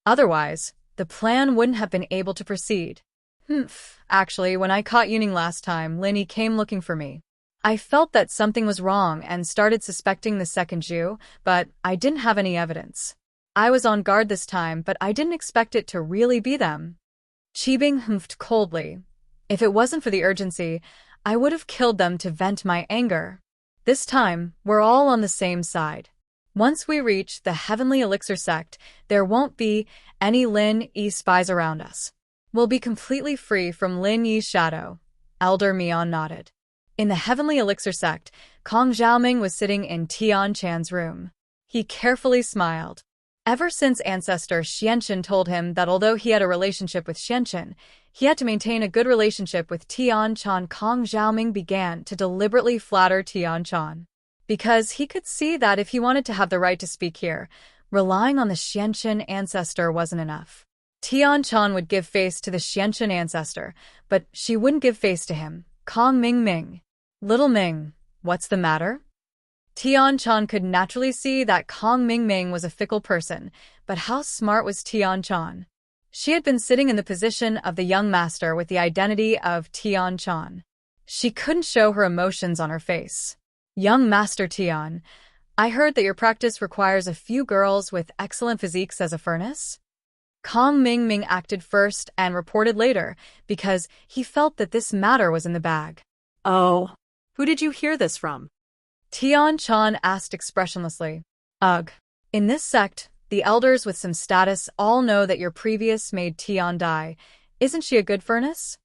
Otherwise, the plan wouldn't have been able to proceed. Actually, when I caught Yuning last time, Linny came looking for me. I felt that something was wrong and started suspecting the second Jew, but I didn't have any evidence. I was on guard this time, but I didn't expect it to really be them. Qibing humphed coldly. If it wasn't for the urgency, I would have killed them to vent my anger. This time, we're all on the same side. Once we reach the Heavenly Elixir sect, there won't be any Lin Yi spies around us. We'll be completely free from Lin Yi's shadow. Elder Mian nodded. In the Heavenly Elixir sect, Kong Xiaoming was sitting in Tian Chan's room. He carefully smiled. Ever since Ancestor Xianchen told him that although he had a relationship with Xianchen, he had to maintain a good relationship with Tian Chan, Kong Xiaoming began to deliberately flatter Tian Chan. Because he could see that if he wanted to have the right to speak here, relying on the Xianchen ancestor wasn't enough. Tian Chan would give face to the Xianchen ancestor, but she wouldn't give face to him. Kong Ming. Little Ming, what's the matter? Tian Chan could naturally see that Kong Ming was a fickle person, but how smart was Tian Chan? She had been sitting in the position of the young master with the identity of Tian Chan. She couldn't show her emotions on her face. Young Master Tian, I heard that your practice requires a few girls with excellent physiques as a furnace? Kong Ming acted first and reported later because he felt that this matter was in the bag. Oh, who did you hear this from? Tian Chan asked expressionlessly. Ugh. In this sect, the elders with some status all know that your previous maid Tian Dai. Isn't she a good furnace?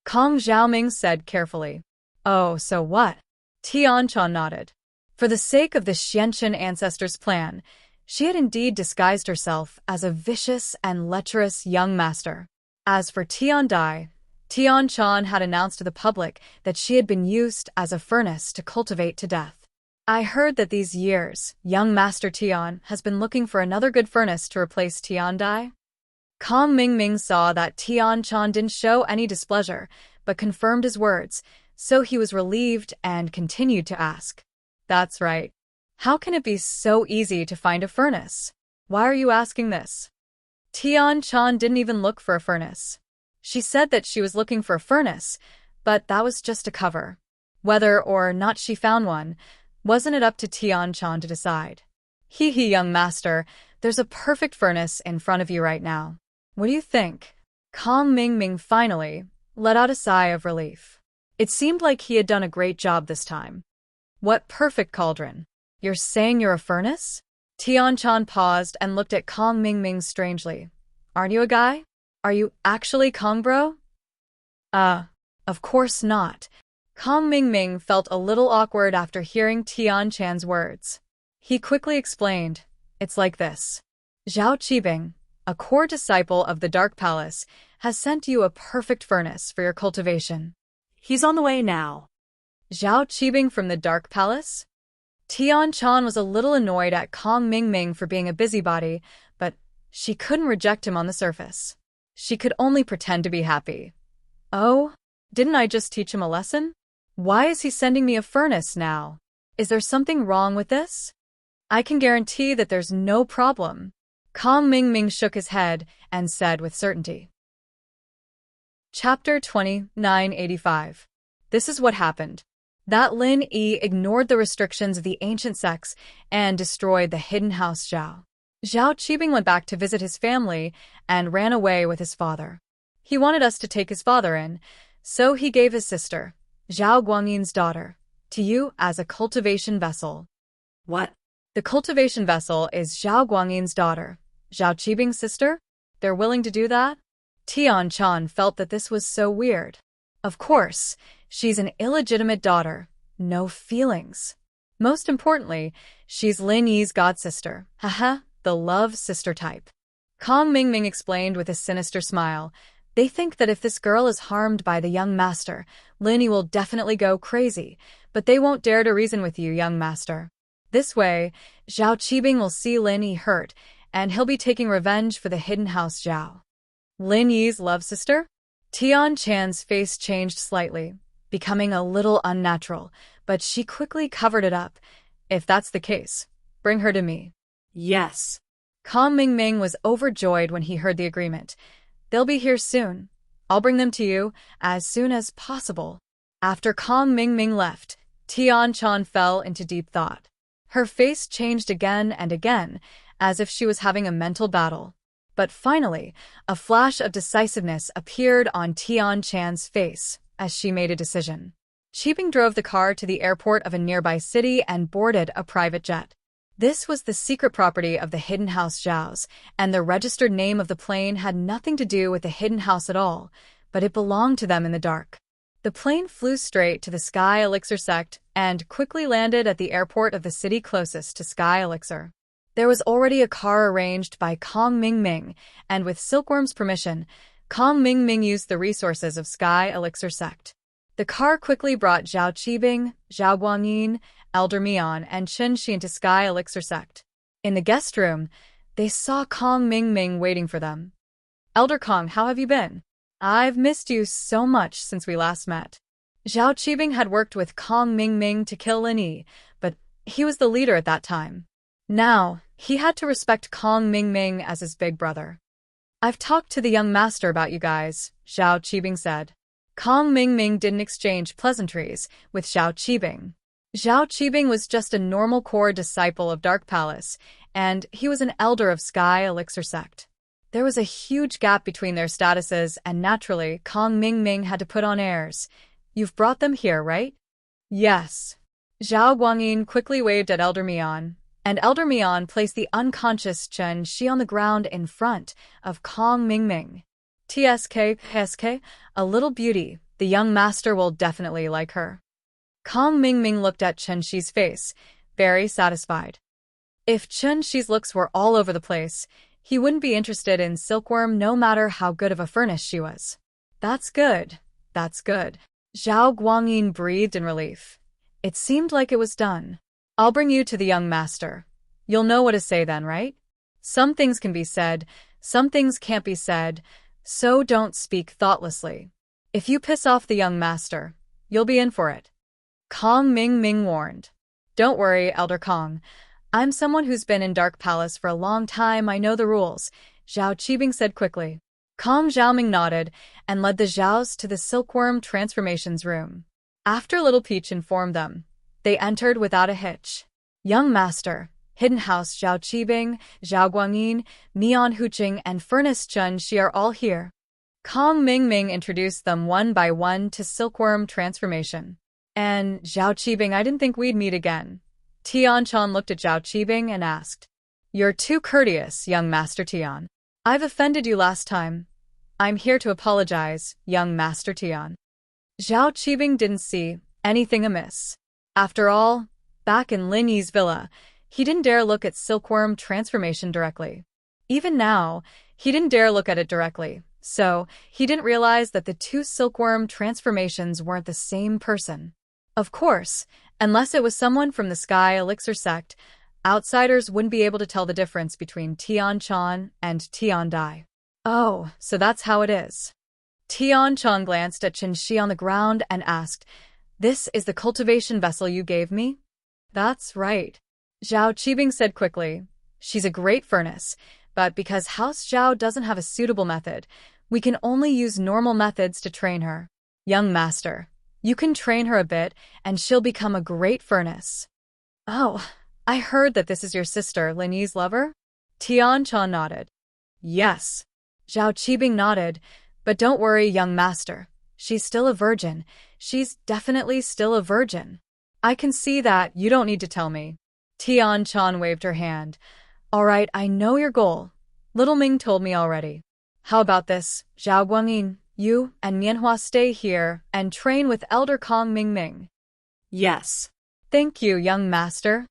Kong Xiaoming said carefully. Oh, so what? Tian Chan nodded. For the sake of the Xianchen ancestors' plan, she had indeed disguised herself as a vicious and lecherous young master. As for Tian Dai, Tian Chan had announced to the public that she had been used as a furnace to cultivate to death. I heard that these years, young Master Tian has been looking for another good furnace to replace Tian Dai. Kong Ming saw that Tian Chan didn't show any displeasure, but confirmed his words, so he was relieved and continued to ask. That's right. How can it be so easy to find a furnace? Why are you asking this? Tian Chan didn't even look for a furnace. She said that she was looking for a furnace, but that was just a cover. Whether or not she found one, wasn't it up to Tian Chan to decide? Hee young master, there's a perfect furnace in front of you right now. What do you think? Kong Ming finally let out a sigh of relief. It seemed like he had done a great job this time. What perfect cauldron? You're saying you're a furnace? Tian Chan paused and looked at Kong Ming strangely. Aren't you a guy? Are you actually Kong bro? Of course not. Kong Ming felt a little awkward after hearing Tian Chan's words. He quickly explained, it's like this. Zhao Qibing, a core disciple of the Dark Palace, has sent you a perfect furnace for your cultivation. He's on the way now. Zhao Qibing from the Dark Palace? Tian Chan was a little annoyed at Kong Ming for being a busybody, but she couldn't reject him on the surface. She could only pretend to be happy. Oh, didn't I just teach him a lesson? Why is he sending me a furnace now? Is there something wrong with this? I can guarantee that there's no problem. Kong Ming shook his head and said with certainty. Chapter 2985. This is what happened. That Lin Yi ignored the restrictions of the ancient sects and destroyed the hidden house Zhao. Zhao Qibing went back to visit his family and ran away with his father. He wanted us to take his father in, so he gave his sister, Zhao Guangyin's daughter, to you as a cultivation vessel. What? The cultivation vessel is Zhao Guangyin's daughter, Zhao Qibing's sister? They're willing to do that? Tian Chan felt that this was so weird. Of course, she's an illegitimate daughter, no feelings. Most importantly, she's Lin Yi's godsister, the love sister type. Kong Ming explained with a sinister smile. They think that if this girl is harmed by the young master, Lin Yi will definitely go crazy, but they won't dare to reason with you, young master. This way, Zhao Qibing will see Lin Yi hurt, and he'll be taking revenge for the hidden house Zhao. Lin Yi's love sister? Tian Chan's face changed slightly, becoming a little unnatural, but she quickly covered it up. If that's the case, bring her to me. Yes. Kong Mingming was overjoyed when he heard the agreement. They'll be here soon. I'll bring them to you as soon as possible. After Kong Mingming left, Tian-chan fell into deep thought. Her face changed again and again, as if she was having a mental battle. But finally, a flash of decisiveness appeared on Tian-chan's face as she made a decision. Cheeping drove the car to the airport of a nearby city and boarded a private jet. This was the secret property of the Hidden House Zhao's, and the registered name of the plane had nothing to do with the Hidden House at all, but it belonged to them in the dark. The plane flew straight to the Sky Elixir sect and quickly landed at the airport of the city closest to Sky Elixir. There was already a car arranged by Kong Mingming, and with Silkworm's permission, Kong Mingming used the resources of Sky Elixir sect. The car quickly brought Zhao Qibing, Zhao Guangyin, Elder Mian, and Chen Xi into Sky Elixir sect. In the guest room, they saw Kong Mingming waiting for them. Elder Kong, how have you been? I've missed you so much since we last met. Zhao Qibing had worked with Kong Mingming to kill Lin Yi, but he was the leader at that time. Now, he had to respect Kong Mingming as his big brother. I've talked to the young master about you guys, Zhao Qibing said. Kong Mingming didn't exchange pleasantries with Zhao Qibing. Zhao Qibing was just a normal core disciple of Dark Palace, and he was an elder of Sky Elixir sect. There was a huge gap between their statuses, and naturally, Kong Mingming had to put on airs. You've brought them here, right? Yes. Zhao Guangyin quickly waved at Elder Mian, and Elder Mian placed the unconscious Chen Xi on the ground in front of Kong Mingming. TSK, a little beauty. The young master will definitely like her. Kong Mingming looked at Chen Xi's face, very satisfied. If Chen Xi's looks were all over the place, he wouldn't be interested in Silkworm no matter how good of a furnace she was. That's good. That's good. Zhao Guangyin breathed in relief. It seemed like it was done. I'll bring you to the young master. You'll know what to say then, right? Some things can be said, some things can't be said, so don't speak thoughtlessly. If you piss off the young master, you'll be in for it. Kong Mingming warned. Don't worry, Elder Kong. I'm someone who's been in Dark Palace for a long time. I know the rules, Zhao Qibing said quickly. Kong Xiaoming nodded and led the Zhaos to the Silkworm Transformations room. After Little Peach informed them, they entered without a hitch. Young Master, Hidden House Zhao Qibing, Zhao Guangyin, Mian Huqing, and Furnace Chen Xi are all here. Kong Mingming introduced them one by one to Silkworm Transformation. And Zhao Qibing, I didn't think we'd meet again. Tian-chan looked at Zhao Qibing and asked, You're too courteous, young Master Tian. I've offended you last time. I'm here to apologize, young Master Tian. Zhao Qibing didn't see anything amiss. After all, back in Lin Yi's villa, he didn't dare look at Silkworm Transformation directly. Even now, he didn't dare look at it directly, so he didn't realize that the two Silkworm Transformations weren't the same person. Of course, unless it was someone from the Sky Elixir sect, outsiders wouldn't be able to tell the difference between Tian-chan and Tian-dai. Oh, so that's how it is. Tian-chan glanced at Chen Xi on the ground and asked, This is the cultivation vessel you gave me? That's right. Zhao Qibing said quickly. She's a great furnace, but because House Zhao doesn't have a suitable method, we can only use normal methods to train her. Young master, you can train her a bit, and she'll become a great furnace. Oh, I heard that this is your sister, Lin Yi's lover? Tian-chan nodded. Yes. Zhao Qibing nodded, but don't worry, young master. She's still a virgin. She's definitely still a virgin. I can see that, you don't need to tell me. Tian-chan waved her hand. All right, I know your goal. Little Ming told me already. How about this, Zhao Guangyin? You and Mianhua stay here and train with Elder Kong Mingming. Yes. Thank you, young master.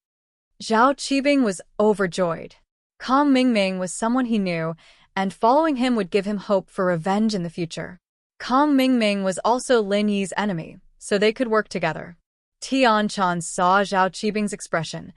Zhao Qibing was overjoyed. Kong Mingming was someone he knew, and following him would give him hope for revenge in the future. Kong Mingming was also Lin Yi's enemy, so they could work together. Tian-chan saw Zhao Qibing's expression.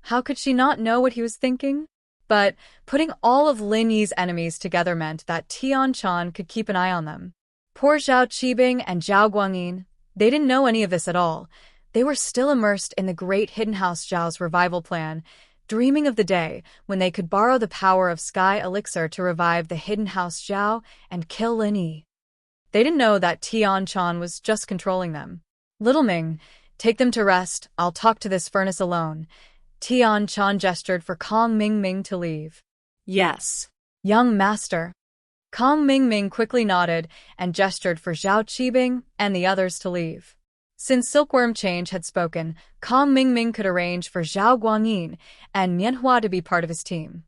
How could she not know what he was thinking? But putting all of Lin Yi's enemies together meant that Tian-chan could keep an eye on them. Poor Zhao Qibing and Zhao Guangyin, they didn't know any of this at all. They were still immersed in the great Hidden House Zhao's revival plan, dreaming of the day when they could borrow the power of sky elixir to revive the hidden house Zhao and kill Lin Yi. They didn't know that Tian-chan was just controlling them. Little Ming, take them to rest, I'll talk to this furnace alone. Tian-chan gestured for Kong Ming to leave. Yes. Young master. Kong Ming quickly nodded and gestured for Zhao Qibing and the others to leave. Since Silkworm Change had spoken, Kong Ming could arrange for Zhao Guangyin and Mianhua to be part of his team.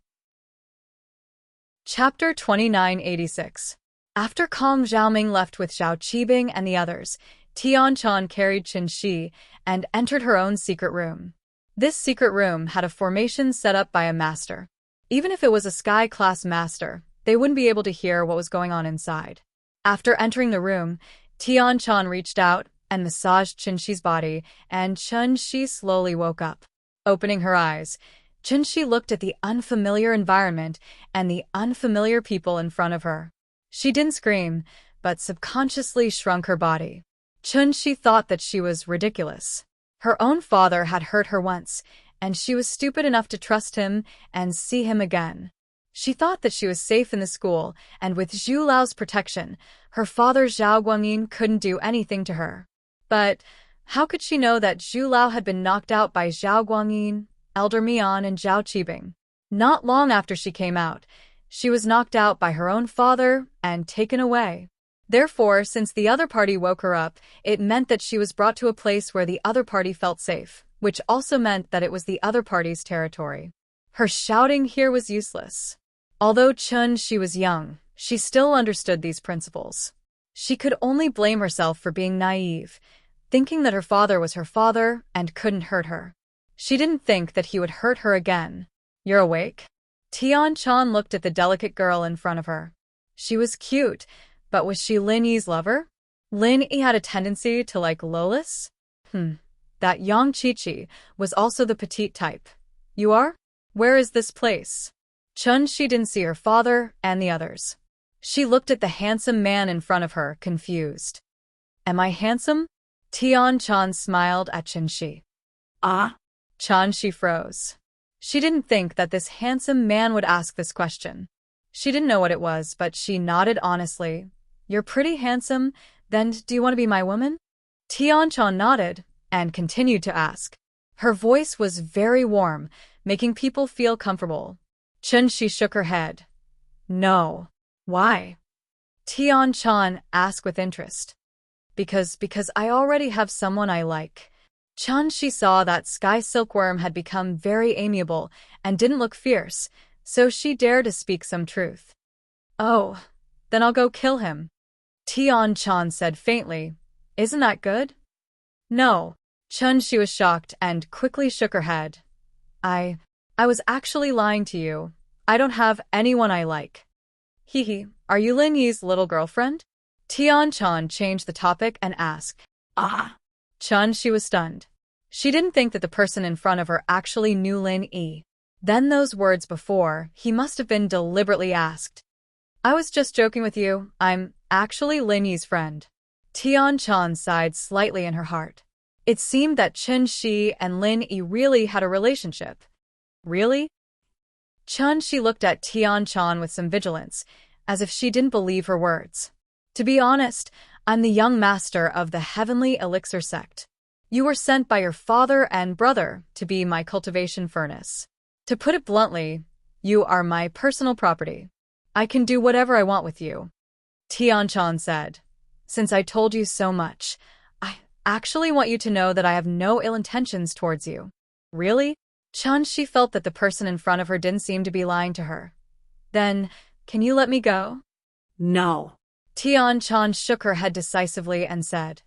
Chapter 2986. After Kong Xiaoming left with Zhao Qibing and the others, Tian-chan carried Qin Shi and entered her own secret room. This secret room had a formation set up by a master. Even if it was a sky-class master, they wouldn't be able to hear what was going on inside. After entering the room, Tian-chan reached out and massaged Qin Shi's body, and Qin Shi slowly woke up. Opening her eyes, Qin Shi looked at the unfamiliar environment and the unfamiliar people in front of her. She didn't scream, but subconsciously shrunk her body. Qin Shi thought that she was ridiculous. Her own father had hurt her once, and she was stupid enough to trust him and see him again. She thought that she was safe in the school, and with Zhu Lao's protection, her father Zhao Guangyin couldn't do anything to her. But how could she know that Zhu Lao had been knocked out by Zhao Guangyin, Elder Mian, and Zhao Qibing? Not long after she came out, she was knocked out by her own father and taken away. Therefore, since the other party woke her up, it meant that she was brought to a place where the other party felt safe, which also meant that it was the other party's territory. Her shouting here was useless. Although Qin Shi was young, she still understood these principles. She could only blame herself for being naive, thinking that her father was her father and couldn't hurt her. She didn't think that he would hurt her again. You're awake? Tian-chan looked at the delicate girl in front of her. She was cute, but was she Lin Yi's lover? Lin Yi had a tendency to like Lolis? That Yang Chi-Chi was also the petite type. You are? Where is this place? Qin Shi didn't see her father and the others. She looked at the handsome man in front of her, confused. Am I handsome? Tian-chan smiled at Qin Shi. Ah? Qin Shi froze. She didn't think that this handsome man would ask this question. She didn't know what it was, but she nodded honestly. You're pretty handsome, then do you want to be my woman? Tian-chan nodded and continued to ask. Her voice was very warm, making people feel comfortable. Qin Shi shook her head. No. Why? Tian-chan asked with interest. Because I already have someone I like. Qin Shi saw that Sky Silkworm had become very amiable and didn't look fierce, so she dared to speak some truth. Oh, then I'll go kill him. Tian-chan said faintly. Isn't that good? No. Qin Shi was shocked and quickly shook her head. I was actually lying to you. I don't have anyone I like. Hee, are you Lin Yi's little girlfriend? Tian-chan changed the topic and asked. Ah. Qin Shi was stunned. She didn't think that the person in front of her actually knew Lin Yi. Then those words before, he must have been deliberately asked. I was just joking with you, I'm actually Lin Yi's friend. Tian-chan sighed slightly in her heart. It seemed that Qin Shi and Lin Yi really had a relationship. Really? Qin Shi looked at Tian-chan with some vigilance, as if she didn't believe her words. To be honest, I'm the young master of the Heavenly Elixir sect. You were sent by your father and brother to be my cultivation furnace. To put it bluntly, you are my personal property. I can do whatever I want with you. Tian-chan said. Since I told you so much, I actually want you to know that I have no ill intentions towards you. Really? Qin Shi felt that the person in front of her didn't seem to be lying to her. Then, can you let me go? No. Tian-chan shook her head decisively and said,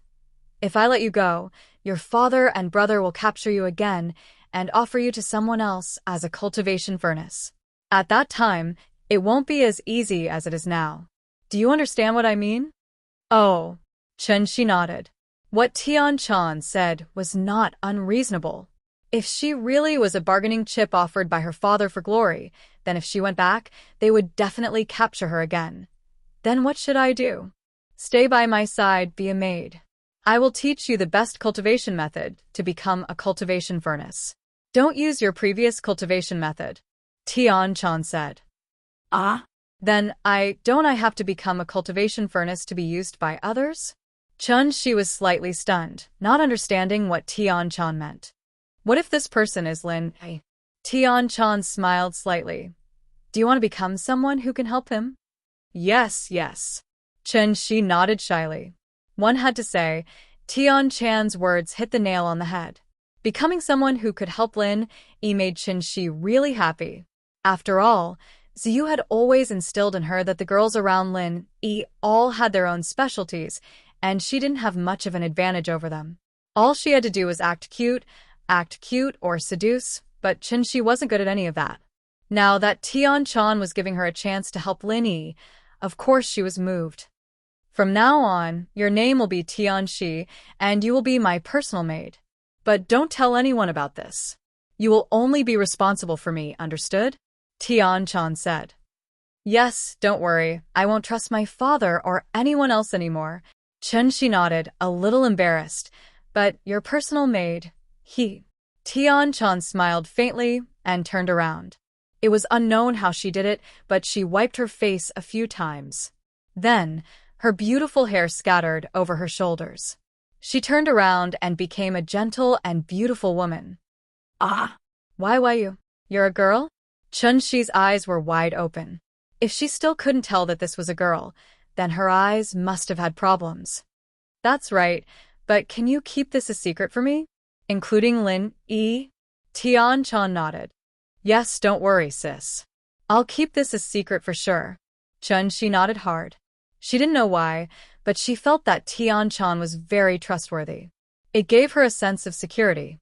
If I let you go, your father and brother will capture you again and offer you to someone else as a cultivation furnace. At that time, it won't be as easy as it is now. Do you understand what I mean? Oh, Qin Shi nodded. What Tian-chan said was not unreasonable. If she really was a bargaining chip offered by her father for glory, then if she went back, they would definitely capture her again. Then what should I do? Stay by my side, be a maid. I will teach you the best cultivation method to become a cultivation furnace. Don't use your previous cultivation method, Tian-chan said. Ah, Then don't I have to become a cultivation furnace to be used by others? Chun-Shi was slightly stunned, not understanding what Tian-chan meant. What if this person is Lin? Tian-chan smiled slightly. Do you want to become someone who can help him? Yes, yes. Chun-Shi nodded shyly. One had to say, Tian-chan's words hit the nail on the head. Becoming someone who could help Lin Yi made Chun-Shi really happy. After all, Ziyu had always instilled in her that the girls around Lin Yi all had their own specialties, and she didn't have much of an advantage over them. All she had to do was act cute, or seduce, but Chun-Shi wasn't good at any of that. Now that Tian-chan was giving her a chance to help Lin Yi, of course she was moved. From now on, your name will be Tian-Shi, and you will be my personal maid. But don't tell anyone about this. You will only be responsible for me, understood? Tian-chan said. Yes, don't worry, I won't trust my father or anyone else anymore. Chun-Shi nodded, a little embarrassed. But your personal maid, Tian-chan smiled faintly and turned around. It was unknown how she did it, but she wiped her face a few times. Then, her beautiful hair scattered over her shoulders. She turned around and became a gentle and beautiful woman. ah, Why you're a girl? Chun-Shi's eyes were wide open. If she still couldn't tell that this was a girl, then her eyes must have had problems. That's right, but can you keep this a secret for me? Including Lin Yi? Tian-chan nodded. Yes, don't worry, sis. I'll keep this a secret for sure. Chun-Shi nodded hard. She didn't know why, but she felt that Tian-chan was very trustworthy. It gave her a sense of security.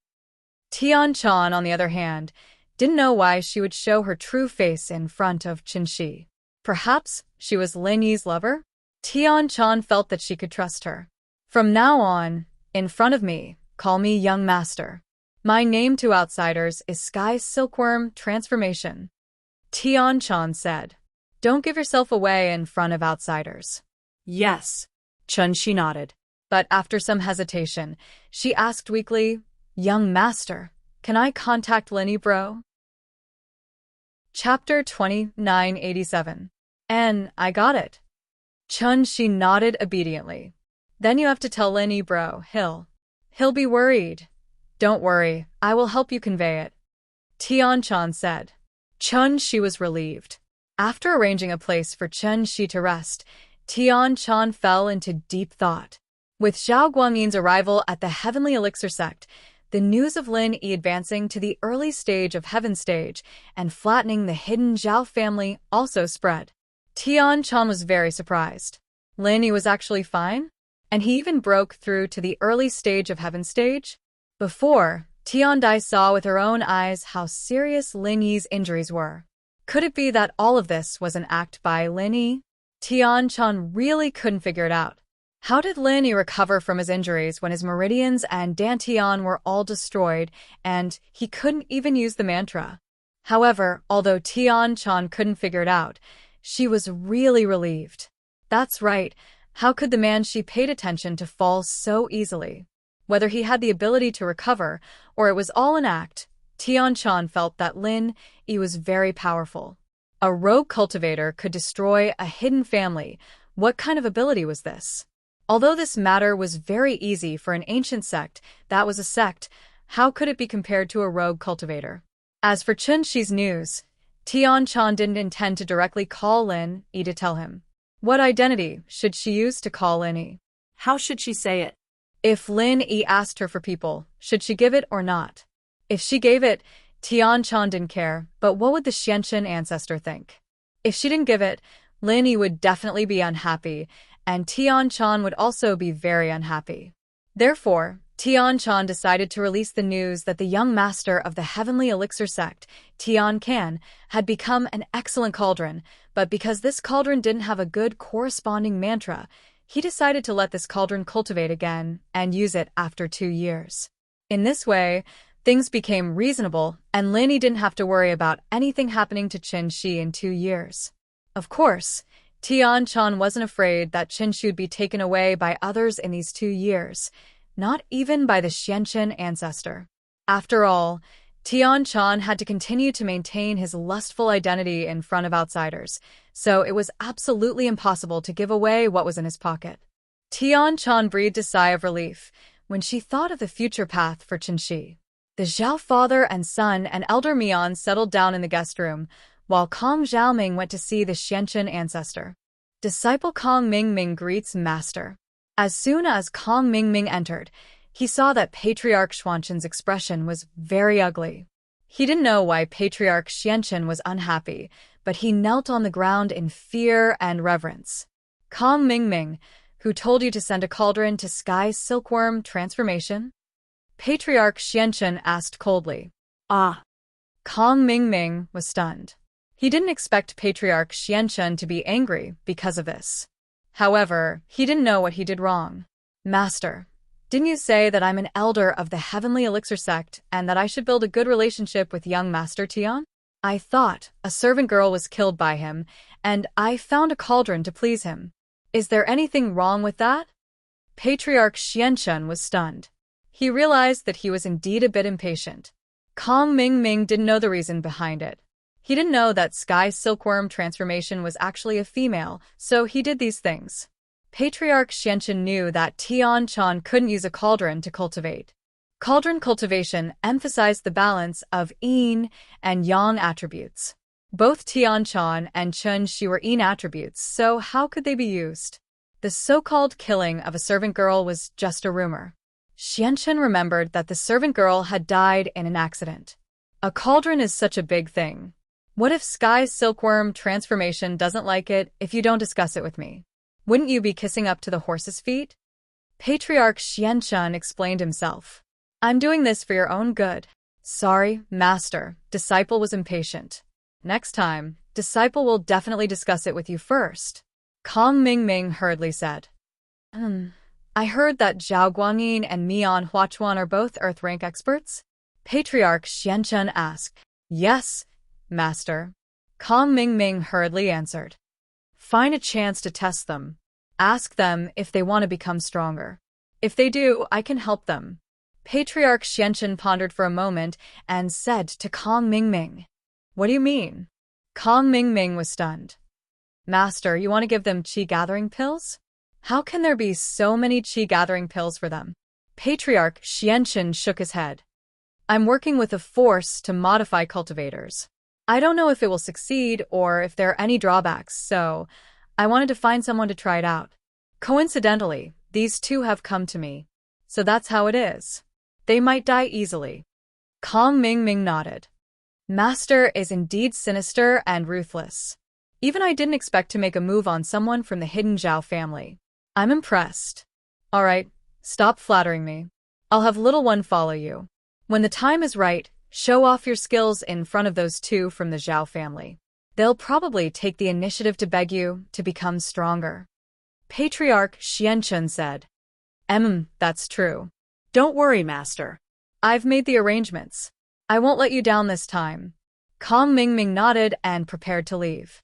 Tian-chan, on the other hand, didn't know why she would show her true face in front of Chun-Shi. Perhaps she was Lin Yi's lover? Tian-chan felt that she could trust her. From now on, in front of me, call me young master. My name to outsiders is Sky Silkworm Transformation. Tian-chan said. Don't give yourself away in front of outsiders. yes. Chun-Shi nodded. But after some hesitation, she asked weakly, Young master, can I contact Lin Yi, bro? Chapter 2987. I got it. Chun-Shi nodded obediently. Then you have to tell Lin Yi, bro, he'll be worried. Don't worry, I will help you convey it. Tian-chan said. Chun-Shi was relieved. After arranging a place for Chun-Shi to rest, Tian-chan fell into deep thought. With Zhao Guangyin's arrival at the Heavenly Elixir sect, the news of Lin Yi advancing to the early stage of Heaven Stage and flattening the hidden Zhao family also spread. Tian-chan was very surprised. Lin Yi was actually fine? And he even broke through to the early stage of Heaven Stage? Before, Tian-dai saw with her own eyes how serious Lin Yi's injuries were. Could it be that all of this was an act by Lin Yi? Tian-chan really couldn't figure it out. How did Lin Yi recover from his injuries when his meridians and dantian were all destroyed and he couldn't even use the mantra? However, although Tian-chan couldn't figure it out, she was really relieved. That's right, how could the man she paid attention to fall so easily? Whether he had the ability to recover or it was all an act, Tian-chan felt that Lin Yi was very powerful. A rogue cultivator could destroy a hidden family. What kind of ability was this? Although this matter was very easy for an ancient sect that was a sect, how could it be compared to a rogue cultivator? As for Chun-Shi's news, Tian-chan didn't intend to directly call Lin Yi to tell him. What identity should she use to call Lin Yi? How should she say it? If Lin Yi asked her for people, should she give it or not? If she gave it, Tian-chan didn't care, but what would the Xianchen ancestor think? If she didn't give it, Lin Yi would definitely be unhappy, and Tian-chan would also be very unhappy. Therefore, Tian-chan decided to release the news that the young master of the Heavenly Elixir sect, Tian-kan, had become an excellent cauldron, but because this cauldron didn't have a good corresponding mantra, he decided to let this cauldron cultivate again and use it after 2 years. In this way, things became reasonable, and Lin Yi didn't have to worry about anything happening to Chun-Shi in 2 years. Of course, Tian-chan wasn't afraid that Chun-Shi would be taken away by others in these 2 years, not even by the Xianchen ancestor. After all, Tian-chan had to continue to maintain his lustful identity in front of outsiders, so it was absolutely impossible to give away what was in his pocket. Tian-chan breathed a sigh of relief when she thought of the future path for Qinshi. The Zhao father and son and elder Mian settled down in the guest room, while Kong Xiaoming went to see the Xianchen ancestor. Disciple Kong Mingming greets master. As soon as Kong Mingming entered, he saw that Patriarch Xuanchen's expression was very ugly. He didn't know why Patriarch Xianchen was unhappy, but he knelt on the ground in fear and reverence. Kong Mingming, who told you to send a cauldron to Sky's silkworm transformation? Patriarch Xianchen asked coldly. Ah. Kong Mingming was stunned. He didn't expect Patriarch Xianchen to be angry because of this. However, he didn't know what he did wrong. Master, didn't you say that I'm an elder of the Heavenly Elixir sect and that I should build a good relationship with young Master Tian? I thought a servant girl was killed by him, and I found a cauldron to please him. Is there anything wrong with that? Patriarch Xianchen was stunned. He realized that he was indeed a bit impatient. Kong Mingming didn't know the reason behind it. He didn't know that Sky's silkworm transformation was actually a female, so he did these things. Patriarch Xianchen knew that Tian-chan couldn't use a cauldron to cultivate. Cauldron cultivation emphasized the balance of yin and yang attributes. Both Tian-chan and Qinshi were yin attributes, so how could they be used? The so-called killing of a servant girl was just a rumor. Xianchen remembered that the servant girl had died in an accident. A cauldron is such a big thing. What if Sky's silkworm transformation doesn't like it if you don't discuss it with me? Wouldn't you be kissing up to the horse's feet? Patriarch Xianchen explained himself. I'm doing this for your own good. Sorry, master. Disciple was impatient. Next time, disciple will definitely discuss it with you first. Kong Mingming hurriedly said. I heard that Zhao Guangyin and Mian Huachuan are both Earth rank experts? Patriarch Xianchen asked. Yes, master. Kong Mingming hurriedly answered. Find a chance to test them. Ask them if they want to become stronger. If they do, I can help them. Patriarch Xianchen pondered for a moment and said to Kong Mingming. What do you mean? Kong Mingming was stunned. Master, you want to give them qi-gathering pills? How can there be so many qi-gathering pills for them? Patriarch Xianchen shook his head. I'm working with a force to modify cultivators. I don't know if it will succeed or if there are any drawbacks, so I wanted to find someone to try it out. Coincidentally, these two have come to me. So that's how it is. They might die easily. Kong Mingming nodded. Master is indeed sinister and ruthless. Even I didn't expect to make a move on someone from the hidden Zhao family. I'm impressed. All right, stop flattering me. I'll have little one follow you. When the time is right, show off your skills in front of those two from the Zhao family. They'll probably take the initiative to beg you to become stronger. Patriarch Xianchen said. That's true. Don't worry, master. I've made the arrangements. I won't let you down this time. Kong Mingming nodded and prepared to leave.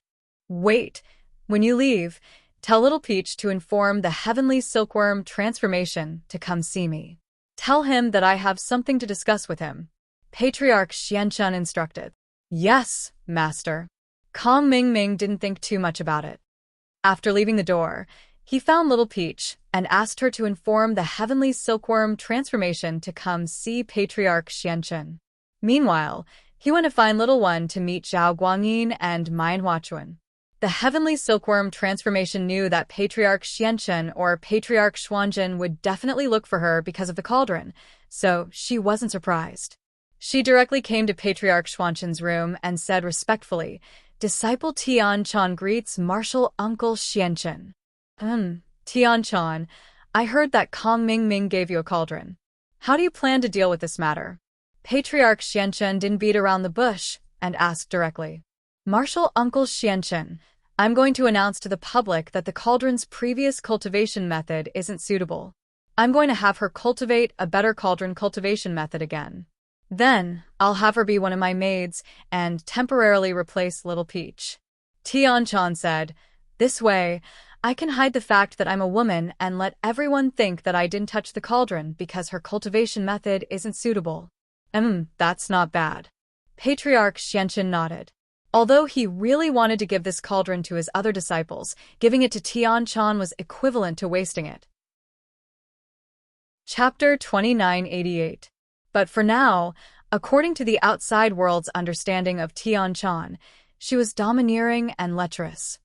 Wait, when you leave, tell Little Peach to inform the Heavenly Silkworm transformation to come see me. Tell him that I have something to discuss with him. Patriarch Xianchen instructed. Yes, master. Kong Mingming didn't think too much about it. After leaving the door, he found Little Peach and asked her to inform the Heavenly Silkworm transformation to come see Patriarch Xianchen. Meanwhile, he went to find Little One to meet Zhao Guangyin and Mian Huachuan. The Heavenly Silkworm transformation knew that Patriarch Xianchen or Patriarch Xuanzhen would definitely look for her because of the cauldron, so she wasn't surprised. She directly came to Patriarch Xuanzhen's room and said respectfully, Disciple Tian-chan greets Martial Uncle Xianchen. Tian-chan, I heard that Kong Mingming gave you a cauldron. How do you plan to deal with this matter? Patriarch Xianchen didn't beat around the bush and asked directly. Martial Uncle Xianchen, I'm going to announce to the public that the cauldron's previous cultivation method isn't suitable. I'm going to have her cultivate a better cauldron cultivation method again. Then, I'll have her be one of my maids and temporarily replace Little Peach. Tian-chan said, This way, I can hide the fact that I'm a woman and let everyone think that I didn't touch the cauldron because her cultivation method isn't suitable. That's not bad. Patriarch Xianchen nodded. Although he really wanted to give this cauldron to his other disciples, giving it to Tian-chan was equivalent to wasting it. Chapter 2988. But for now, according to the outside world's understanding of Tian-chan, she was domineering and lecherous.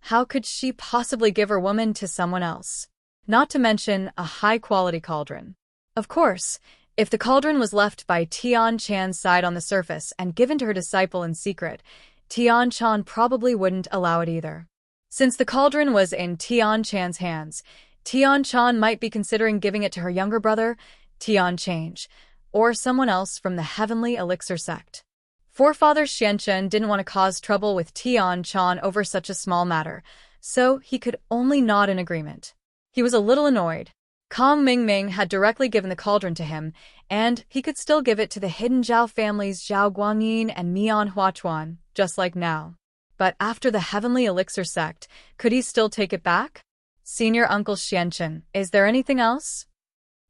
How could she possibly give her woman to someone else? Not to mention a high-quality cauldron. Of course, if the cauldron was left by Tian-chan's side on the surface and given to her disciple in secret, Tian-chan probably wouldn't allow it either. Since the cauldron was in Tian-chan's hands, Tian-chan might be considering giving it to her younger brother, Tian-change, or someone else from the Heavenly Elixir sect. Forefather Xianchen didn't want to cause trouble with Tian-chan over such a small matter, so he could only nod in agreement. He was a little annoyed. Kong Mingming had directly given the cauldron to him, and he could still give it to the hidden Zhao families Zhao Guangyin and Mian Huachuan, just like now. But after the Heavenly Elixir sect, could he still take it back? Senior Uncle Xianchen, is there anything else?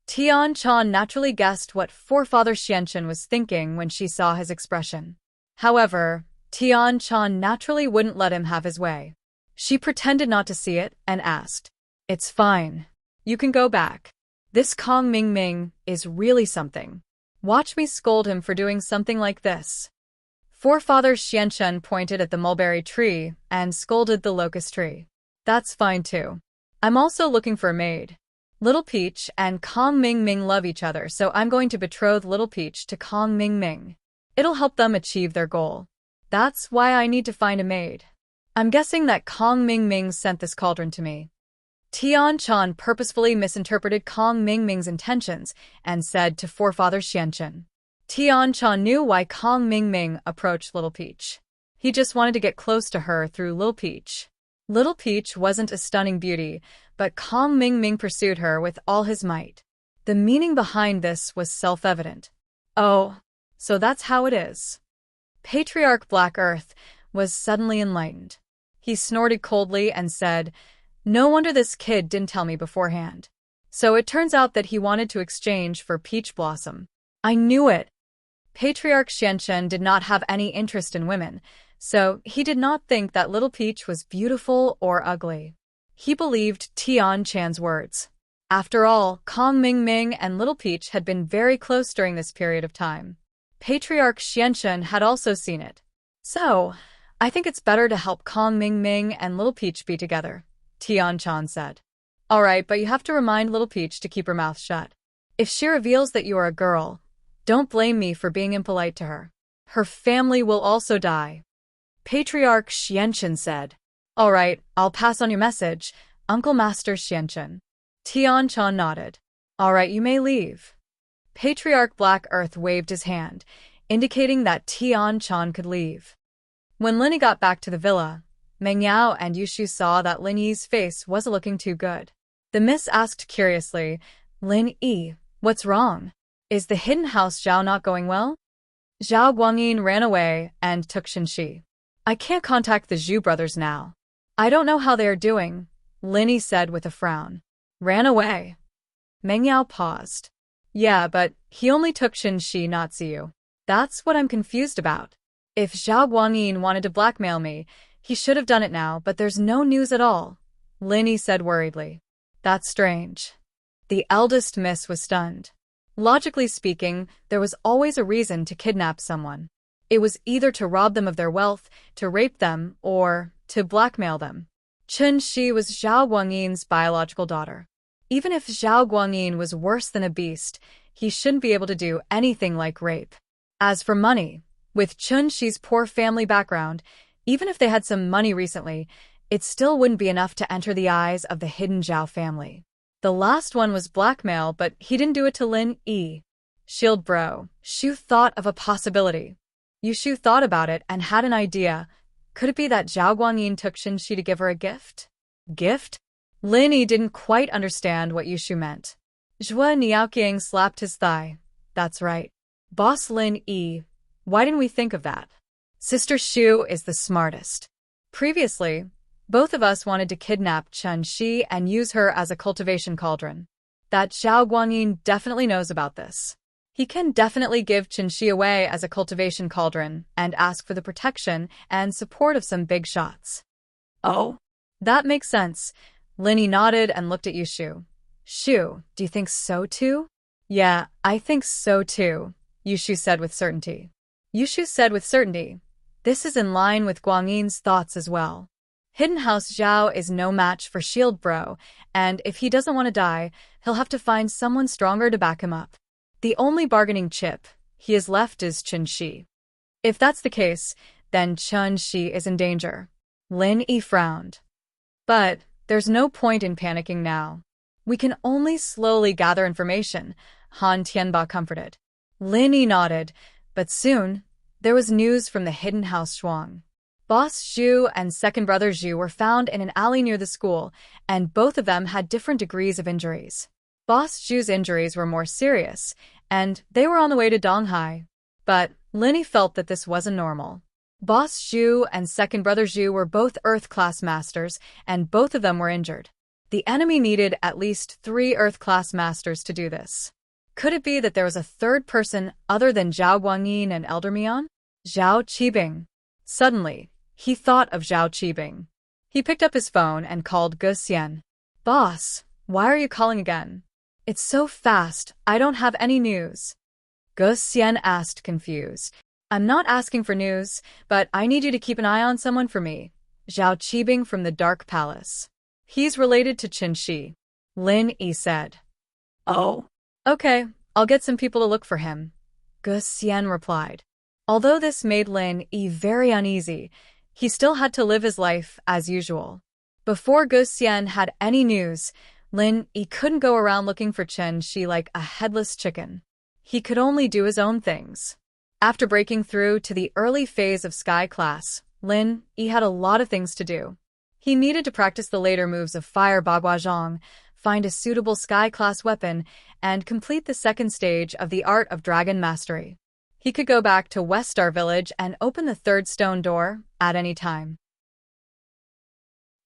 Tian-chan naturally guessed what Forefather Xianchen was thinking when she saw his expression. However, Tian-chan naturally wouldn't let him have his way. She pretended not to see it and asked, "It's fine. You can go back. This Kong Mingming is really something. Watch me scold him for doing something like this." Forefather Xianchen pointed at the mulberry tree and scolded the locust tree. "That's fine too. I'm also looking for a maid. Little Peach and Kong Mingming love each other, so I'm going to betroth Little Peach to Kong Mingming. It'll help them achieve their goal. That's why I need to find a maid. I'm guessing that Kong Mingming sent this cauldron to me." Tian-chan purposefully misinterpreted Kong Mingming's intentions and said to Forefather Xianchen. Tian-chan knew why Kong Mingming approached Little Peach. He just wanted to get close to her through Little Peach. Little Peach wasn't a stunning beauty, but Kong Mingming pursued her with all his might. The meaning behind this was self-evident. Oh, so that's how it is. Patriarch Black Earth was suddenly enlightened. He snorted coldly and said, "No wonder this kid didn't tell me beforehand. So it turns out that he wanted to exchange for Peach Blossom. I knew it." Patriarch Xianchen did not have any interest in women, so he did not think that Little Peach was beautiful or ugly. He believed Tian-chan's words. After all, Kong Mingming and Little Peach had been very close during this period of time. Patriarch Xianchen had also seen it. "So, I think it's better to help Kong Mingming and Little Peach be together," Tian-chan said. "All right, but you have to remind Little Peach to keep her mouth shut. If she reveals that you are a girl, don't blame me for being impolite to her. Her family will also die." Patriarch Xianchen said. "All right, I'll pass on your message, Uncle Master Xianchen." Tian-chan nodded. "All right, you may leave." Patriarch Black Earth waved his hand, indicating that Tian-chan could leave. When Lin Yi got back to the villa, Meng Yao and Yushu saw that Lin Yi's face wasn't looking too good. The miss asked curiously, "Lin Yi, what's wrong? Is the hidden house Zhao not going well?" Zhao Guangyin ran away and took Shenxi. "I can't contact the Zhu brothers now. I don't know how they are doing," Lin Yi said with a frown. "Ran away?" Meng Yao paused. "Yeah, but he only took Shenxi, not Ziyu. That's what I'm confused about. If Zhao Guangyin wanted to blackmail me, he should have done it now, but there's no news at all," Lin Yi said worriedly. "That's strange." The eldest miss was stunned. Logically speaking, there was always a reason to kidnap someone. It was either to rob them of their wealth, to rape them, or to blackmail them. Shenxi was Zhao Guangyin's biological daughter. Even if Zhao Guangyin was worse than a beast, he shouldn't be able to do anything like rape. As for money, with Shenxi's poor family background, even if they had some money recently, it still wouldn't be enough to enter the eyes of the hidden Zhao family. The last one was blackmail, but he didn't do it to Lin Yi. Shield bro, Shu thought of a possibility. Yushu thought about it and had an idea. Could it be that Zhao Guangyin took Shenxi to give her a gift? Gift? Lin Yi didn't quite understand what Yushu meant. Zhua Niaoqiang slapped his thigh. "That's right. Boss Lin Yi, why didn't we think of that? Sister Shu is the smartest. Previously, both of us wanted to kidnap Shenxi and use her as a cultivation cauldron. That Zhao Guangyin definitely knows about this. He can definitely give Qinshi away as a cultivation cauldron and ask for the protection and support of some big shots. Oh, That makes sense. Linny nodded and looked at Yushu. Shu, do you think so too? Yeah, I think so too, Yushu said with certainty. This is in line with Guangyin's thoughts as well. Hidden House Zhao is no match for Shield Bro, and if he doesn't want to die, he'll have to find someone stronger to back him up. The only bargaining chip he has left is Qinshi. If that's the case, then Qinshi is in danger. Lin Yi frowned. But there's no point in panicking now. We can only slowly gather information, Han Tianba comforted. Lin Yi nodded, but soon there was news from the Hidden House Shuang. Boss Zhu and second brother Zhu were found in an alley near the school, and both of them had different degrees of injuries. Boss Zhu's injuries were more serious, and they were on the way to Donghai. But Linny felt that this wasn't normal. Boss Zhu and second brother Zhu were both Earth-class masters, and both of them were injured. The enemy needed at least 3 Earth-class masters to do this. Could it be that there was a third person other than Zhao Guangyin and Elder Mian? Zhao Qibing. Suddenly, he thought of Zhao Qibing. He picked up his phone and called Gu Xian. Boss, why are you calling again? It's so fast, I don't have any news. Gu Xian asked, confused. I'm not asking for news, but I need you to keep an eye on someone for me. Zhao Qibing from the Dark Palace. He's related to Qinshi. Lin Yi said. oh, Okay, I'll get some people to look for him. Gu Xian replied. Although this made Lin Yi very uneasy, he still had to live his life as usual. Before Gu Xian had any news, Lin Yi couldn't go around looking for Qinshi like a headless chicken. He could only do his own things. After breaking through to the early phase of Sky Class, Lin Yi had a lot of things to do. He needed to practice the later moves of Fire Baguazhang, find a suitable Sky Class weapon, and complete the second stage of the Art of Dragon Mastery. He could go back to West Star Village and open the third stone door at any time.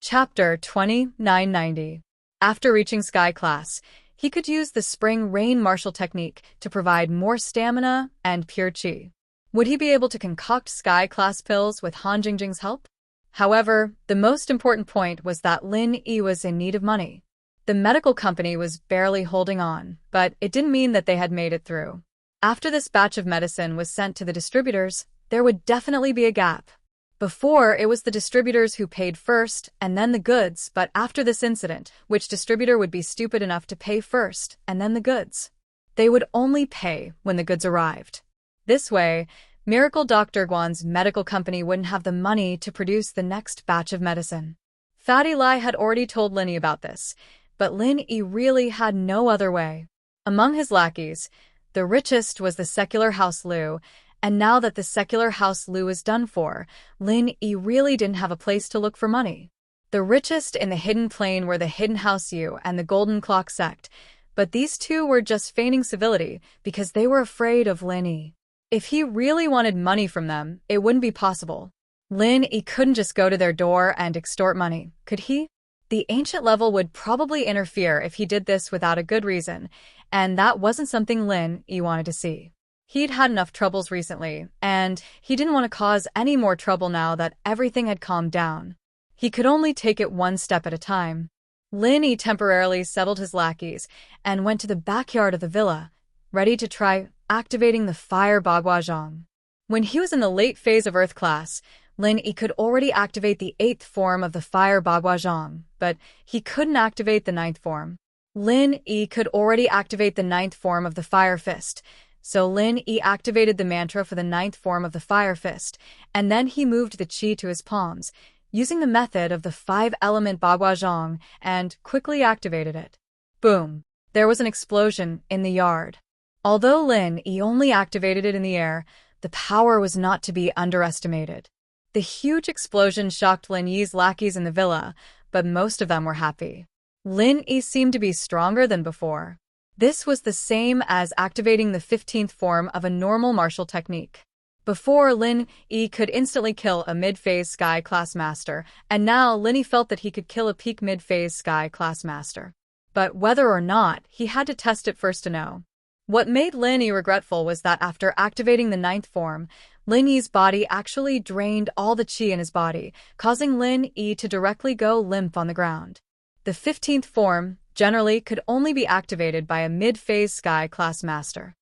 Chapter 2990. After reaching Sky Class, he could use the Spring Rain Martial Technique to provide more stamina and pure chi. Would he be able to concoct Sky Class pills with Han Jingjing's help? However, the most important point was that Lin Yi was in need of money. The medical company was barely holding on, but it didn't mean that they had made it through. After this batch of medicine was sent to the distributors, there would definitely be a gap. Before, it was the distributors who paid first and then the goods, but after this incident, which distributor would be stupid enough to pay first and then the goods? They would only pay when the goods arrived. This way, Miracle Dr. Guan's medical company wouldn't have the money to produce the next batch of medicine. Fatty Lai had already told Linny about this, but Lin Yi really had no other way. Among his lackeys, the richest was the secular House Liu, and now that the secular House Liu is done for, Lin Yi really didn't have a place to look for money. The richest in the Hidden Plain were the Hidden House Yu and the Golden Clock sect, but these two were just feigning civility because they were afraid of Lin Yi. If he really wanted money from them, it wouldn't be possible. Lin Yi couldn't just go to their door and extort money, could he? The ancient level would probably interfere if he did this without a good reason, and that wasn't something Lin Yi wanted to see. He'd had enough troubles recently, and he didn't want to cause any more trouble now that everything had calmed down. He could only take it one step at a time. Lin Yi temporarily settled his lackeys and went to the backyard of the villa, ready to try activating the Fire Baguazhang. When he was in the late phase of Earth class, Lin Yi could already activate the 8th form of the Fire Baguazhang, but he couldn't activate the 9th form. Lin Yi could already activate the 9th form of the Fire Fist, so Lin Yi activated the mantra for the 9th form of the Fire Fist, and then he moved the chi to his palms, using the method of the 5-element Baguazhang, and quickly activated it. Boom! There was an explosion in the yard. Although Lin Yi only activated it in the air, the power was not to be underestimated. The huge explosion shocked Lin Yi's lackeys in the villa, but most of them were happy. Lin Yi seemed to be stronger than before. This was the same as activating the 15th form of a normal martial technique. Before, Lin Yi could instantly kill a mid-phase Sky Class Master, and now Lin Yi felt that he could kill a peak mid-phase Sky Class Master. But whether or not, he had to test it first to know. What made Lin Yi regretful was that after activating the ninth form, Lin Yi's body actually drained all the qi in his body, causing Lin Yi to directly go limp on the ground. The 15th form, generally, could only be activated by a mid-phase Sky class master.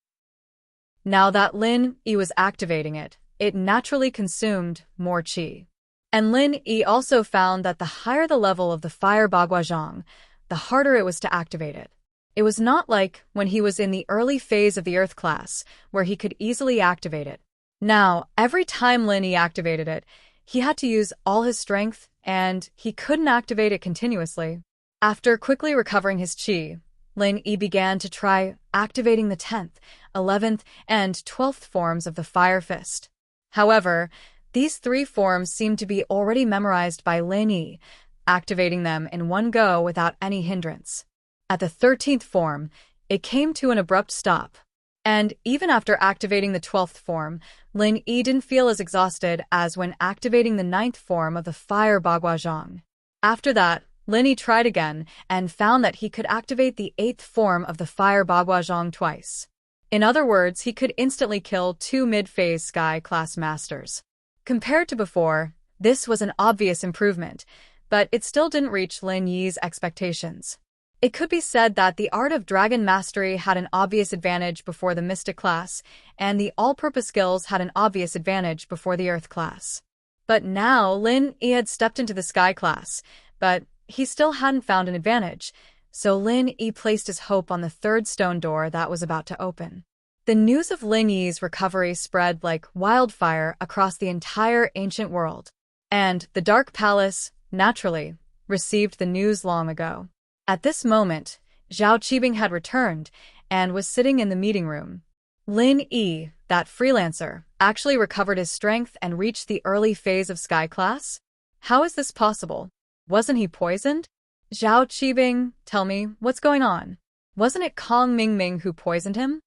Now that Lin Yi was activating it, it naturally consumed more qi. And Lin Yi also found that the higher the level of the fire Baguazhang, the harder it was to activate it. It was not like when he was in the early phase of the Earth class, where he could easily activate it. Now, every time Lin Yi activated it, he had to use all his strength, and he couldn't activate it continuously. After quickly recovering his qi, Lin Yi began to try activating the 10th, 11th, and 12th forms of the Fire Fist. However, these three forms seemed to be already memorized by Lin Yi, activating them in one go without any hindrance. At the 13th form, it came to an abrupt stop. And even after activating the 12th form, Lin Yi didn't feel as exhausted as when activating the 9th form of the Fire Baguazhang. After that, Lin Yi tried again and found that he could activate the 8th form of the Fire Baguazhang twice. In other words, he could instantly kill 2 mid-phase Sky class masters. Compared to before, this was an obvious improvement, but it still didn't reach Lin Yi's expectations. It could be said that the art of dragon mastery had an obvious advantage before the mystic class, and the all-purpose skills had an obvious advantage before the earth class. But now Lin Yi had stepped into the sky class, but he still hadn't found an advantage, so Lin Yi placed his hope on the third stone door that was about to open. The news of Lin Yi's recovery spread like wildfire across the entire ancient world, and the Dark Palace, naturally, received the news long ago. At this moment, Zhao Qibing had returned and was sitting in the meeting room. Lin Yi, that freelancer, actually recovered his strength and reached the early phase of Sky Class? How is this possible? Wasn't he poisoned? Zhao Qibing, tell me, what's going on? Wasn't it Kong Mingming who poisoned him?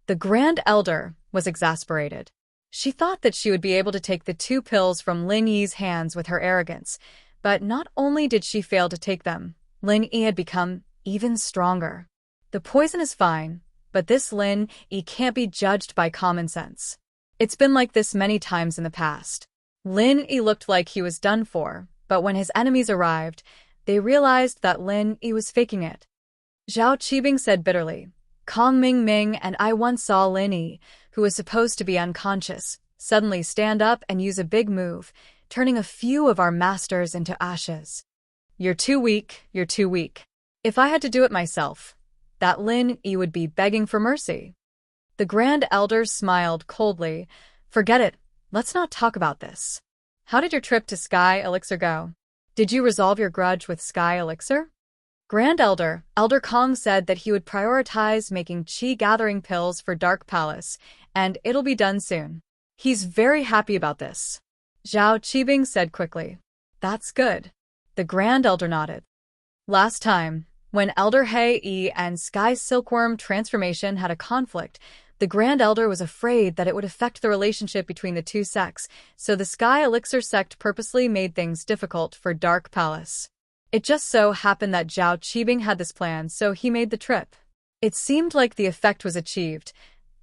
The Grand Elder was exasperated. She thought that she would be able to take the 2 pills from Lin Yi's hands with her arrogance, but not only did she fail to take them, Lin Yi had become even stronger. The poison is fine, but this Lin Yi can't be judged by common sense. It's been like this many times in the past. Lin Yi looked like he was done for, but when his enemies arrived, they realized that Lin Yi was faking it. Zhao Qibing said bitterly, Kong Mingming and I once saw Lin Yi, who was supposed to be unconscious, suddenly stand up and use a big move, turning a few of our masters into ashes. You're too weak, you're too weak. If I had to do it myself, that Lin Yi would be begging for mercy. The Grand Elder smiled coldly. Forget it, let's not talk about this. How did your trip to Sky Elixir go? Did you resolve your grudge with Sky Elixir? Grand Elder, Elder Kong said that he would prioritize making qi-gathering pills for Dark Palace, and it'll be done soon. He's very happy about this. Zhao Qibing said quickly. That's good. The Grand Elder nodded. Last time, when Elder He Yi and Sky Silkworm transformation had a conflict, the Grand Elder was afraid that it would affect the relationship between the two sects, so the Sky Elixir sect purposely made things difficult for Dark Palace. It just so happened that Zhao Qibing had this plan, so he made the trip. It seemed like the effect was achieved.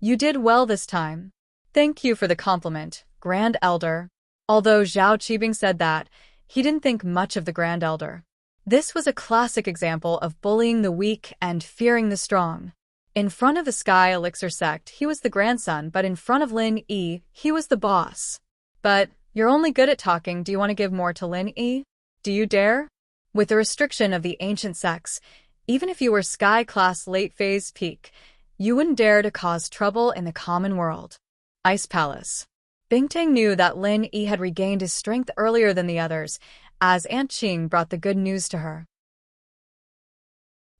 You did well this time. Thank you for the compliment, Grand Elder. Although Zhao Qibing said that, he didn't think much of the Grand Elder. This was a classic example of bullying the weak and fearing the strong. In front of the Sky Elixir sect, he was the grandson, but in front of Lin Yi, he was the boss. But, you're only good at talking, do you want to give more to Lin Yi? Do you dare? With the restriction of the ancient sects, even if you were Sky Class late phase peak, you wouldn't dare to cause trouble in the common world. Ice Palace. Bingtang knew that Lin Yi had regained his strength earlier than the others, as Aunt Qing brought the good news to her.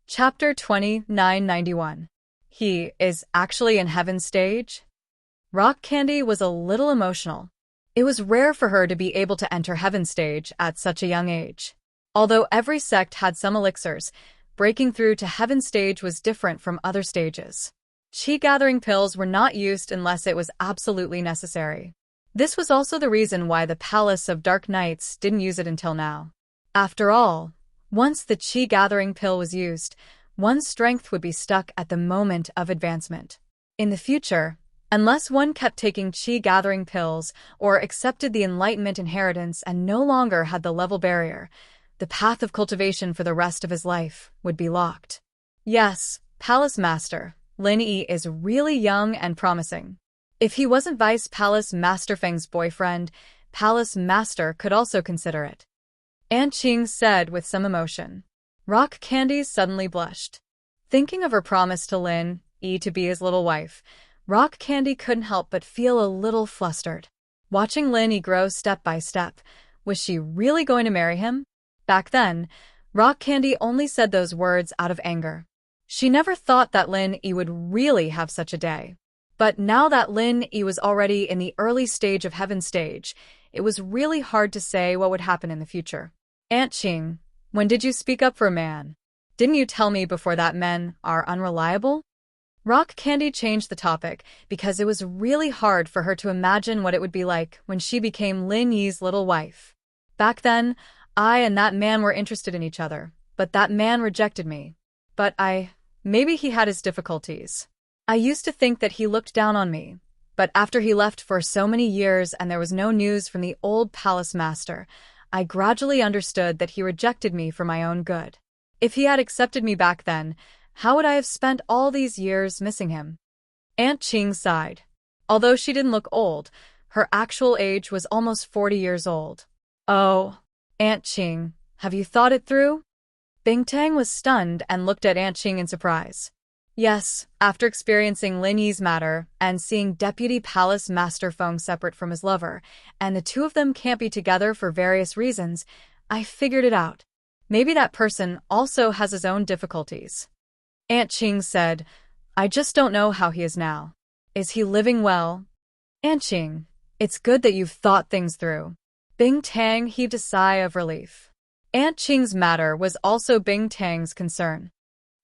Chapter 2991. He is actually in Heaven's stage? Rock Candy was a little emotional. It was rare for her to be able to enter Heaven's stage at such a young age. Although every sect had some elixirs, breaking through to Heaven's stage was different from other stages. Qi-gathering pills were not used unless it was absolutely necessary. This was also the reason why the Palace of Dark Knights didn't use it until now. After all, once the qi-gathering pill was used, One's strength would be stuck at the moment of advancement. In the future, unless one kept taking chi-gathering pills or accepted the Enlightenment inheritance and no longer had the level barrier, the path of cultivation for the rest of his life would be locked. Yes, Palace Master, Lin Yi is really young and promising. If he wasn't Vice Palace Master Feng's boyfriend, Palace Master could also consider it. Aunt Qing said with some emotion. Rock Candy suddenly blushed. Thinking of her promise to Lin Yi to be his little wife, Rock Candy couldn't help but feel a little flustered. Watching Lin Yi grow step by step, was she really going to marry him? Back then, Rock Candy only said those words out of anger. She never thought that Lin Yi would really have such a day. But now that Lin Yi was already in the early stage of Heaven Stage, it was really hard to say what would happen in the future. Aunt Qing, when did you speak up for a man? Didn't you tell me before that men are unreliable? Rock Candy changed the topic because it was really hard for her to imagine what it would be like when she became Lin Yi's little wife. Back then, I and that man were interested in each other, but that man rejected me. Maybe he had his difficulties. I used to think that he looked down on me, but after he left for so many years and there was no news from the old palace master, I gradually understood that he rejected me for my own good. If he had accepted me back then, how would I have spent all these years missing him? Aunt Qing sighed. Although she didn't look old, her actual age was almost 40 years old. Oh, Aunt Qing, have you thought it through? Bingtang was stunned and looked at Aunt Qing in surprise. Yes, after experiencing Lin Yi's matter and seeing Deputy Palace Master Feng separate from his lover, and the two of them can't be together for various reasons, I figured it out. Maybe that person also has his own difficulties. Aunt Qing said, I just don't know how he is now. Is he living well? Aunt Qing, it's good that you've thought things through. Bingtang heaved a sigh of relief. Aunt Qing's matter was also Bingtang's concern.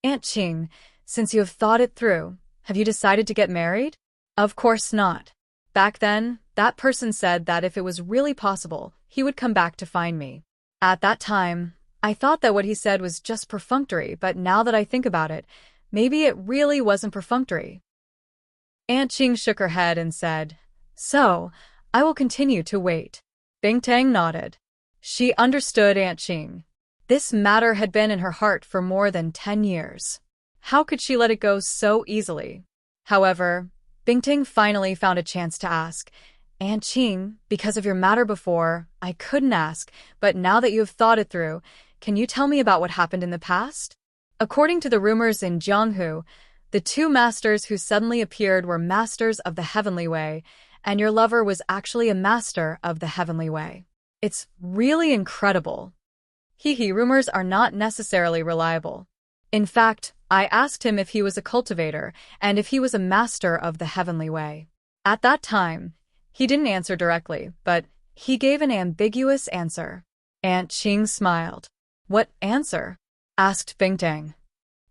Aunt Qing, since you have thought it through, have you decided to get married? Of course not. Back then, that person said that if it was really possible, he would come back to find me. At that time, I thought that what he said was just perfunctory, but now that I think about it, maybe it really wasn't perfunctory. Aunt Qing shook her head and said, So, I will continue to wait. Bingtang nodded. She understood Aunt Qing. This matter had been in her heart for more than 10 years. How could she let it go so easily? However, Bingtang finally found a chance to ask, Aunt Qing, because of your matter before, I couldn't ask, but now that you have thought it through, can you tell me about what happened in the past? According to the rumors in Jianghu, the two masters who suddenly appeared were masters of the Heavenly Way, and your lover was actually a master of the Heavenly Way. It's really incredible. Rumors are not necessarily reliable. In fact, I asked him if he was a cultivator and if he was a master of the Heavenly Way. At that time, he didn't answer directly, but he gave an ambiguous answer. Aunt Qing smiled. What answer? Asked Bingtang.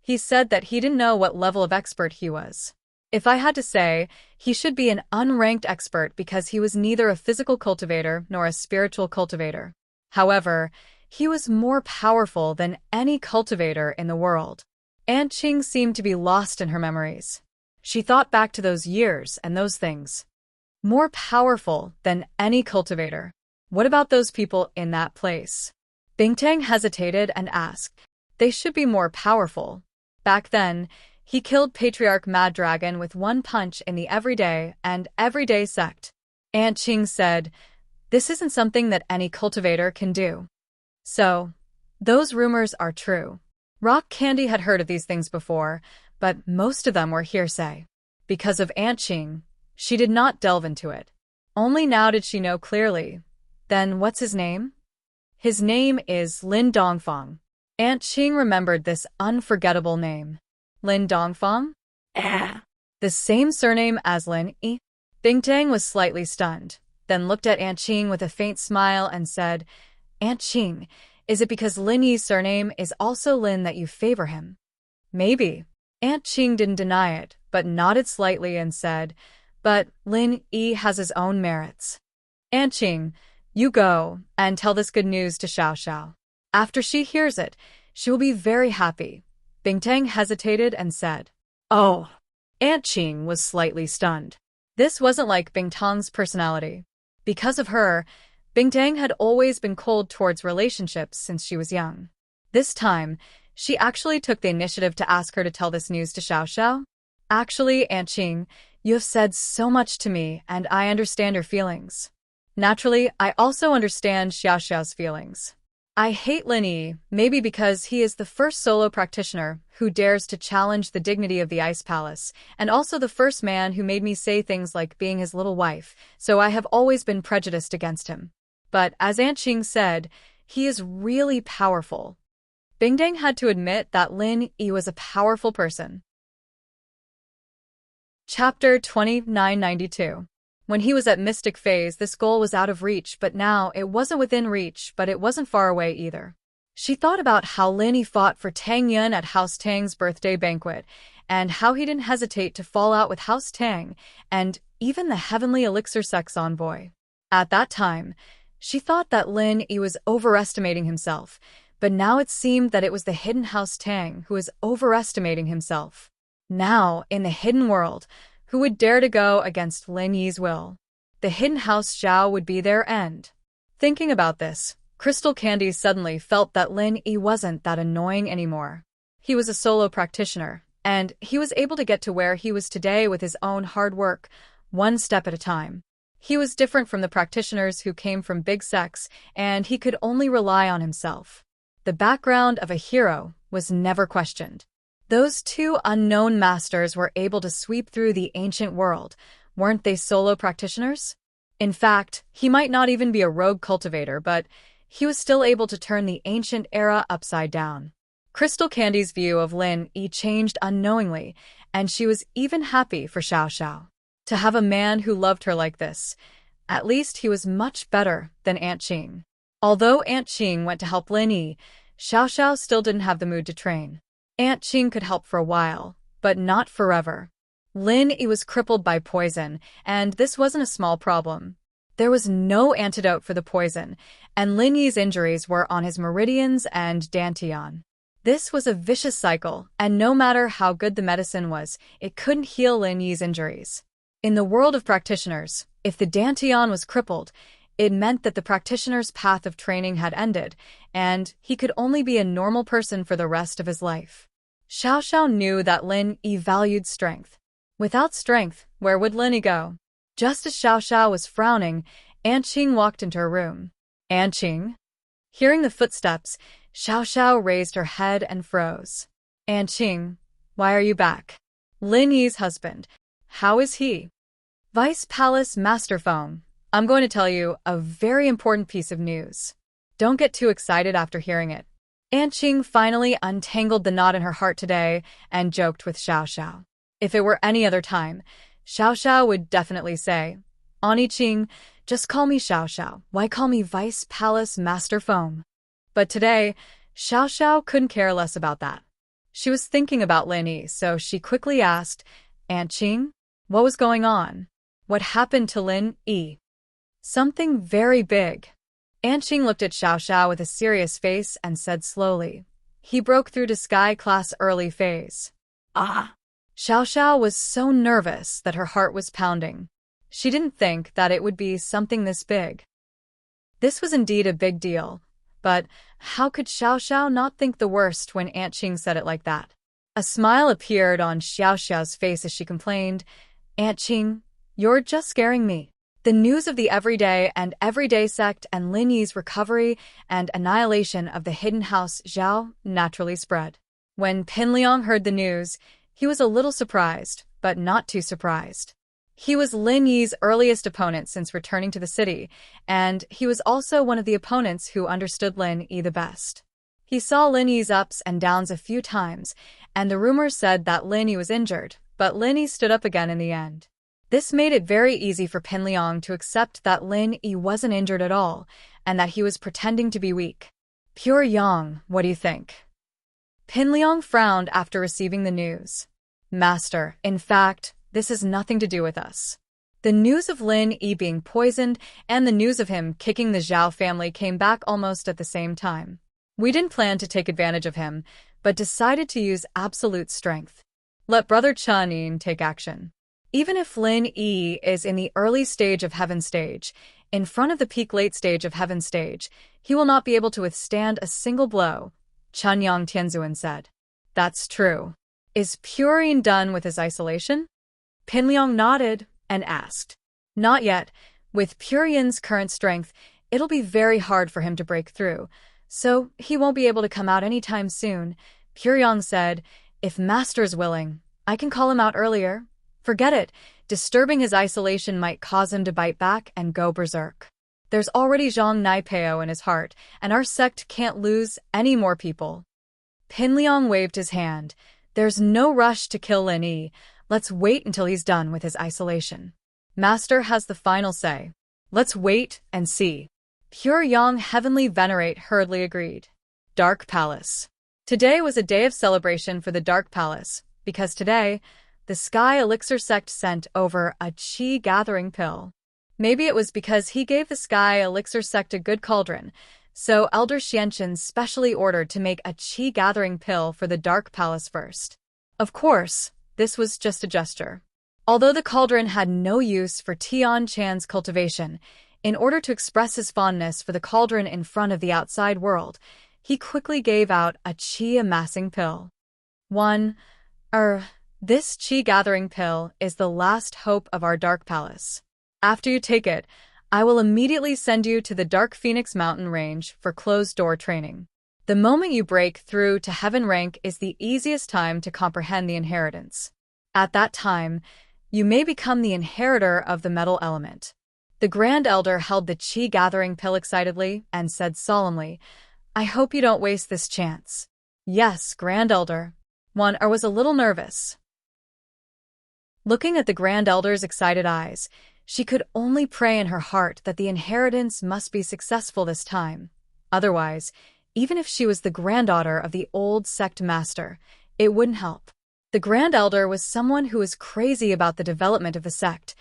He said that he didn't know what level of expert he was. If I had to say, he should be an unranked expert because he was neither a physical cultivator nor a spiritual cultivator. However, he was more powerful than any cultivator in the world. Aunt Qing seemed to be lost in her memories. She thought back to those years and those things. More powerful than any cultivator. What about those people in that place? Bingtang hesitated and asked. They should be more powerful. Back then, he killed Patriarch Mad Dragon with one punch in the everyday sect. Aunt Qing said, This isn't something that any cultivator can do. So, those rumors are true. Rock Candy had heard of these things before, but most of them were hearsay. Because of Aunt Qing, she did not delve into it. Only now did she know clearly. Then what's his name? His name is Lin Dongfang. Aunt Qing remembered this unforgettable name. Lin Dongfang? The same surname as Lin Yi? Bingtang was slightly stunned, then looked at Aunt Qing with a faint smile and said, Aunt Qing, is it because Lin Yi's surname is also Lin that you favor him? Maybe. Aunt Qing didn't deny it, but nodded slightly and said, But Lin Yi has his own merits. Aunt Qing, you go and tell this good news to Xiao Xiao. After she hears it, she will be very happy. Bingtang hesitated and said, "Oh." Aunt Qing was slightly stunned. This wasn't like Bingtang's personality. Because of her, Bingtang had always been cold towards relationships since she was young. This time, she actually took the initiative to ask her to tell this news to Xiao Xiao. Actually, Aunt Qing, you have said so much to me, and I understand your feelings. Naturally, I also understand Xiao Xiao's feelings. I hate Lin Yi, maybe because he is the first solo practitioner who dares to challenge the dignity of the Ice Palace, and also the first man who made me say things like being his little wife, so I have always been prejudiced against him. But as Aunt Qing said, he is really powerful. Bingtang had to admit that Lin Yi was a powerful person. Chapter 2992. When he was at Mystic Phase, this goal was out of reach, but now it wasn't within reach, but it wasn't far away either. She thought about how Lin Yi fought for Tang Yun at House Tang's birthday banquet, and how he didn't hesitate to fall out with House Tang, and even the Heavenly Elixir Sex Envoy. At that time, she thought that Lin Yi was overestimating himself, but now it seemed that it was the hidden House Tang who was overestimating himself. Now, in the hidden world, who would dare to go against Lin Yi's will? The hidden House Zhao would be their end. Thinking about this, Crystal Candy suddenly felt that Lin Yi wasn't that annoying anymore. He was a solo practitioner, and he was able to get to where he was today with his own hard work, one step at a time. He was different from the practitioners who came from big sects, and he could only rely on himself. The background of a hero was never questioned. Those two unknown masters were able to sweep through the ancient world. Weren't they solo practitioners? In fact, he might not even be a rogue cultivator, but he was still able to turn the ancient era upside down. Crystal Candy's view of Lin Yi changed unknowingly, and she was even happy for Xiao Xiao. To have a man who loved her like this, at least he was much better than Aunt Qing. Although Aunt Qing went to help Lin Yi, Xiao Xiao still didn't have the mood to train. Aunt Qing could help for a while, but not forever. Lin Yi was crippled by poison, and this wasn't a small problem. There was no antidote for the poison, and Lin Yi's injuries were on his meridians and dantian. This was a vicious cycle, and no matter how good the medicine was, it couldn't heal Lin Yi's injuries. In the world of practitioners, if the dantian was crippled, it meant that the practitioner's path of training had ended, and he could only be a normal person for the rest of his life. Xiao Xiao knew that Lin Yi valued strength. Without strength, where would Lin Yi go? Just as Xiao Xiao was frowning, Aunt Qing walked into her room. Aunt Qing? Hearing the footsteps, Xiao Xiao raised her head and froze. Aunt Qing, why are you back? Lin Yi's husband. How is he? Vice Palace Master Feng. I'm going to tell you a very important piece of news. Don't get too excited after hearing it. Aunt Qing finally untangled the knot in her heart today and joked with Xiao Xiao. If it were any other time, Xiao Xiao would definitely say, Auntie Qing, just call me Xiao Xiao. Why call me Vice Palace Master Feng? But today, Xiao Xiao couldn't care less about that. She was thinking about Lin Yi, so she quickly asked, Aunt Qing, what was going on? What happened to Lin Yi? Something very big. Aunt Qing looked at Xiao Xiao with a serious face and said slowly, he broke through to Sky Class early phase. Ah. Xiao Xiao was so nervous that her heart was pounding. She didn't think that it would be something this big. This was indeed a big deal, but how could Xiao Xiao not think the worst when Aunt Qing said it like that? A smile appeared on Xiao Xiao's face as she complained, Aunt Qing, you're just scaring me. The news of the everyday sect and Lin Yi's recovery and annihilation of the hidden house Zhao naturally spread. When Pinliang heard the news, he was a little surprised, but not too surprised. He was Lin Yi's earliest opponent since returning to the city, and he was also one of the opponents who understood Lin Yi the best. He saw Lin Yi's ups and downs a few times, and the rumors said that Lin Yi was injured, but Lin Yi stood up again in the end. This made it very easy for Pinliang to accept that Lin Yi wasn't injured at all, and that he was pretending to be weak. Pure Yang, what do you think? Pinliang frowned after receiving the news. Master, in fact, this has nothing to do with us. The news of Lin Yi being poisoned and the news of him kicking the Zhao family came back almost at the same time. We didn't plan to take advantage of him, but decided to use absolute strength. Let Brother Chun Yin take action. Even if Lin Yi is in the early stage of Heaven Stage, in front of the peak late stage of Heaven Stage, he will not be able to withstand a single blow, Chun Yang Tianzuan said. That's true. Is Purin done with his isolation? Pinliang nodded and asked. Not yet. With Purin's current strength, it'll be very hard for him to break through, so he won't be able to come out anytime soon. Puryang said, if Master's willing, I can call him out earlier. Forget it. Disturbing his isolation might cause him to bite back and go berserk. There's already Zhang Naipeo in his heart, and our sect can't lose any more people. Pinliang waved his hand. There's no rush to kill Lin Yi. Let's wait until he's done with his isolation. Master has the final say. Let's wait and see. Pure Yang Heavenly Venerate hurriedly agreed. Dark Palace. Today was a day of celebration for the Dark Palace, because today, the Sky Elixir sect sent over a Qi gathering pill. Maybe it was because he gave the Sky Elixir sect a good cauldron, so Elder Xianchen specially ordered to make a Qi gathering pill for the Dark Palace first. Of course, this was just a gesture. Although the cauldron had no use for Tian Chan's cultivation, in order to express his fondness for the cauldron in front of the outside world, he quickly gave out a Qi amassing pill. This Qi gathering pill is the last hope of our Dark Palace. After you take it, I will immediately send you to the Dark Phoenix Mountain Range for closed-door training. The moment you break through to Heaven rank is the easiest time to comprehend the inheritance. At that time, you may become the inheritor of the metal element. The Grand Elder held the Qi gathering pill excitedly and said solemnly, I hope you don't waste this chance. Yes, Grand Elder. Wan-Er was a little nervous. Looking at the Grand Elder's excited eyes, she could only pray in her heart that the inheritance must be successful this time. Otherwise, even if she was the granddaughter of the old sect master, it wouldn't help. The Grand Elder was someone who was crazy about the development of the sect.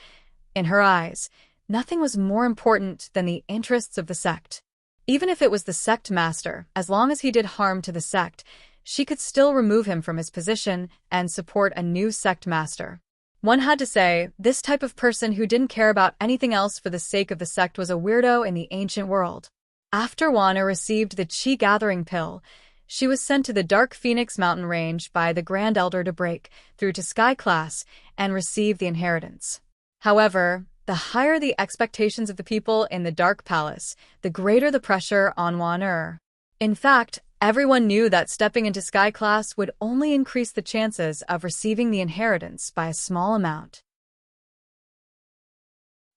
In her eyes, nothing was more important than the interests of the sect. Even if it was the sect master, as long as he did harm to the sect, she could still remove him from his position and support a new sect master. One had to say, this type of person who didn't care about anything else for the sake of the sect was a weirdo in the ancient world. After Wan-Er received the Qi gathering pill, she was sent to the Dark Phoenix Mountain Range by the Grand Elder to break through to Sky Class and receive the inheritance. However, the higher the expectations of the people in the Dark Palace, the greater the pressure on Wan-Er. In fact, everyone knew that stepping into Sky Class would only increase the chances of receiving the inheritance by a small amount.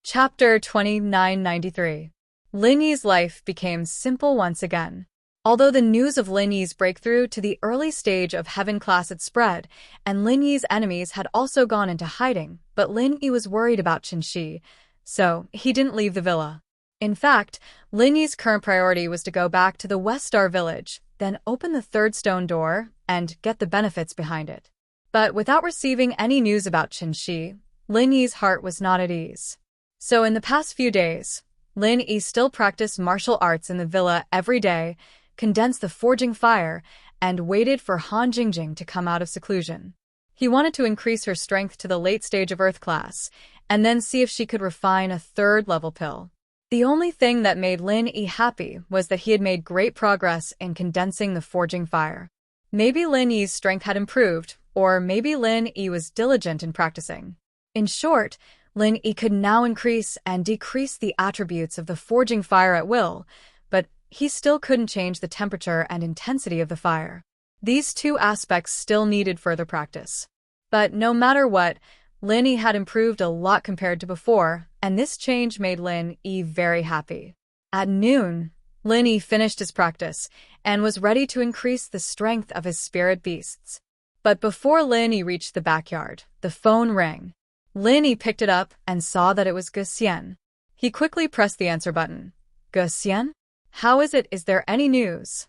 Chapter 2993. Lin Yi's life became simple once again. Although the news of Lin Yi's breakthrough to the early stage of Heaven Class had spread, and Lin Yi's enemies had also gone into hiding, but Lin Yi was worried about Qinshi, so he didn't leave the villa. In fact, Lin Yi's current priority was to go back to the West Star Village, then open the third stone door and get the benefits behind it. But without receiving any news about Qinshi, Lin Yi's heart was not at ease. So in the past few days, Lin Yi still practiced martial arts in the villa every day, condensed the forging fire, and waited for Han Jingjing to come out of seclusion. He wanted to increase her strength to the late stage of Earth class, and then see if she could refine a third-level pill. The only thing that made Lin Yi happy was that he had made great progress in condensing the forging fire. Maybe Lin Yi's strength had improved, or maybe Lin Yi was diligent in practicing. In short, Lin Yi could now increase and decrease the attributes of the forging fire at will, but he still couldn't change the temperature and intensity of the fire. These two aspects still needed further practice. But no matter what, Lin Yi had improved a lot compared to before, and this change made Lin Yi very happy. At noon, Lin Yi finished his practice and was ready to increase the strength of his spirit beasts. But before Lin Yi reached the backyard, the phone rang. Lin Yi picked it up and saw that it was Ge Xian. He quickly pressed the answer button. Ge Xian? How is it? Is there any news?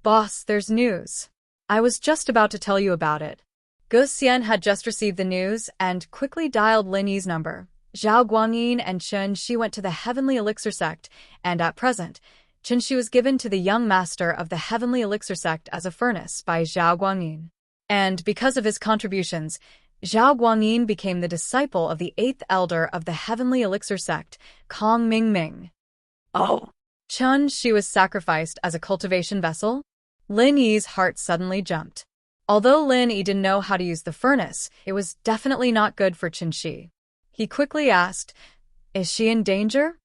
Boss, there's news. I was just about to tell you about it. Ge Xian had just received the news and quickly dialed Lin Yi's number. Zhao Guangyin and Chen Shi went to the Heavenly Elixir sect, and at present, Chenxi was given to the young master of the Heavenly Elixir sect as a furnace by Zhao Guangyin. And because of his contributions, Zhao Guangyin became the disciple of the 8th elder of the Heavenly Elixir sect, Kong Mingming. Oh. Chenxi was sacrificed as a cultivation vessel? Lin Yi's heart suddenly jumped. Although Lin Yi didn't know how to use the furnace, it was definitely not good for Chenxi. He quickly asked, "Is she in danger?"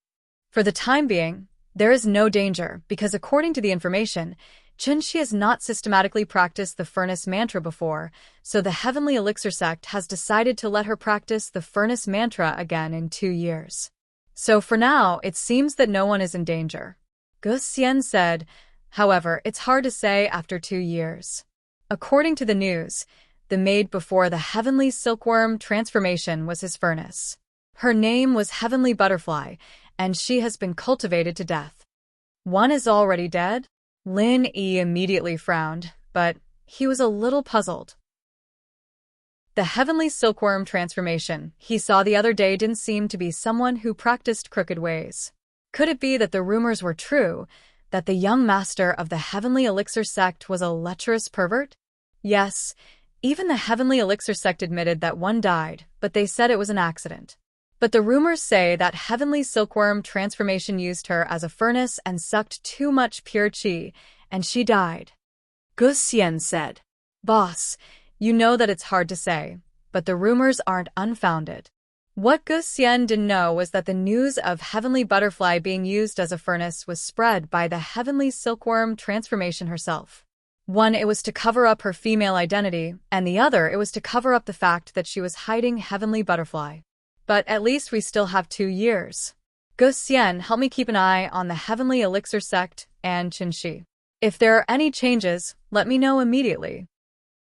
For the time being, there is no danger because according to the information, Chenxi has not systematically practiced the furnace mantra before, so the Heavenly Elixir sect has decided to let her practice the furnace mantra again in 2 years. So for now, it seems that no one is in danger. Gu Xian said. However, it's hard to say after 2 years. According to the news, the maid before the Heavenly Silkworm transformation was his furnace. Her name was Heavenly Butterfly, and she has been cultivated to death. One is already dead? Lin Yi immediately frowned, but he was a little puzzled. The Heavenly Silkworm transformation he saw the other day didn't seem to be someone who practiced crooked ways. Could it be that the rumors were true, that the young master of the Heavenly Elixir sect was a lecherous pervert? Yes, even the Heavenly Elixir sect admitted that one died, but they said it was an accident. But the rumors say that Heavenly Silkworm transformation used her as a furnace and sucked too much pure qi, and she died. Gu Xian said. Boss, you know that it's hard to say, but the rumors aren't unfounded. What Gu Xian didn't know was that the news of Heavenly Butterfly being used as a furnace was spread by the Heavenly Silkworm transformation herself. One, it was to cover up her female identity, and the other, it was to cover up the fact that she was hiding Heavenly Butterfly. But at least we still have 2 years. Gu Xian, help me keep an eye on the Heavenly Elixir sect and Chenxi. If there are any changes, let me know immediately.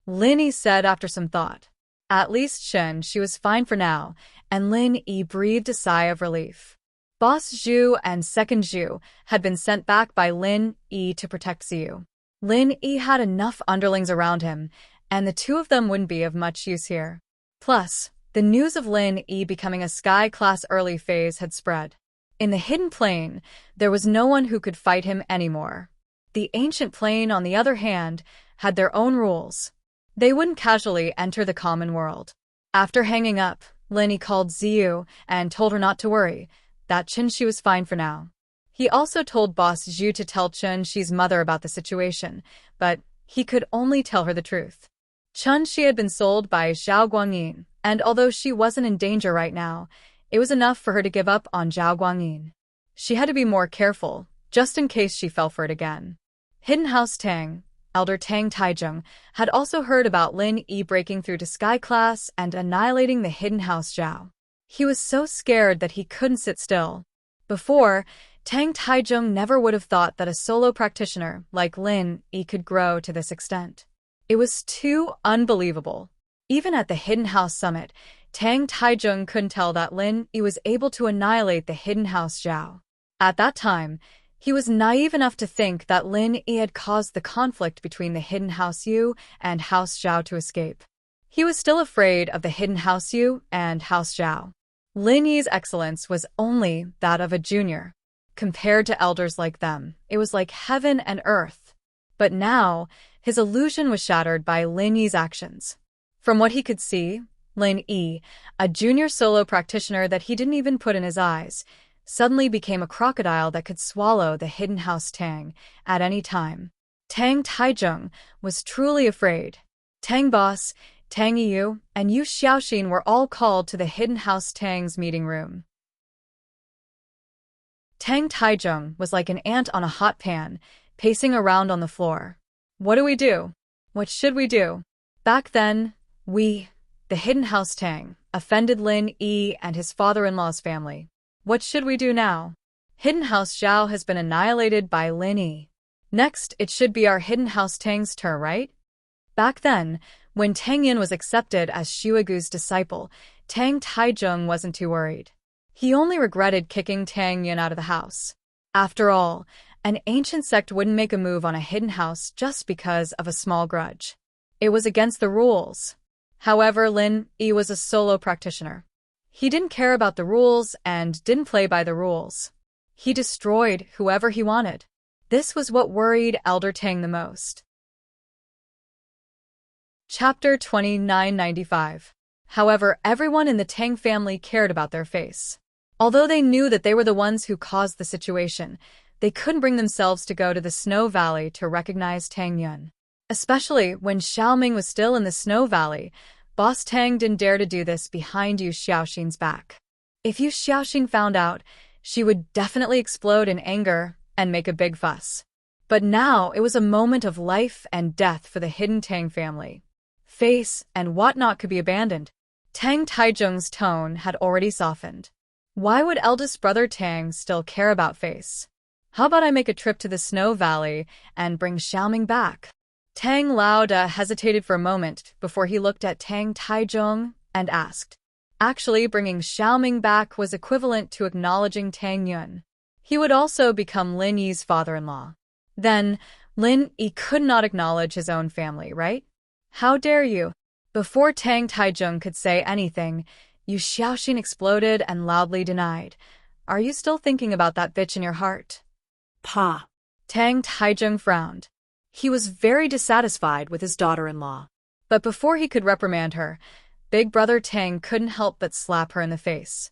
Lin Yi said after some thought. At least she was fine for now, and Lin Yi breathed a sigh of relief. Boss Zhu and Second Zhu had been sent back by Lin Yi to protect Xiu. Lin Yi had enough underlings around him, and the two of them wouldn't be of much use here. Plus, the news of Lin Yi becoming a Sky-class early phase had spread. In the Hidden Plane, there was no one who could fight him anymore. The Ancient Plane, on the other hand, had their own rules. They wouldn't casually enter the common world. After hanging up, Lin Yi called Xiu and told her not to worry, that Chenxi was fine for now. He also told Boss Zhu to tell Chenxi's mother about the situation, but he could only tell her the truth. Chenxi had been sold by Zhao Guangyin, and although she wasn't in danger right now, it was enough for her to give up on Zhao Guangyin. She had to be more careful, just in case she fell for it again. Hidden House Tang, Elder Tang Taizheng, had also heard about Lin Yi breaking through to Sky Class and annihilating the Hidden House Zhao. He was so scared that he couldn't sit still. Before, Tang Taizheng never would have thought that a solo practitioner like Lin Yi could grow to this extent. It was too unbelievable. Even at the Hidden House Summit, Tang Taizheng couldn't tell that Lin Yi was able to annihilate the Hidden House Zhao. At that time, he was naive enough to think that Lin Yi had caused the conflict between the Hidden House Yu and House Zhao to escape. He was still afraid of the Hidden House Yu and House Zhao. Lin Yi's excellence was only that of a junior. Compared to elders like them, it was like heaven and earth. But now, his illusion was shattered by Lin Yi's actions. From what he could see, Lin Yi, a junior solo practitioner that he didn't even put in his eyes, suddenly became a crocodile that could swallow the Hidden House Tang at any time. Tang Taizheng was truly afraid. Tang Boss, Tang Yu, and Yu Xiaoxin were all called to the Hidden House Tang's meeting room. Tang Taizheng was like an ant on a hot pan, pacing around on the floor. What do we do? What should we do? Back then, the Hidden House Tang, offended Lin Yi and his father-in-law's family. What should we do now? Hidden House Zhao has been annihilated by Lin Yi. Next, it should be our Hidden House Tang's turn, right? Back then, when Tang Yin was accepted as Xuegu's disciple, Tang Taizheng wasn't too worried. He only regretted kicking Tang Yin out of the house. After all, an ancient sect wouldn't make a move on a hidden house just because of a small grudge. It was against the rules. However, Lin Yi was a solo practitioner. He didn't care about the rules and didn't play by the rules. He destroyed whoever he wanted. This was what worried Elder Tang the most. Chapter 2995. However, everyone in the Tang family cared about their face. Although they knew that they were the ones who caused the situation, they couldn't bring themselves to go to the Snow Valley to recognize Tang Yun. Especially when Xiaoming was still in the Snow Valley, Boss Tang didn't dare to do this behind Yu Xiaoxin's back. If Yu Xiaoxin found out, she would definitely explode in anger and make a big fuss. But now it was a moment of life and death for the hidden Tang family. Face and whatnot could be abandoned. Tang Taizhong's tone had already softened. Why would eldest brother Tang still care about face? How about I make a trip to the Snow Valley and bring Xiaoming back? Tang Lauda hesitated for a moment before he looked at Tang Taizhong and asked. Actually, bringing Xiaoming back was equivalent to acknowledging Tang Yun. He would also become Lin Yi's father-in-law. Then, Lin Yi could not acknowledge his own family, right? How dare you? Before Tang Taizhong could say anything, Yu Xiaoxin exploded and loudly denied. Are you still thinking about that bitch in your heart? Pa. Tang Taizhong frowned. He was very dissatisfied with his daughter-in-law. But before he could reprimand her, Big Brother Tang couldn't help but slap her in the face.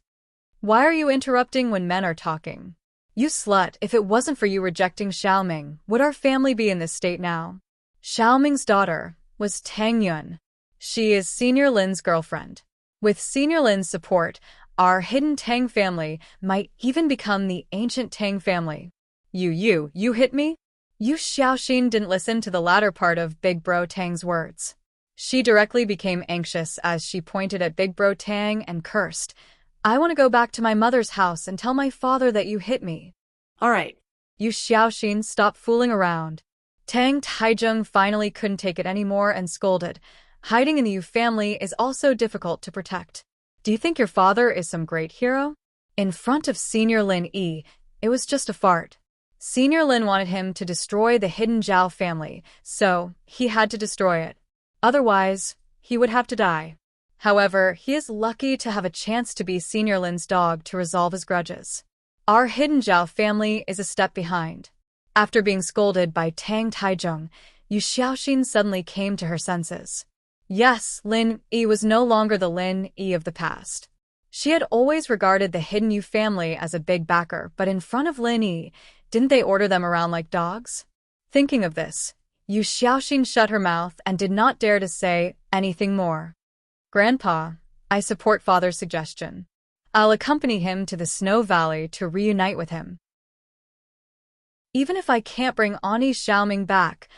Why are you interrupting when men are talking? You slut, if it wasn't for you rejecting Xiaoming, would our family be in this state now? Xiaoming's daughter was Tang Yun. She is Senior Lin's girlfriend. With Senior Lin's support, our hidden Tang family might even become the ancient Tang family. You hit me? Yu Xiaoxin didn't listen to the latter part of Big Bro Tang's words. She directly became anxious as she pointed at Big Bro Tang and cursed. I want to go back to my mother's house and tell my father that you hit me. All right. Yu Xiaoxin, stop fooling around. Tang Taizhong finally couldn't take it anymore and scolded. Hiding in the Yu family is also difficult to protect. Do you think your father is some great hero? In front of Senior Lin Yi, it was just a fart. Senior Lin wanted him to destroy the hidden Zhao family, so he had to destroy it. Otherwise, he would have to die. However, he is lucky to have a chance to be Senior Lin's dog to resolve his grudges. Our hidden Zhao family is a step behind. After being scolded by Tang Taizhong, Yu Xiaoxin suddenly came to her senses. Yes, Lin Yi was no longer the Lin Yi of the past. She had always regarded the hidden Yu family as a big backer, but in front of Lin Yi, didn't they order them around like dogs? Thinking of this, Yu Xiaoxin shut her mouth and did not dare to say anything more. Grandpa, I support Father's suggestion. I'll accompany him to the Snow Valley to reunite with him. Even if I can't bring Ani Xiaoming back,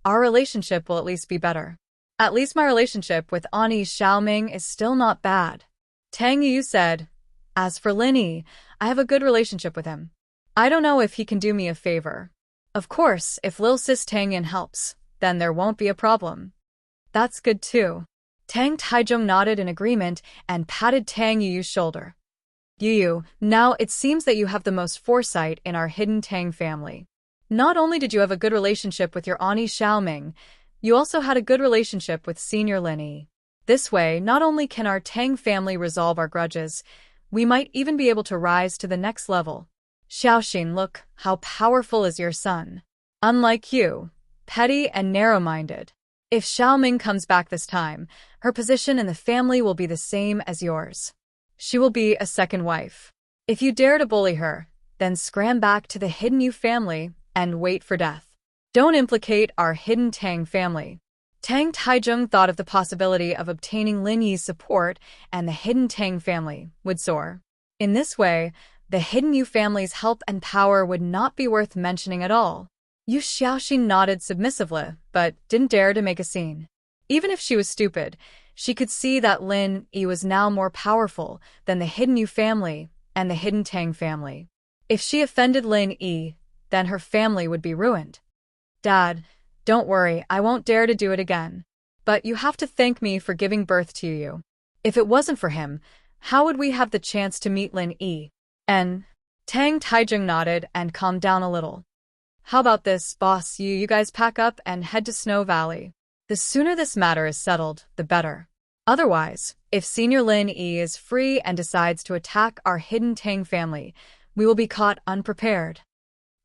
our relationship will at least be better. At least my relationship with Ani Xiaoming is still not bad. Tang Yu said. As for Lin Yi, I have a good relationship with him. I don't know if he can do me a favor. Of course, if Lil Sis Tang Yin helps, then there won't be a problem. That's good too. Tang Taizhong nodded in agreement and patted Tang Yu's shoulder. Yu, now it seems that you have the most foresight in our hidden Tang family. Not only did you have a good relationship with your Ani Xiaoming, you also had a good relationship with Senior Lin Yi. This way, not only can our Tang family resolve our grudges, we might even be able to rise to the next level. Xiaoxin, look, how powerful is your son. Unlike you, petty and narrow-minded. If Xiaoming comes back this time, her position in the family will be the same as yours. She will be a second wife. If you dare to bully her, then scram back to the hidden Yu family and wait for death. Don't implicate our hidden Tang family. Tang Taizhong thought of the possibility of obtaining Lin Yi's support and the hidden Tang family would soar. In this way, the hidden Yu family's help and power would not be worth mentioning at all. Yu Xiaoxin nodded submissively, but didn't dare to make a scene. Even if she was stupid, she could see that Lin Yi was now more powerful than the hidden Yu family and the hidden Tang family. If she offended Lin Yi, then her family would be ruined. Dad, don't worry, I won't dare to do it again. But you have to thank me for giving birth to you. If it wasn't for him, how would we have the chance to meet Lin Yi? And Tang Taizhong nodded and calmed down a little. How about this, boss? You guys pack up and head to Snow Valley. The sooner this matter is settled, the better. Otherwise, if Senior Lin Yi is free and decides to attack our hidden Tang family, we will be caught unprepared.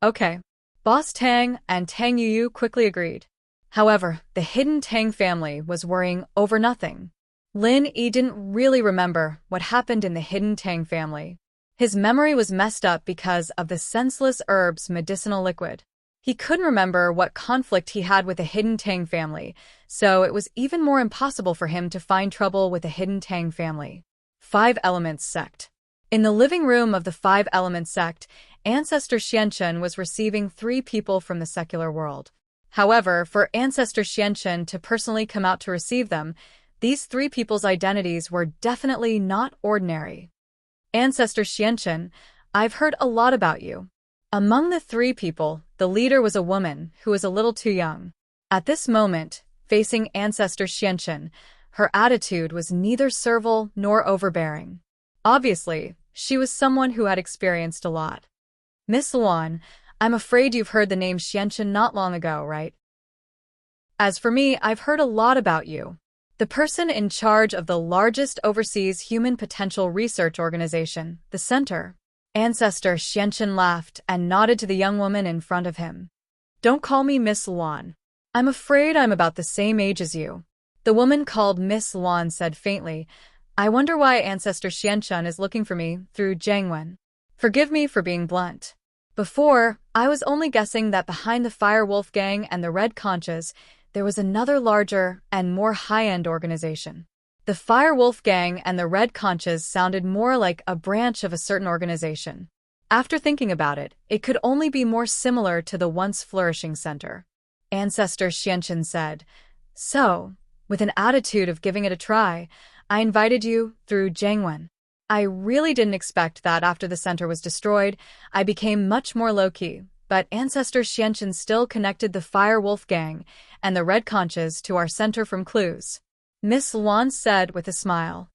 Okay. Boss Tang and Tang Yu quickly agreed. However, the hidden Tang family was worrying over nothing. Lin Yi didn't really remember what happened in the hidden Tang family. His memory was messed up because of the senseless herb's medicinal liquid. He couldn't remember what conflict he had with the hidden Tang family, so it was even more impossible for him to find trouble with the hidden Tang family. Five Elements Sect. In the living room of the Five Elements Sect, Ancestor Xianchen was receiving 3 people from the secular world. However, for Ancestor Xianchen to personally come out to receive them, these 3 people's identities were definitely not ordinary. Ancestor Xianchen, I've heard a lot about you. Among the 3 people, the leader was a woman who was a little too young. At this moment, facing Ancestor Xianchen, her attitude was neither servile nor overbearing. Obviously, she was someone who had experienced a lot. Miss Luan, I'm afraid you've heard the name Xianchen not long ago, right? As for me, I've heard a lot about you. The person in charge of the largest overseas human potential research organization, the Center. Ancestor Xianchen laughed and nodded to the young woman in front of him. Don't call me Miss Luan. I'm afraid I'm about the same age as you. The woman called Miss Luan said faintly, I wonder why Ancestor Xianchen is looking for me through Jiangwen. Forgive me for being blunt. Before, I was only guessing that behind the Fire Wolf Gang and the Red Conches, there was another larger and more high-end organization. The Fire Wolf Gang and the Red Conches sounded more like a branch of a certain organization. After thinking about it, it could only be more similar to the once flourishing center. Ancestor Xianchen said, So, with an attitude of giving it a try, I invited you through Jiangwen. I really didn't expect that after the center was destroyed, I became much more low-key, but Ancestor Xianchen still connected the Fire Wolf Gang and the Red Conches to our center from clues. Miss Luan said with a smile.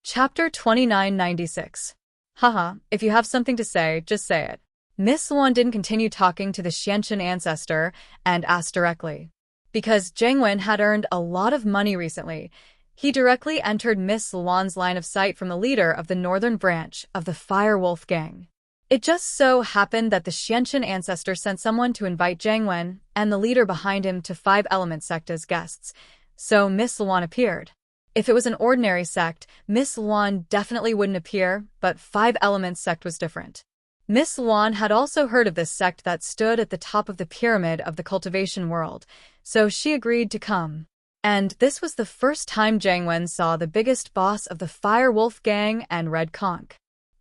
Chapter 2996. Haha, if you have something to say, just say it. Miss Luan didn't continue talking to the Xianchen ancestor and asked directly. Because Jiangwen had earned a lot of money recently, he directly entered Miss Luan's line of sight from the leader of the northern branch of the Fire Wolf Gang. It just so happened that the Xianchen ancestor sent someone to invite Jiangwen and the leader behind him to 5 Element Sect as guests, so Miss Luan appeared. If it was an ordinary sect, Miss Luan definitely wouldn't appear, but 5 Element Sect was different. Miss Luan had also heard of this sect that stood at the top of the pyramid of the cultivation world, so she agreed to come. And this was the first time Jiangwen saw the biggest boss of the Fire Wolf Gang and Red Conch.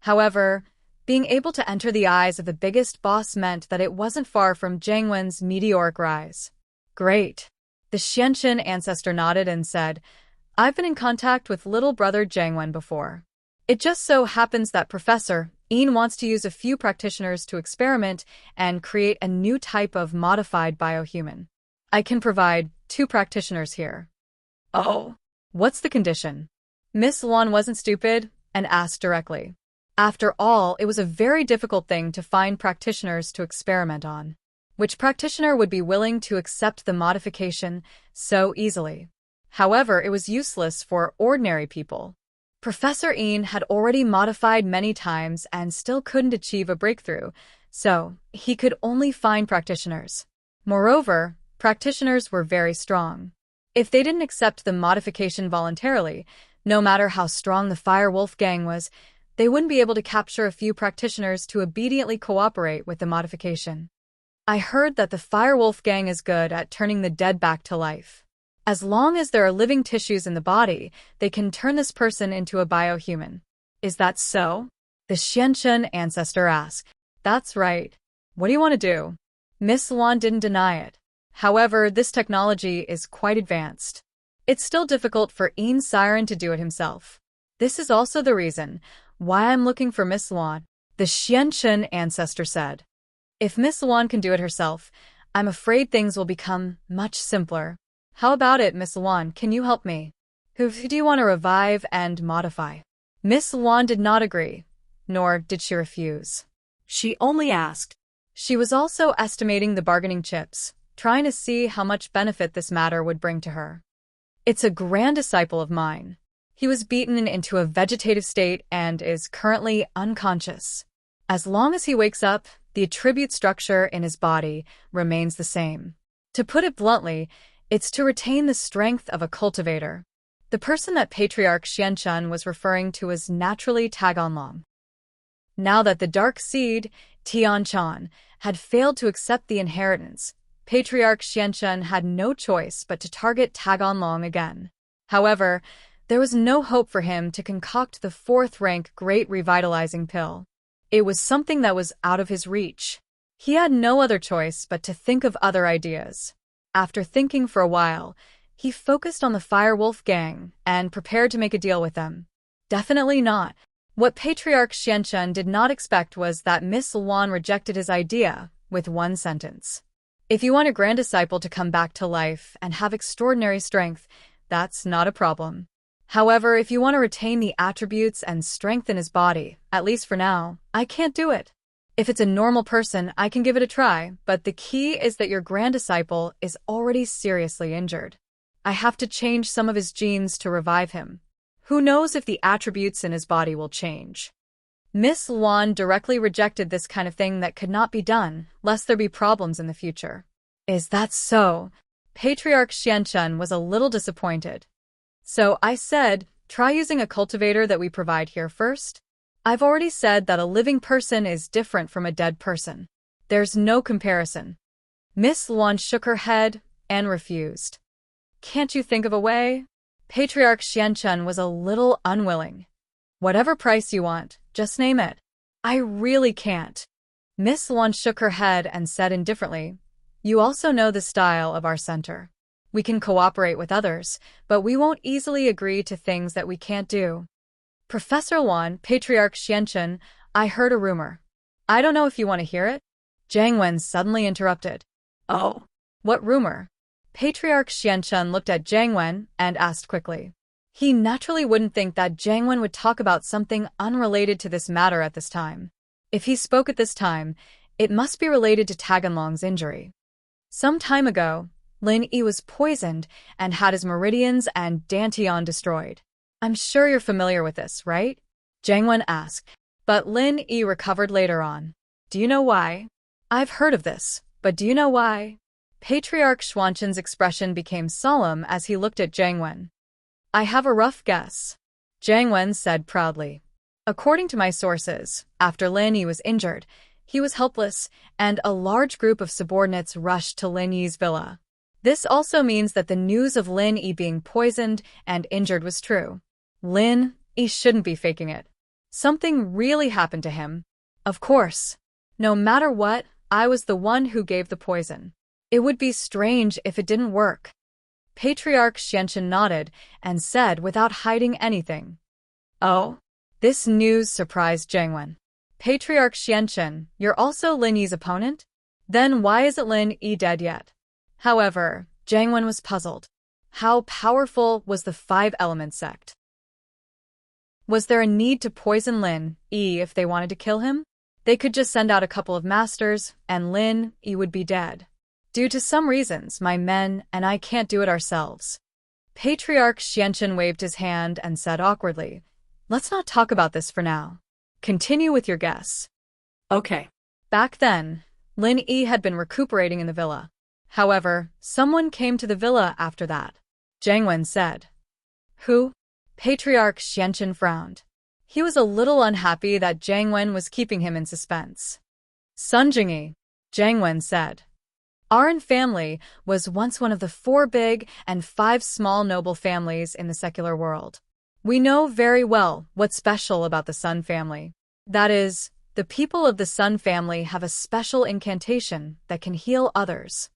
However, being able to enter the eyes of the biggest boss meant that it wasn't far from Jiangwen's meteoric rise. Great. The Xianchen ancestor nodded and said, I've been in contact with little brother Jiangwen before. It just so happens that Professor Yin wants to use a few practitioners to experiment and create a new type of modified biohuman. I can provide 2 practitioners here. Oh. What's the condition? Miss Luan wasn't stupid and asked directly. After all, it was a very difficult thing to find practitioners to experiment on. Which practitioner would be willing to accept the modification so easily? However, it was useless for ordinary people. Professor Yin had already modified many times and still couldn't achieve a breakthrough, so he could only find practitioners. Moreover, practitioners were very strong. If they didn't accept the modification voluntarily, no matter how strong the Fire Wolf Gang was, they wouldn't be able to capture a few practitioners to obediently cooperate with the modification. I heard that the Fire Wolf Gang is good at turning the dead back to life. As long as there are living tissues in the body, they can turn this person into a biohuman. Is that so? The Xianchen ancestor asked. That's right. What do you want to do? Miss Luan didn't deny it. However, this technology is quite advanced. It's still difficult for Yin Siren to do it himself. This is also the reason why I'm looking for Miss Luan, the Xianchen ancestor said. If Miss Luan can do it herself, I'm afraid things will become much simpler. How about it, Miss Luan, can you help me? Who do you want to revive and modify? Miss Luan did not agree, nor did she refuse. She only asked. She was also estimating the bargaining chips, trying to see how much benefit this matter would bring to her. It's a grand disciple of mine. He was beaten into a vegetative state and is currently unconscious. As long as he wakes up, the attribute structure in his body remains the same. To put it bluntly, it's to retain the strength of a cultivator. The person that Patriarch Xianchun was referring to was naturally Taganlong. Now that the dark seed, Tianchan, had failed to accept the inheritance, Patriarch Xianchun had no choice but to target Taganlong again. However, there was no hope for him to concoct the fourth-rank Great Revitalizing Pill. It was something that was out of his reach. He had no other choice but to think of other ideas. After thinking for a while, he focused on the Firewolf gang and prepared to make a deal with them. Definitely not. What Patriarch Xianchun did not expect was that Miss Luan rejected his idea with one sentence. If you want a grand disciple to come back to life and have extraordinary strength, that's not a problem. However, if you want to retain the attributes and strength in his body, at least for now, I can't do it. If it's a normal person, I can give it a try, but the key is that your grand disciple is already seriously injured. I have to change some of his genes to revive him. Who knows if the attributes in his body will change? Miss Luan directly rejected this kind of thing that could not be done, lest there be problems in the future. Is that so? Patriarch Xianchun was a little disappointed. So I said, try using a cultivator that we provide here first. I've already said that a living person is different from a dead person. There's no comparison. Miss Luan shook her head and refused. Can't you think of a way? Patriarch Xianchun was a little unwilling. Whatever price you want, just name it. I really can't. Miss Luan shook her head and said indifferently, you also know the style of our center. We can cooperate with others, but we won't easily agree to things that we can't do. Professor Luan, Patriarch Xianchun, I heard a rumor. I don't know if you want to hear it? Jiang Wen suddenly interrupted. Oh, what rumor? Patriarch Xianchun looked at Jiang Wen and asked quickly. He naturally wouldn't think that Jiang Wen would talk about something unrelated to this matter at this time. If he spoke at this time, it must be related to Taganlong's injury. Some time ago, Lin Yi was poisoned and had his meridians and dantian destroyed. I'm sure you're familiar with this, right? Jiang Wen asked. But Lin Yi recovered later on. Do you know why? I've heard of this, but do you know why? Patriarch Xuanchun's expression became solemn as he looked at Jiang Wen. I have a rough guess, Jiang Wen said proudly. According to my sources, after Lin Yi was injured, he was helpless, and a large group of subordinates rushed to Lin Yi's villa. This also means that the news of Lin Yi being poisoned and injured was true. Lin Yi shouldn't be faking it. Something really happened to him. Of course. No matter what, I was the one who gave the poison. It would be strange if it didn't work. Patriarch Xianchun nodded and said without hiding anything. Oh? This news surprised Jiang Wen. Patriarch Xianchun, you're also Lin Yi's opponent? Then why isn't Lin Yi dead yet? However, Jiang Wen was puzzled. How powerful was the Five-Element sect? Was there a need to poison Lin Yi if they wanted to kill him? They could just send out a couple of masters, and Lin Yi would be dead. Due to some reasons, my men and I can't do it ourselves. Patriarch Xianchun waved his hand and said awkwardly, let's not talk about this for now. Continue with your guess. okay. Back then, Lin Yi had been recuperating in the villa. However, someone came to the villa after that. Jiang Wen said. Who? Patriarch Xianchun frowned. He was a little unhappy that Jiang Wen was keeping him in suspense. Sun Jingyi, Jiang Wen said. Our family was once one of the 4 big and 5 small noble families in the secular world. We know very well what's special about the Sun family. That is, the people of the Sun family have a special incantation that can heal others.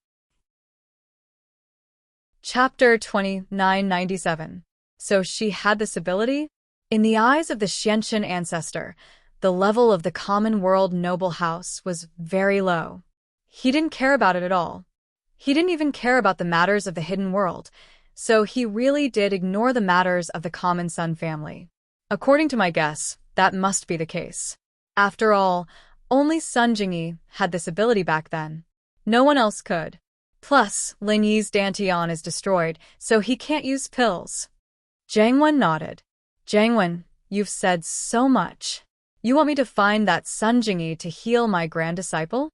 Chapter 2997. So she had this ability? In the eyes of the Xianchun ancestor, the level of the common world noble house was very low. He didn't care about it at all. He didn't even care about the matters of the hidden world, so he really did ignore the matters of the common Sun family. According to my guess, that must be the case. After all, only Sun Jingyi had this ability back then. No one else could. Plus, Lin Yi's dantian is destroyed, so he can't use pills. Jiang Wen nodded. Jiang Wen, you've said so much. You want me to find that Sun Jingyi to heal my grand disciple?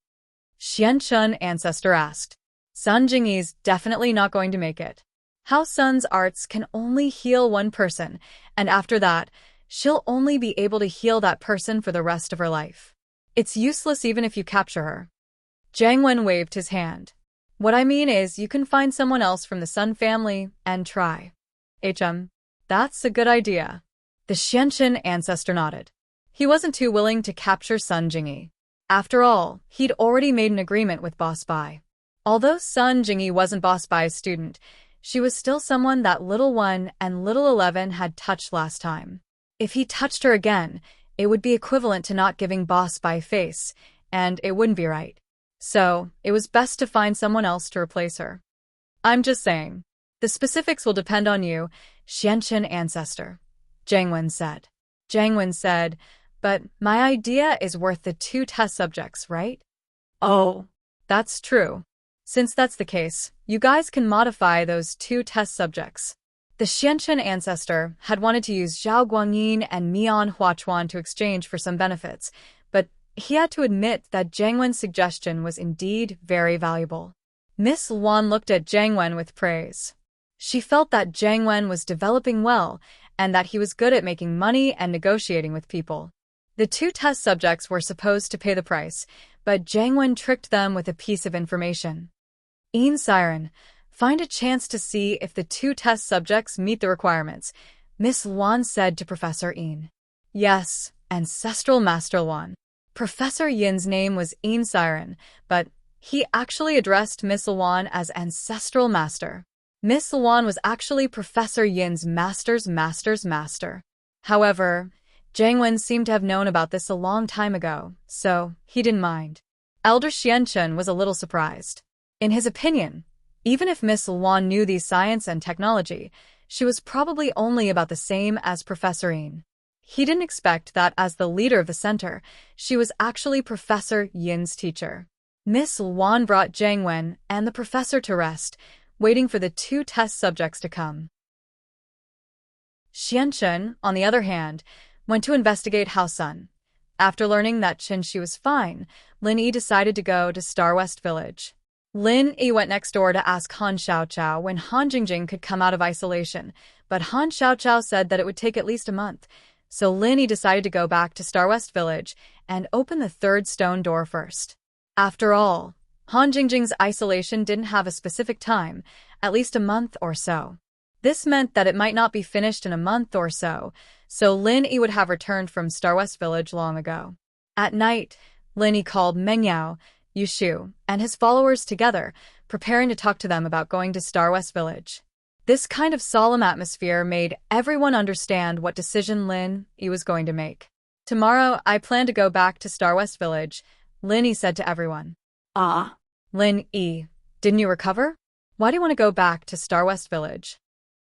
Xianchun ancestor asked. Sun Jingyi's definitely not going to make it. How Sun's arts can only heal one person, and after that, she'll only be able to heal that person for the rest of her life. It's useless even if you capture her. Jiang Wen waved his hand. What I mean is you can find someone else from the Sun family and try. That's a good idea. The Xianchun ancestor nodded. He wasn't too willing to capture Sun Jingyi. After all, he'd already made an agreement with Boss Bai. Although Sun Jingyi wasn't Boss Bai's student, she was still someone that Little One and Little 11 had touched last time. If he touched her again, it would be equivalent to not giving Boss Bai face, and it wouldn't be right. So, it was best to find someone else to replace her. I'm just saying. The specifics will depend on you, Xianchun ancestor, Jiang Wen said. Jiang Wen said, but my idea is worth the 2 test subjects, right? Oh, that's true. Since that's the case, you guys can modify those 2 test subjects. The Xianchun ancestor had wanted to use Zhao Guangyin and Mian Huachuan to exchange for some benefits, but he had to admit that Jiang Wen's suggestion was indeed very valuable. Miss Luan looked at Jiang Wen with praise. She felt that Jiang Wen was developing well and that he was good at making money and negotiating with people. The 2 test subjects were supposed to pay the price, but Jiang Wen tricked them with a piece of information. Siren, find a chance to see if the 2 test subjects meet the requirements, Miss Luan said to Professor Yin. Yes, Ancestral Master Luan. Professor Yin's name was Siren, but he actually addressed Miss Luan as Ancestral Master. Miss Luan was actually Professor Yin's master's master. However, Jiang Wen seemed to have known about this a long time ago, so he didn't mind. Elder Xianchun was a little surprised. In his opinion, even if Miss Luan knew these science and technology, she was probably only about the same as Professor Yin. He didn't expect that as the leader of the center, she was actually Professor Yin's teacher. Miss Luan brought Jiang Wen and the professor to rest, waiting for the 2 test subjects to come. Xianchun, on the other hand, went to investigate Hao Sun. After learning that Qin was fine, Lin Yi decided to go to Star West Village. Lin Yi went next door to ask Han Xiaoqiao when Han Jingjing could come out of isolation, but Han Xiaoqiao said that it would take at least a month, so Lin Yi decided to go back to Star West Village and open the 3rd stone door first. After all, Han Jingjing's isolation didn't have a specific time, at least a month or so. This meant that it might not be finished in a month or so Lin Yi would have returned from Star West Village long ago. At night, Lin Yi called Meng Yao, Yushu, and his followers together, preparing to talk to them about going to Star West Village. This kind of solemn atmosphere made everyone understand what decision Lin Yi was going to make. Tomorrow, I plan to go back to Star West Village, Lin Yi said to everyone. Ah. Lin Yi, didn't you recover? Why do you want to go back to Star West Village?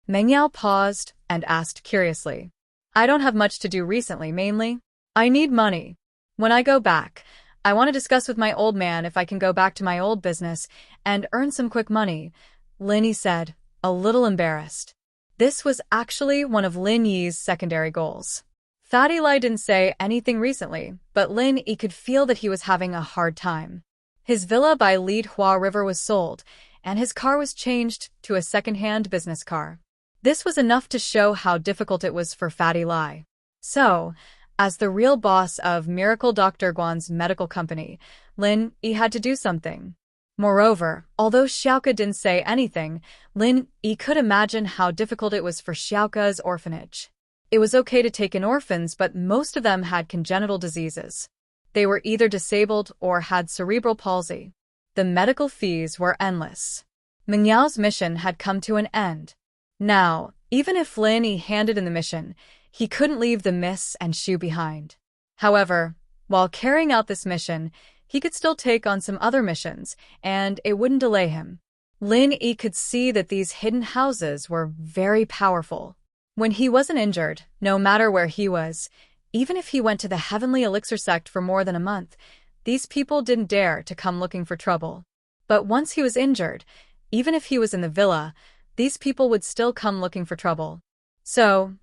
Meng Yao paused and asked curiously. I don't have much to do recently, mainly. I need money. When I go back, I want to discuss with my old man if I can go back to my old business and earn some quick money, Lin Yi said, a little embarrassed. This was actually one of Lin Yi's secondary goals. Fatty Lai didn't say anything recently, but Lin Yi could feel that he was having a hard time. His villa by Li Hua River was sold, and his car was changed to a second-hand business car. This was enough to show how difficult it was for Fatty Lai. So, as the real boss of Miracle Dr. Guan's medical company, Lin Yi had to do something. Moreover, although Xiaoke didn't say anything, Lin Yi could imagine how difficult it was for Xiaoke's orphanage. It was okay to take in orphans, but most of them had congenital diseases. They were either disabled or had cerebral palsy. The medical fees were endless. Meng Yao's mission had come to an end. Now, even if Lin Yi handed in the mission, he couldn't leave the Miss and Shu behind. However, while carrying out this mission, he could still take on some other missions, and it wouldn't delay him. Lin Yi could see that these hidden houses were very powerful. When he wasn't injured, no matter where he was, even if he went to the Heavenly Elixir sect for more than a month, these people didn't dare to come looking for trouble. But once he was injured, even if he was in the villa, these people would still come looking for trouble. So,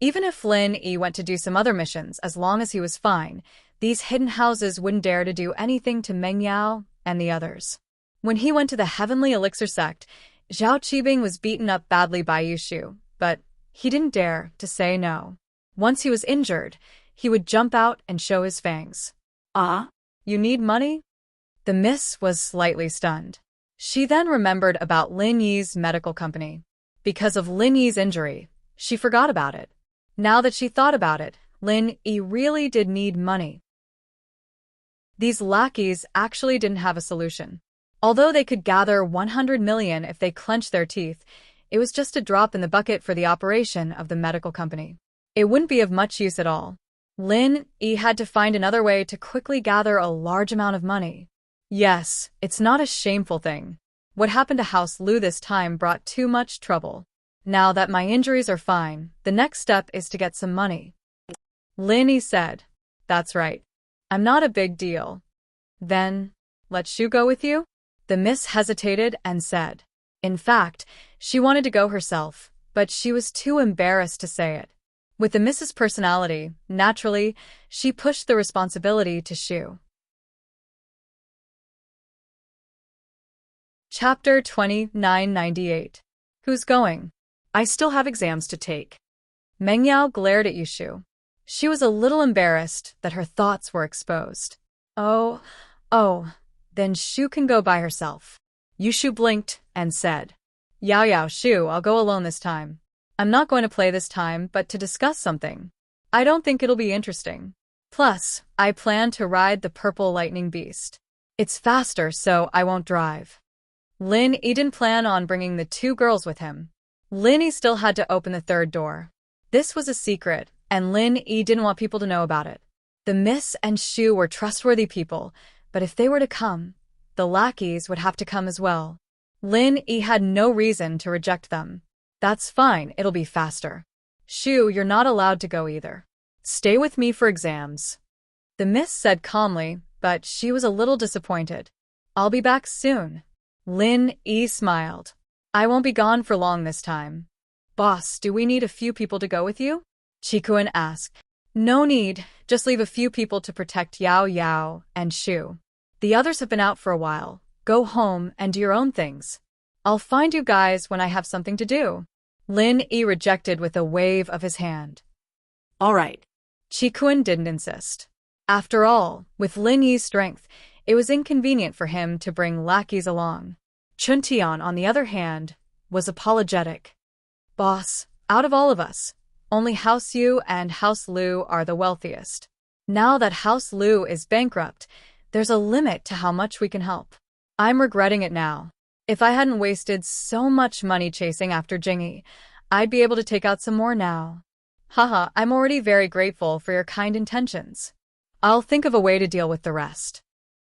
Even if Lin Yi went to do some other missions, as long as he was fine, these hidden houses wouldn't dare to do anything to Meng Yao and the others. When he went to the Heavenly Elixir sect, Zhao Qibing was beaten up badly by Yushu, but he didn't dare to say no. Once he was injured, he would jump out and show his fangs. Ah? You need money? The miss was slightly stunned. She then remembered about Lin Yi's medical company. Because of Lin Yi's injury, she forgot about it. Now that she thought about it, Lin Yi really did need money. These lackeys actually didn't have a solution. Although they could gather 100 million if they clenched their teeth, it was just a drop in the bucket for the operation of the medical company. It wouldn't be of much use at all. Lin Yi had to find another way to quickly gather a large amount of money. Yes, it's not a shameful thing. What happened to House Lu this time brought too much trouble. Now that my injuries are fine, the next step is to get some money. Lin Yi said, That's right. I'm not a big deal. Then, let Shu go with you? The miss hesitated and said. In fact, she wanted to go herself, but she was too embarrassed to say it. With the miss's personality, naturally, she pushed the responsibility to Shu. Chapter 2998. Who's going? I still have exams to take. Meng Yao glared at Yushu. She was a little embarrassed that her thoughts were exposed. Oh, then Shu can go by herself. Yushu blinked and said, Yao, Shu, I'll go alone this time. I'm not going to play this time, but to discuss something. I don't think it'll be interesting. Plus, I plan to ride the purple lightning beast. It's faster, so I won't drive. Lin Yi didn't plan on bringing the two girls with him. Lin Yi still had to open the third door. This was a secret, and Lin Yi didn't want people to know about it. The miss and Shu were trustworthy people, but if they were to come, the lackeys would have to come as well. Lin Yi had no reason to reject them. That's fine, it'll be faster. Shu, you're not allowed to go either. Stay with me for exams. The miss said calmly, but she was a little disappointed. I'll be back soon. Lin Yi smiled. I won't be gone for long this time. Boss, do we need a few people to go with you? Qikuan asked. No need, just leave a few people to protect Yao and Shu. The others have been out for a while. Go home and do your own things. I'll find you guys when I have something to do. Lin Yi rejected with a wave of his hand. All right. Qikuan didn't insist. After all, with Lin Yi's strength, it was inconvenient for him to bring lackeys along. Chuntian, on the other hand, was apologetic. Boss, out of all of us, only House Yu and House Lu are the wealthiest. Now that House Lu is bankrupt, there's a limit to how much we can help. I'm regretting it now. If I hadn't wasted so much money chasing after Jingyi, I'd be able to take out some more now. Haha, I'm already very grateful for your kind intentions. I'll think of a way to deal with the rest.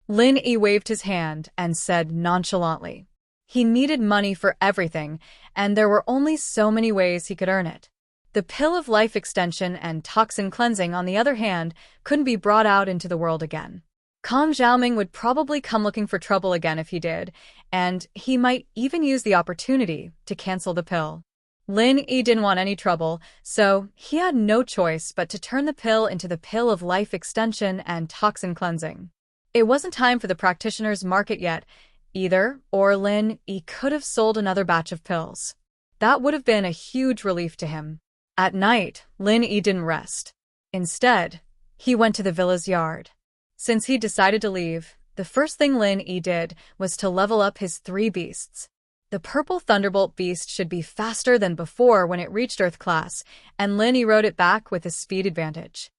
Lin Yi waved his hand and said nonchalantly. He needed money for everything, and there were only so many ways he could earn it. The pill of life extension and toxin cleansing, on the other hand, couldn't be brought out into the world again. Kong Xiaoming would probably come looking for trouble again if he did, and he might even use the opportunity to cancel the pill. Lin Yi didn't want any trouble, so he had no choice but to turn the pill into the pill of life extension and toxin cleansing. It wasn't time for the practitioner's market yet, either, or Lin Yi could have sold another batch of pills. That would have been a huge relief to him. At night, Lin Yi didn't rest. Instead, he went to the villa's yard. Since he decided to leave, the first thing Lin Yi did was to level up his 3 beasts. The purple thunderbolt beast should be faster than before when it reached Earth class, and Lin Yi rode it back with a speed advantage.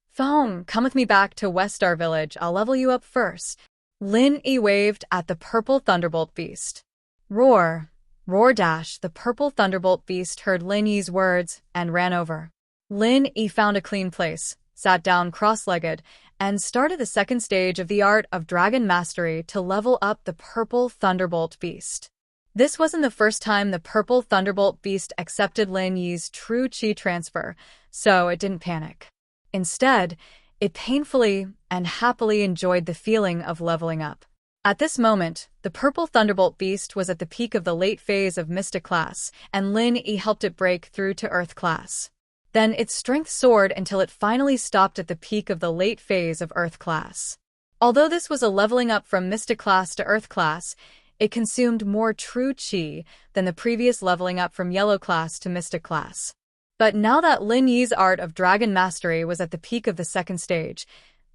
Phone, come with me back to Westar Village, I'll level you up first. Lin Yi waved at the purple thunderbolt beast. Roar! Roar dash! The purple thunderbolt beast heard Lin Yi's words and ran over. Lin Yi found a clean place, sat down cross-legged, and started the second stage of the art of dragon mastery to level up the purple thunderbolt beast. This wasn't the first time the purple thunderbolt beast accepted Lin Yi's true chi transfer, so it didn't panic. Instead, it painfully and happily enjoyed the feeling of leveling up. At this moment, the purple Thunderbolt beast was at the peak of the late phase of Mystic class, and Lin Yi helped it break through to Earth class. Then its strength soared until it finally stopped at the peak of the late phase of Earth class. Although this was a leveling up from Mystic class to Earth class, it consumed more true Qi than the previous leveling up from Yellow class to Mystic class. But now that Lin Yi's art of Dragon Mastery was at the peak of the second stage,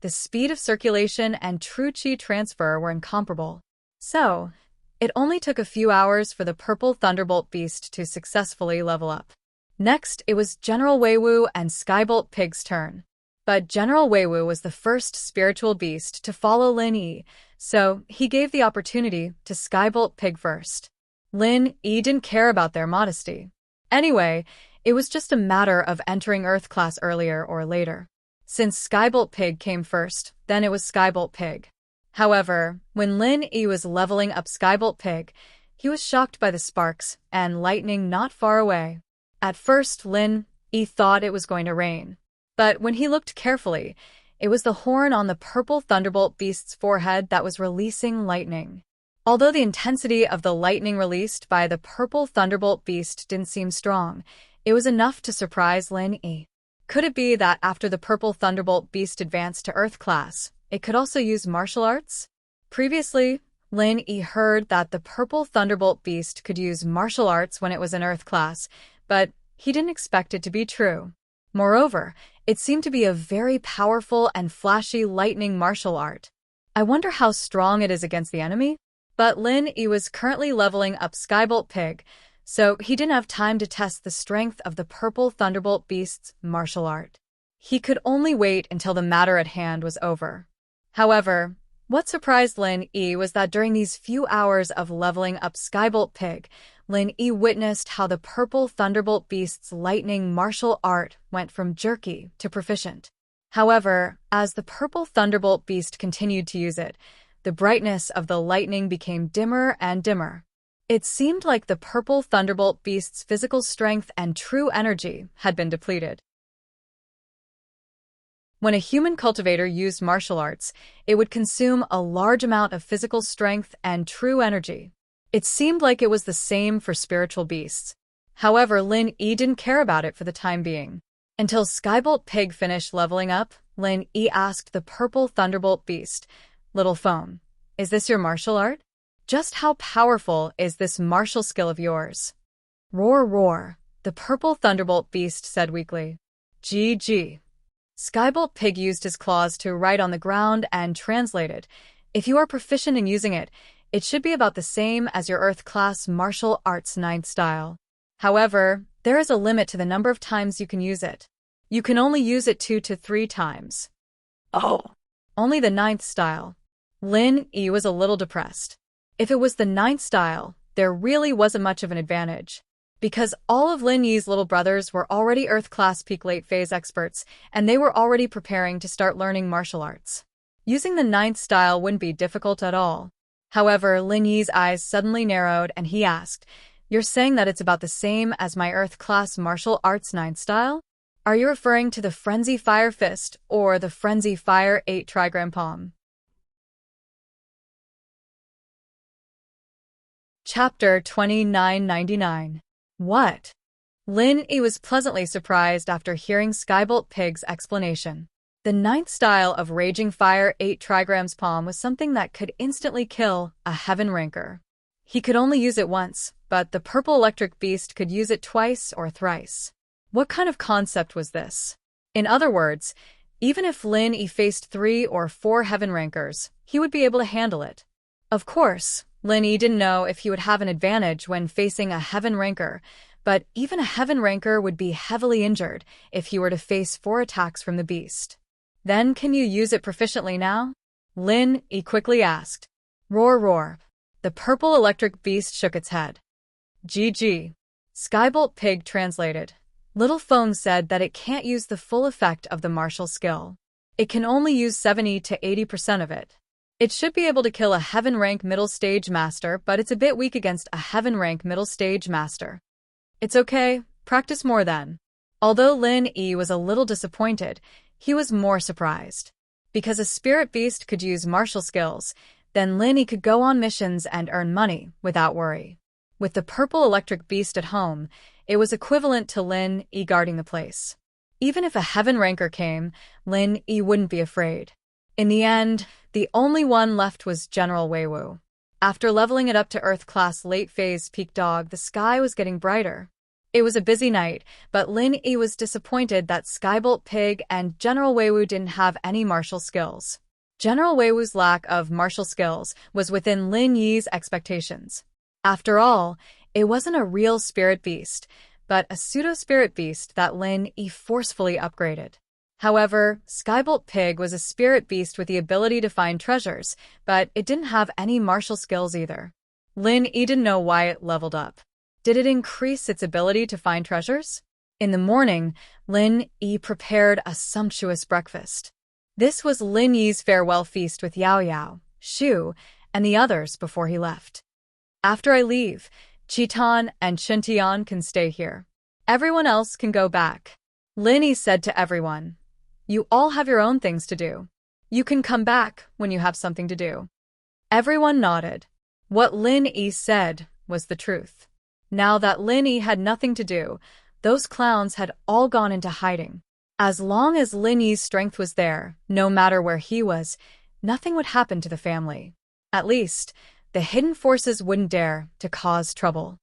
the speed of circulation and true Qi transfer were incomparable. So, it only took a few hours for the purple Thunderbolt beast to successfully level up. Next, it was General Weiwu and Skybolt Pig's turn. But General Weiwu was the first spiritual beast to follow Lin Yi, so he gave the opportunity to Skybolt Pig first. Lin Yi didn't care about their modesty. Anyway, it was just a matter of entering Earth class earlier or later. Since Skybolt Pig came first, then it was Skybolt Pig. However, when Lin Yi was leveling up Skybolt Pig, he was shocked by the sparks and lightning not far away. At first, Lin Yi thought it was going to rain. But when he looked carefully, it was the horn on the purple Thunderbolt beast's forehead that was releasing lightning. Although the intensity of the lightning released by the purple Thunderbolt beast didn't seem strong, it was enough to surprise Lin Yi. Could it be that after the purple Thunderbolt beast advanced to Earth class, it could also use martial arts? Previously, Lin Yi heard that the purple Thunderbolt beast could use martial arts when it was in Earth class, but he didn't expect it to be true. Moreover, it seemed to be a very powerful and flashy lightning martial art. I wonder how strong it is against the enemy? But Lin Yi was currently leveling up Skybolt Pig, so he didn't have time to test the strength of the purple Thunderbolt beast's martial art. He could only wait until the matter at hand was over. However, what surprised Lin Yi was that during these few hours of leveling up Skybolt Pig, Lin Yi witnessed how the purple Thunderbolt beast's lightning martial art went from jerky to proficient. However, as the purple Thunderbolt beast continued to use it, the brightness of the lightning became dimmer and dimmer. It seemed like the purple Thunderbolt beast's physical strength and true energy had been depleted. When a human cultivator used martial arts, it would consume a large amount of physical strength and true energy. It seemed like it was the same for spiritual beasts. However, Lin Yi didn't care about it for the time being. Until Skybolt Pig finished leveling up, Lin Yi asked the purple Thunderbolt beast, "Little phone, is this your martial art? Just how powerful is this martial skill of yours?" "Roar, roar," the purple Thunderbolt beast said weakly. "GG." Skybolt Pig used his claws to write on the ground and translated, "If you are proficient in using it, it should be about the same as your Earth class martial arts 9th style. However, there is a limit to the number of times you can use it. You can only use it 2 to 3 times. Oh. Only the 9th style. Lin Yi was a little depressed. If it was the 9th style, there really wasn't much of an advantage. Because all of Lin Yi's little brothers were already Earth class peak late phase experts, and they were already preparing to start learning martial arts. Using the 9th style wouldn't be difficult at all. However, Lin Yi's eyes suddenly narrowed and he asked, "You're saying that it's about the same as my Earth class martial arts 9th style? Are you referring to the Frenzy Fire Fist or the Frenzy Fire 8 Trigram Palm?" Chapter 2999. What? Lin Yi was pleasantly surprised after hearing Skybolt Pig's explanation. The 9th style of Raging Fire 8 Trigrams Palm was something that could instantly kill a Heaven Ranker. He could only use it once, but the purple electric beast could use it twice or thrice. What kind of concept was this? In other words, even if Lin Yi faced 3 or 4 Heaven Rankers, he would be able to handle it. Of course, Lin Yi didn't know if he would have an advantage when facing a Heaven Ranker, but even a Heaven Ranker would be heavily injured if he were to face 4 attacks from the beast. "Then can you use it proficiently now?" Lin Yi quickly asked. "Roar, roar." The purple electric beast shook its head. "GG." Skybolt Pig translated. Little Phone said that it can't use the full effect of the martial skill. It can only use 70 to 80% of it. It should be able to kill a Heaven Rank Middle Stage Master, but it's a bit weak against a Heaven Rank Middle Stage Master. It's okay, practice more then. Although Lin Yi was a little disappointed, he was more surprised. Because a spirit beast could use martial skills, Then Lin Yi could go on missions and earn money without worry. With the purple electric beast at home, it was equivalent to Lin Yi guarding the place. Even if a heaven ranker came, Lin Yi wouldn't be afraid. In the end, the only one left was General Weiwu. After leveling it up to Earth-class late-phase peak dog, the sky was getting brighter. It was a busy night, but Lin Yi was disappointed that Skybolt Pig and General Weiwu didn't have any martial skills. General Weiwu's lack of martial skills was within Lin Yi's expectations. After all, it wasn't a real spirit beast, but a pseudo-spirit beast that Lin Yi forcefully upgraded. However, Skybolt Pig was a spirit beast with the ability to find treasures, but it didn't have any martial skills either. Lin Yi didn't know why it leveled up. Did it increase its ability to find treasures? In the morning, Lin Yi prepared a sumptuous breakfast. This was Lin Yi's farewell feast with Yao Yao, Shu, and the others before he left. After I leave, Chitan and Shintian can stay here. Everyone else can go back. Lin Yi said to everyone, "You all have your own things to do. You can come back when you have something to do." Everyone nodded. What Lin Yi said was the truth. Now that Lin Yi had nothing to do, those clowns had all gone into hiding. As long as Lin Yi's strength was there, no matter where he was, nothing would happen to the family. At least, the hidden forces wouldn't dare to cause trouble.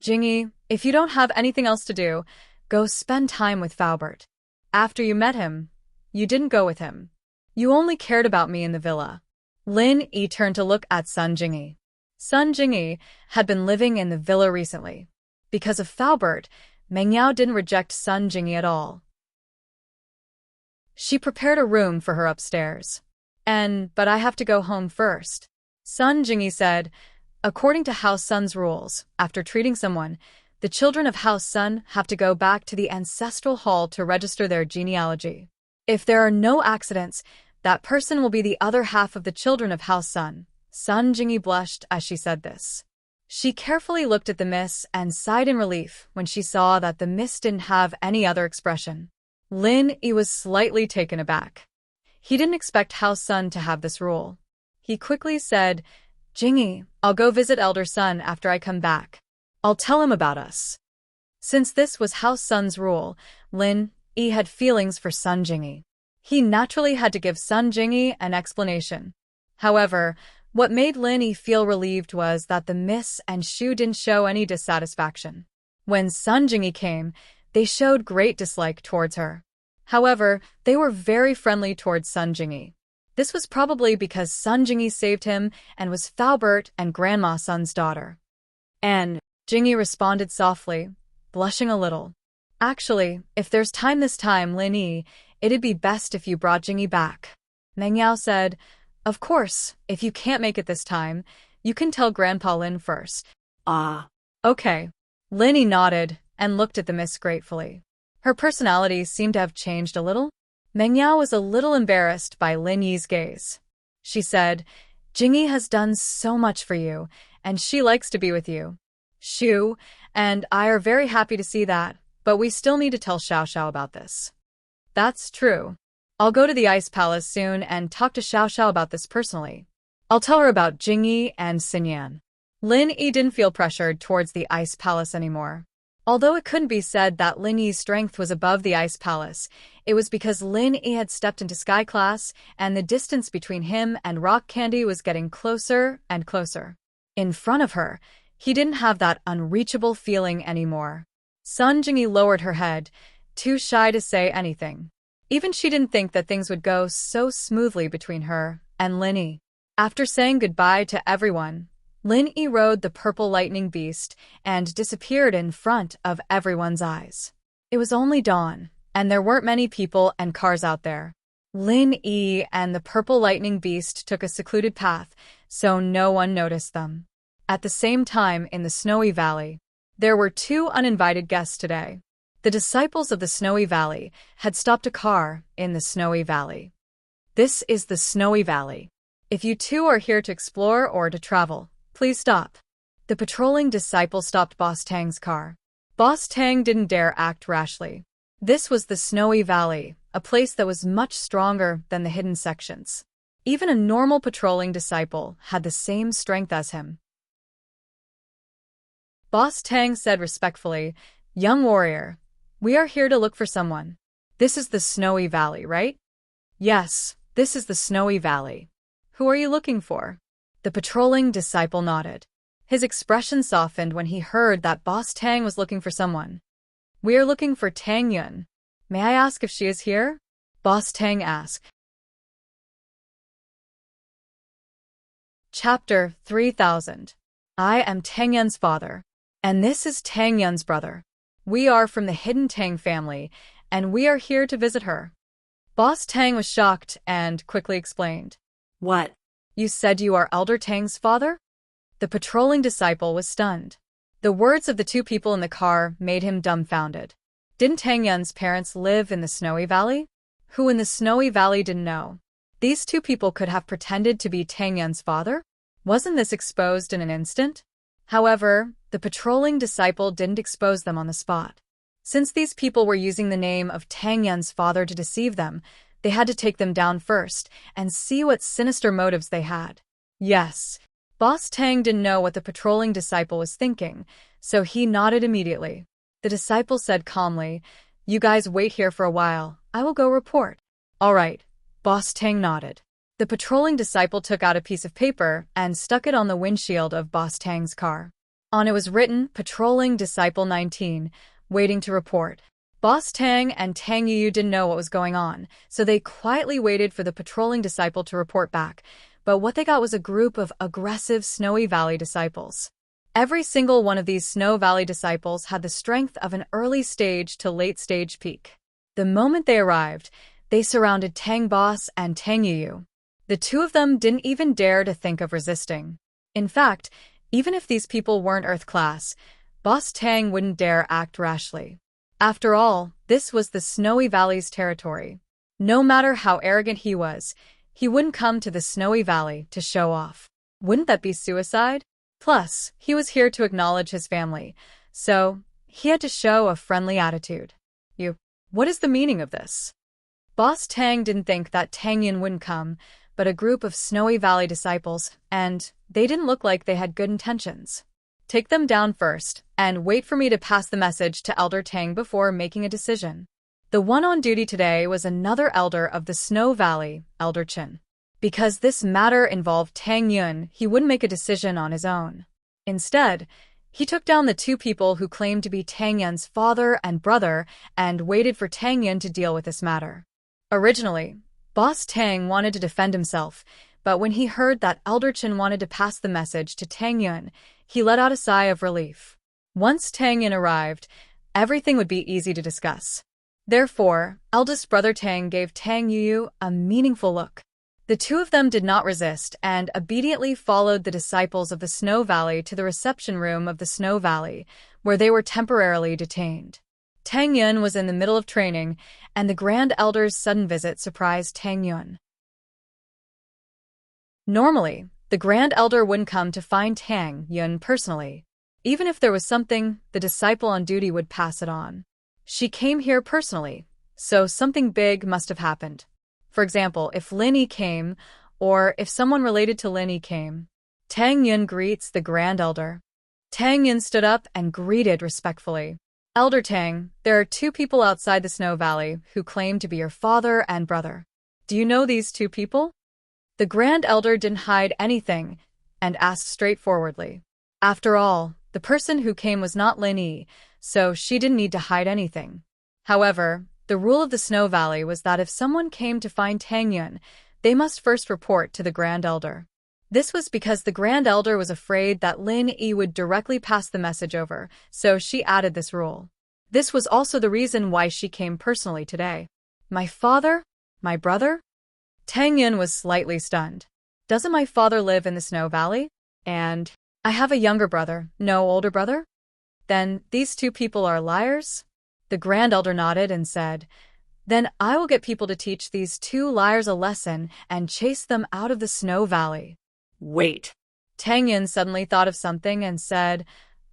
"Jingyi, if you don't have anything else to do, go spend time with Faubert. After you met him, you didn't go with him. You only cared about me in the villa." Lin Yi turned to look at Sun Jingyi. Sun Jingyi had been living in the villa recently. Because of Faubert, Meng Yao didn't reject Sun Jingyi at all. She prepared a room for her upstairs. But I have to go home first," Sun Jingyi said. According to House Sun's rules, after treating someone, the children of House Sun have to go back to the ancestral hall to register their genealogy. If there are no accidents, that person will be the other half of the children of House Sun. Sun Jingyi blushed as she said this. She carefully looked at the miss and sighed in relief when she saw that the miss didn't have any other expression. Lin Yi was slightly taken aback. He didn't expect House Sun to have this rule. He quickly said, "Jingyi, I'll go visit Elder Sun after I come back. I'll tell him about us." Since this was House Sun's rule, Lin Yi had feelings for Sun Jingyi. He naturally had to give Sun Jingyi an explanation. However, what made Lin Yi feel relieved was that the miss and Shu didn't show any dissatisfaction. When Sun Jingyi came, they showed great dislike towards her. However, they were very friendly towards Sun Jingyi. This was probably because Sun Jingyi saved him and was Faubert and Grandma Sun's daughter. And Jingyi responded softly, blushing a little. "Actually, if there's time this time, Lin Yi, it'd be best if you brought Jingyi back." Meng Yao said, "Of course, if you can't make it this time, you can tell Grandpa Lin first." Ah. Okay. Lin Yi nodded and looked at the miss gratefully. Her personality seemed to have changed a little. Meng Yao was a little embarrassed by Lin Yi's gaze. She said, "Jingyi has done so much for you, and she likes to be with you. Shu and I are very happy to see that, but we still need to tell Xiao Xiao about this." "That's true. I'll go to the Ice Palace soon and talk to Xiao Xiao about this personally. I'll tell her about Jingyi and Xinyan." Lin Yi didn't feel pressured towards the Ice Palace anymore. Although it couldn't be said that Lin Yi's strength was above the Ice Palace, it was because Lin Yi had stepped into Sky Class and the distance between him and Rock Candy was getting closer and closer. In front of her, he didn't have that unreachable feeling anymore. Sun Jingyi lowered her head, too shy to say anything. Even she didn't think that things would go so smoothly between her and Lin Yi. After saying goodbye to everyone, Lin Yi rode the purple lightning beast and disappeared in front of everyone's eyes. It was only dawn, and there weren't many people and cars out there. Lin Yi and the purple lightning beast took a secluded path, so no one noticed them. At the same time, in the Snowy Valley, there were 2 uninvited guests today. The disciples of the Snowy Valley had stopped a car in the Snowy Valley. This is the Snowy Valley. If you 2 are here to explore or to travel, please stop. The patrolling disciple stopped Boss Tang's car. Boss Tang didn't dare act rashly. This was the Snowy Valley, a place that was much stronger than the hidden sections. Even a normal patrolling disciple had the same strength as him. Boss Tang said respectfully, "Young warrior, we are here to look for someone. This is the Snowy Valley, right?" "Yes, this is the Snowy Valley. Who are you looking for?" The patrolling disciple nodded. His expression softened when he heard that Boss Tang was looking for someone. "We are looking for Tang Yun. May I ask if she is here?" Boss Tang asked. Chapter 3000. I am Tang Yun's father, and this is Tang Yun's brother. We are from the hidden Tang family, and we are here to visit her. Boss Tang was shocked and quickly explained. What? You said you are Elder Tang's father? The patrolling disciple was stunned. The words of the two people in the car made him dumbfounded. Didn't Tang Yun's parents live in the Snowy Valley? Who in the Snowy Valley didn't know? These two people could have pretended to be Tang Yun's father? Wasn't this exposed in an instant? However, the patrolling disciple didn't expose them on the spot. Since these people were using the name of Tang Yun's father to deceive them, they had to take them down first and see what sinister motives they had. Yes, Boss Tang didn't know what the patrolling disciple was thinking, so he nodded immediately. The disciple said calmly, "You guys wait here for a while. I will go report." "All right," Boss Tang nodded. The patrolling disciple took out a piece of paper and stuck it on the windshield of Boss Tang's car. On it was written, "Patrolling Disciple 19, waiting to report." Boss Tang and Tang Yu didn't know what was going on, so they quietly waited for the patrolling disciple to report back, but what they got was a group of aggressive Snowy Valley disciples. Every single one of these Snow Valley disciples had the strength of an early stage to late stage peak. The moment they arrived, they surrounded Tang Boss and Tang Yu. The two of them didn't even dare to think of resisting. In fact, even if these people weren't Earth class, Boss Tang wouldn't dare act rashly. After all, this was the Snowy Valley's territory. No matter how arrogant he was, he wouldn't come to the Snowy Valley to show off. Wouldn't that be suicide? Plus, he was here to acknowledge his family, so he had to show a friendly attitude. What is the meaning of this? Boss Tang didn't think that Tang Yun wouldn't come, but a group of Snowy Valley disciples, and they didn't look like they had good intentions. Take them down first, and wait for me to pass the message to Elder Tang before making a decision. The one on duty today was another elder of the Snow Valley, Elder Chin. Because this matter involved Tang Yun, he wouldn't make a decision on his own. Instead, he took down the two people who claimed to be Tang Yun's father and brother and waited for Tang Yun to deal with this matter. Originally, Boss Tang wanted to defend himself, but when he heard that Elder Chin wanted to pass the message to Tang Yun, he let out a sigh of relief. Once Tang Yun arrived, everything would be easy to discuss. Therefore, eldest brother Tang gave Tang Yu a meaningful look. The two of them did not resist and obediently followed the disciples of the Snow Valley to the reception room of the Snow Valley, where they were temporarily detained. Tang Yun was in the middle of training, and the Grand Elder's sudden visit surprised Tang Yun. Normally, the Grand Elder wouldn't come to find Tang Yun personally. Even if there was something, the disciple on duty would pass it on. She came here personally, so something big must have happened. For example, if Lin Yi came, or if someone related to Lin Yi came. Tang Yun greets the Grand Elder. Tang Yun stood up and greeted respectfully. "Elder Tang, there are two people outside the Snow Valley who claim to be your father and brother. Do you know these two people?" The Grand Elder didn't hide anything and asked straightforwardly. After all, the person who came was not Lin Yi, so she didn't need to hide anything. However, the rule of the Snow Valley was that if someone came to find Tang Yun, they must first report to the Grand Elder. This was because the Grand Elder was afraid that Lin Yi would directly pass the message over, so she added this rule. This was also the reason why she came personally today. "My father? My brother?" Tang Yun was slightly stunned. "Doesn't my father live in the Snow Valley? And I have a younger brother, no older brother? Then these two people are liars?" The Grand Elder nodded and said, "Then I will get people to teach these two liars a lesson and chase them out of the Snow Valley." Wait. Tang Yun suddenly thought of something and said,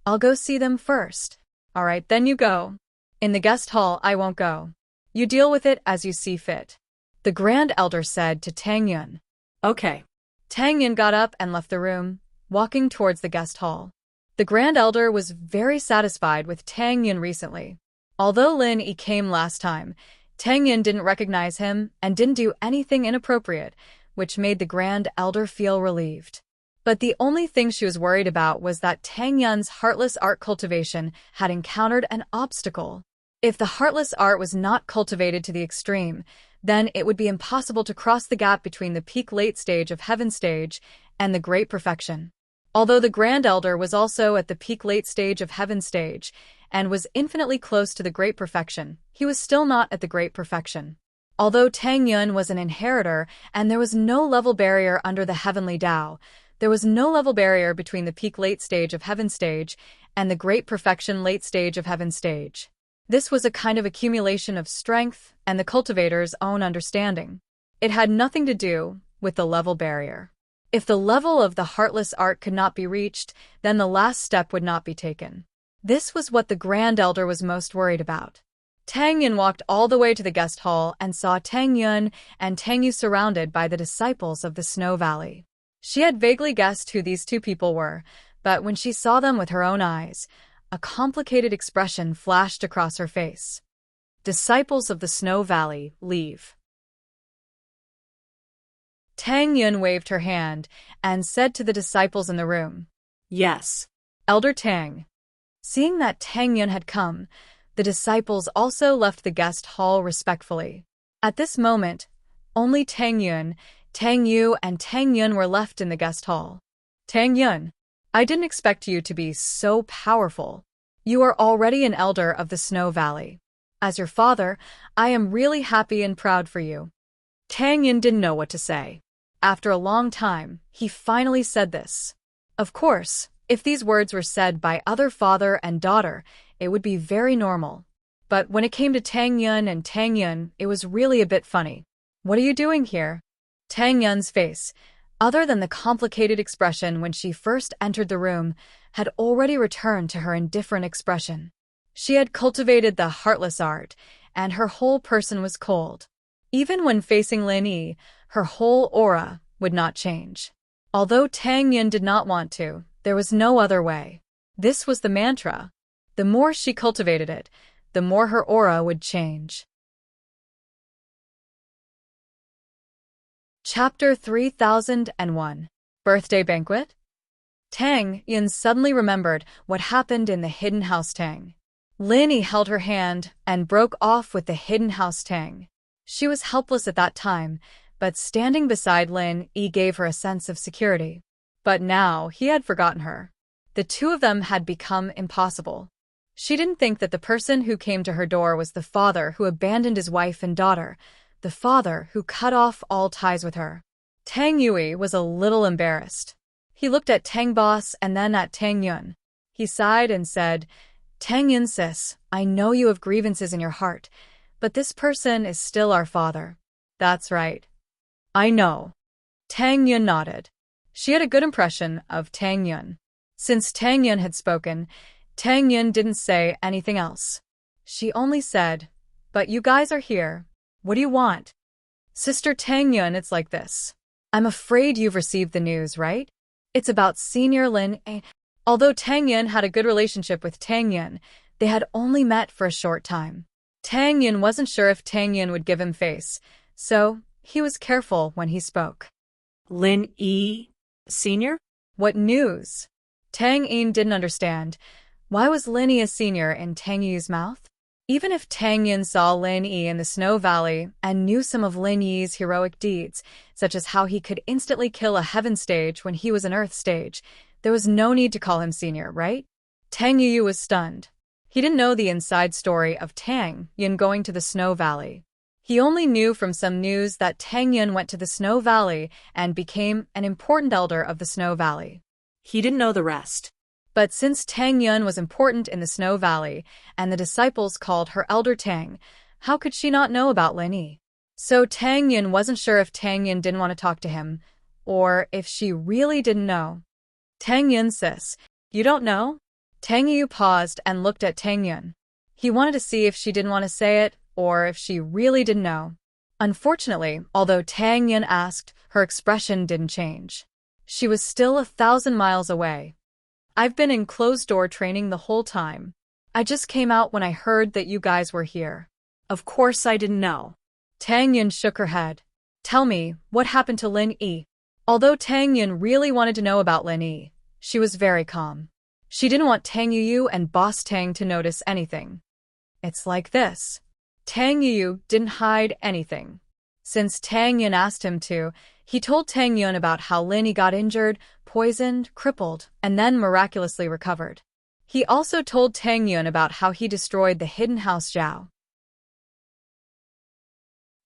"I'll go see them first." "All right, then you go. In the guest hall, I won't go. You deal with it as you see fit," the Grand Elder said to Tang Yun. Okay. Tang Yin got up and left the room, walking towards the guest hall. The Grand Elder was very satisfied with Tang Yin recently. Although Lin Yi came last time, Tang Yin didn't recognize him and didn't do anything inappropriate, which made the Grand Elder feel relieved. But the only thing she was worried about was that Tang Yun's heartless art cultivation had encountered an obstacle. If the heartless art was not cultivated to the extreme, then it would be impossible to cross the gap between the peak late stage of heaven stage and the great perfection. Although the Grand Elder was also at the peak late stage of heaven stage and was infinitely close to the great perfection, he was still not at the great perfection. Although Tang Yun was an inheritor and there was no level barrier under the heavenly Tao, there was no level barrier between the peak late stage of heaven stage and the great perfection late stage of heaven stage. This was a kind of accumulation of strength and the cultivator's own understanding. It had nothing to do with the level barrier. If the level of the heartless art could not be reached, then the last step would not be taken. This was what the Grand Elder was most worried about. Tang Yun walked all the way to the guest hall and saw Tang Yun and Tang Yu surrounded by the disciples of the Snow Valley. She had vaguely guessed who these two people were, but when she saw them with her own eyes, a complicated expression flashed across her face. Disciples of the Snow Valley, leave. Tang Yun waved her hand and said to the disciples in the room, Yes. Elder Tang. Seeing that Tang Yun had come, the disciples also left the guest hall respectfully. At this moment, only Tang Yun, Tang Yu, and Tang Yun were left in the guest hall. Tang Yun, I didn't expect you to be so powerful. You are already an elder of the Snow Valley. As your father, I am really happy and proud for you. Tang Yun didn't know what to say. After a long time, he finally said this. Of course, if these words were said by other father and daughter, it would be very normal. But when it came to Tang Yun and Tang Yun, it was really a bit funny. What are you doing here? Tang Yun's face, other than the complicated expression when she first entered the room, had already returned to her indifferent expression. She had cultivated the heartless art, and her whole person was cold. Even when facing Lin Yi, her whole aura would not change. Although Tang Yun did not want to, there was no other way. This was the mantra. The more she cultivated it, the more her aura would change. Chapter 3001. Birthday Banquet? Tang Yun suddenly remembered what happened in the Hidden House Tang. Lin Yi held her hand and broke off with the Hidden House Tang. She was helpless at that time, but standing beside Lin Yi gave her a sense of security. But now he had forgotten her. The two of them had become impossible. She didn't think that the person who came to her door was the father who abandoned his wife and daughter, the father who cut off all ties with her. Tang Yui was a little embarrassed. He looked at Tang Boss and then at Tang Yun. He sighed and said, Tang Yun sis, I know you have grievances in your heart, but this person is still our father. That's right. I know. Tang Yun nodded. She had a good impression of Tang Yun. Since Tang Yun had spoken, Tang Yun didn't say anything else. She only said, but you guys are here. What do you want? Sister Tang Yun, it's like this. I'm afraid you've received the news, right? It's about Senior Lin Yi. Although Tang Yun had a good relationship with Tang Yun, they had only met for a short time. Tang Yun wasn't sure if Tang Yun would give him face, so he was careful when he spoke. Lin Yi, Senior? What news? Tang Yin didn't understand. Why was Lin Yi a senior in Tang Yi's mouth? Even if Tang Yin saw Lin Yi in the Snow Valley and knew some of Lin Yi's heroic deeds, such as how he could instantly kill a heaven stage when he was an earth stage, there was no need to call him senior, right? Tang Yu was stunned. He didn't know the inside story of Tang Yin going to the Snow Valley. He only knew from some news that Tang Yin went to the Snow Valley and became an important elder of the Snow Valley. He didn't know the rest. But since Tang Yun was important in the Snow Valley, and the disciples called her Elder Tang, how could she not know about Lin Yi? So Tang Yun wasn't sure if Tang Yun didn't want to talk to him, or if she really didn't know. Tang Yun sis, you don't know? Tang Yu paused and looked at Tang Yun. He wanted to see if she didn't want to say it, or if she really didn't know. Unfortunately, although Tang Yun asked, Her expression didn't change. She was still 1,000 miles away. I've been in closed-door training the whole time. I just came out when I heard that you guys were here. Of course I didn't know. Tang Yun shook her head. Tell me, what happened to Lin Yi? Although Tang Yun really wanted to know about Lin Yi, she was very calm. She didn't want Tang Yu and Boss Tang to notice anything. It's like this. Tang Yu didn't hide anything. Since Tang Yun asked him to, he told Tang Yun about how Lin Yi got injured, poisoned, crippled, and then miraculously recovered. He also told Tang Yun about how he destroyed the hidden house Zhao.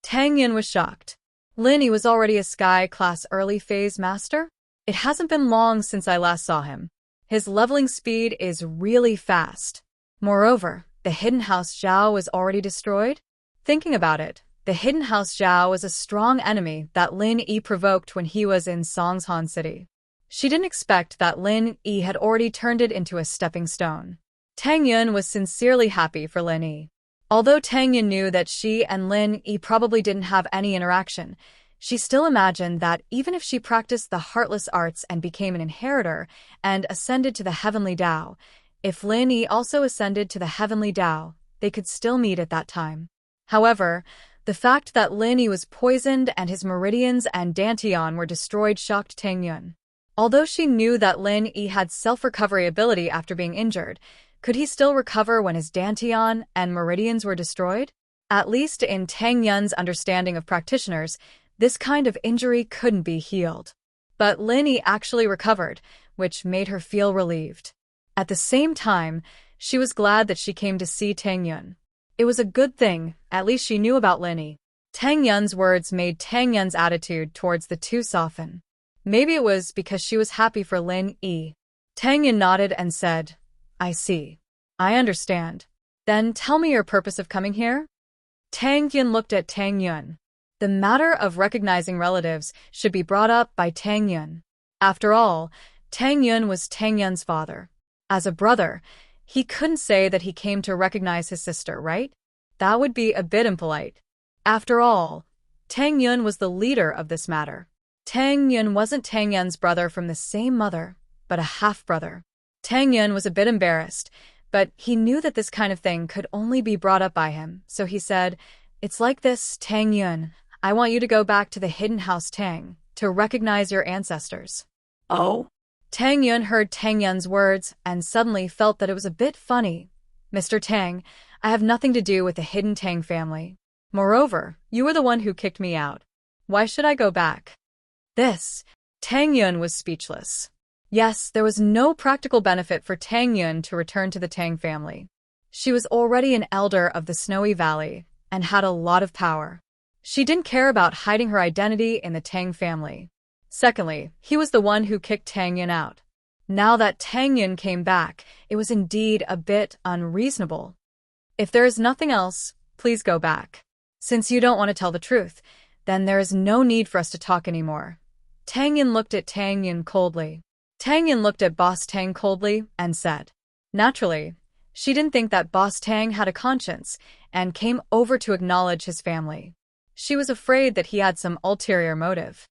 Tang Yun was shocked. Lin Yi was already a Sky-class early-phase master? It hasn't been long since I last saw him. His leveling speed is really fast. Moreover, the hidden house Zhao was already destroyed? Thinking about it, the hidden house Zhao was a strong enemy that Lin Yi provoked when he was in Songshan City. She didn't expect that Lin Yi had already turned it into a stepping stone. Tang Yun was sincerely happy for Lin Yi. Although Tang Yun knew that she and Lin Yi probably didn't have any interaction, she still imagined that even if she practiced the heartless arts and became an inheritor and ascended to the heavenly Tao, if Lin Yi also ascended to the heavenly Tao, they could still meet at that time. However, the fact that Lin Yi was poisoned and his meridians and dantian were destroyed shocked Tang Yun. Although she knew that Lin Yi had self-recovery ability after being injured, could he still recover when his dantian and meridians were destroyed? At least in Tang Yun's understanding of practitioners, this kind of injury couldn't be healed. But Lin Yi actually recovered, which made her feel relieved. At the same time, she was glad that she came to see Tang Yun. It was a good thing, at least she knew about Lin Yi. Tang Yun's words made Tang Yun's attitude towards the two soften. Maybe it was because she was happy for Lin Yi. Tang Yun nodded and said, I see. I understand. Then tell me your purpose of coming here? Tang Yun looked at Tang Yun. The matter of recognizing relatives should be brought up by Tang Yun. After all, Tang Yun was Tang Yun's father. As a brother, he couldn't say that he came to recognize his sister, right? That would be a bit impolite. After all, Tang Yun was the leader of this matter. Tang Yun wasn't Tang Yun's brother from the same mother, but a half-brother. Tang Yun was a bit embarrassed, but he knew that this kind of thing could only be brought up by him, so he said, It's like this, Tang Yun. I want you to go back to the hidden house Tang to recognize your ancestors. Oh? Tang Yun heard Tang Yun's words and suddenly felt that it was a bit funny. Mr. Tang, I have nothing to do with the hidden Tang family. Moreover, you were the one who kicked me out. Why should I go back? Tang Yun was speechless. Yes, there was no practical benefit for Tang Yun to return to the Tang family. She was already an elder of the Snowy Valley and had a lot of power. She didn't care about hiding her identity in the Tang family. Secondly, he was the one who kicked Tang Yun out. Now that Tang Yun came back, it was indeed a bit unreasonable. If there is nothing else, please go back. Since you don't want to tell the truth, then there is no need for us to talk anymore. Tang Yun looked at Tang Yun coldly. Tang Yun looked at Boss Tang coldly and said, Naturally, she didn't think that Boss Tang had a conscience and came over to acknowledge his family. She was afraid that he had some ulterior motive.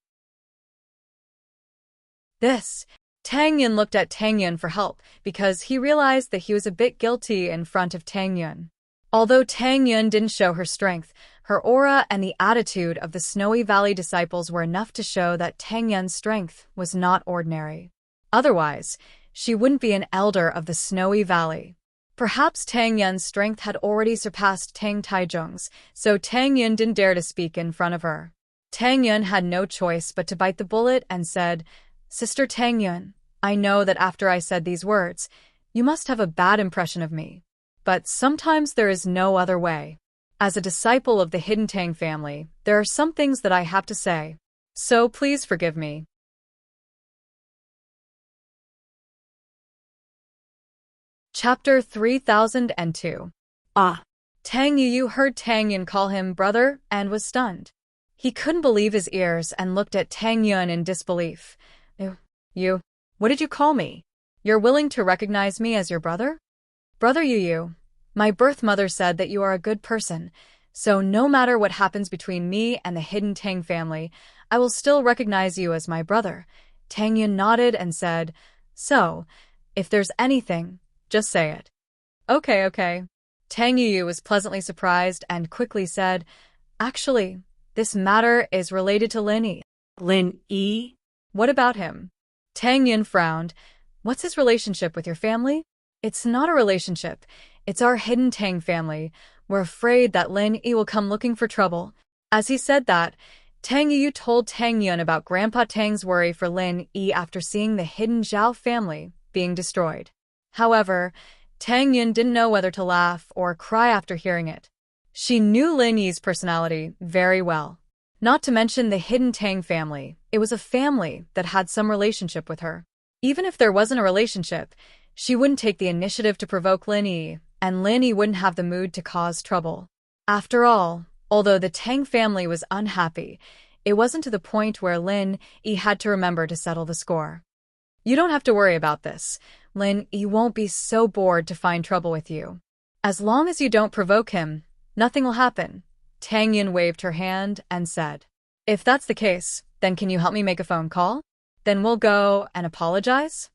Tang Yun looked at Tang Yun for help because he realized that he was a bit guilty in front of Tang Yun. Although Tang Yun didn't show her strength, her aura and the attitude of the Snowy Valley disciples were enough to show that Tang Yun's strength was not ordinary. Otherwise, she wouldn't be an elder of the Snowy Valley. Perhaps Tang Yun's strength had already surpassed Tang Taizhong's, so Tang Yun didn't dare to speak in front of her. Tang Yun had no choice but to bite the bullet and said, Sister Tang Yun, I know that after I said these words, you must have a bad impression of me. But sometimes there is no other way. As a disciple of the hidden Tang family, there are some things that I have to say. So please forgive me. Chapter 3002. Tang Yu heard Tang Yun call him brother and was stunned. He couldn't believe his ears and looked at Tang Yun in disbelief. You, what did you call me? You're willing to recognize me as your brother? Brother Yu, my birth mother said that you are a good person, so no matter what happens between me and the hidden Tang family, I will still recognize you as my brother." Tang Yun nodded and said, "So, if there's anything, just say it." Okay. Tang Yu was pleasantly surprised and quickly said, "Actually, this matter is related to Lin Yi." Lin Yi? "What about him?" Tang Yun frowned. "What's his relationship with your family?" "It's not a relationship. It's our hidden Tang family. We're afraid that Lin Yi will come looking for trouble." As he said that, Tang Yu told Tang Yun about Grandpa Tang's worry for Lin Yi after seeing the hidden Zhao family being destroyed. However, Tang Yun didn't know whether to laugh or cry after hearing it. She knew Lin Yi's personality very well. Not to mention the hidden Tang family. It was a family that had some relationship with her. Even if there wasn't a relationship, she wouldn't take the initiative to provoke Lin Yi, and Lin Yi wouldn't have the mood to cause trouble. After all, although the Tang family was unhappy, it wasn't to the point where Lin Yi had to remember to settle the score. "You don't have to worry about this. Lin Yi won't be so bored to find trouble with you. As long as you don't provoke him, nothing will happen." Tang Yun waved her hand and said, "If that's the case, then can you help me make a phone call? Then we'll go and apologize."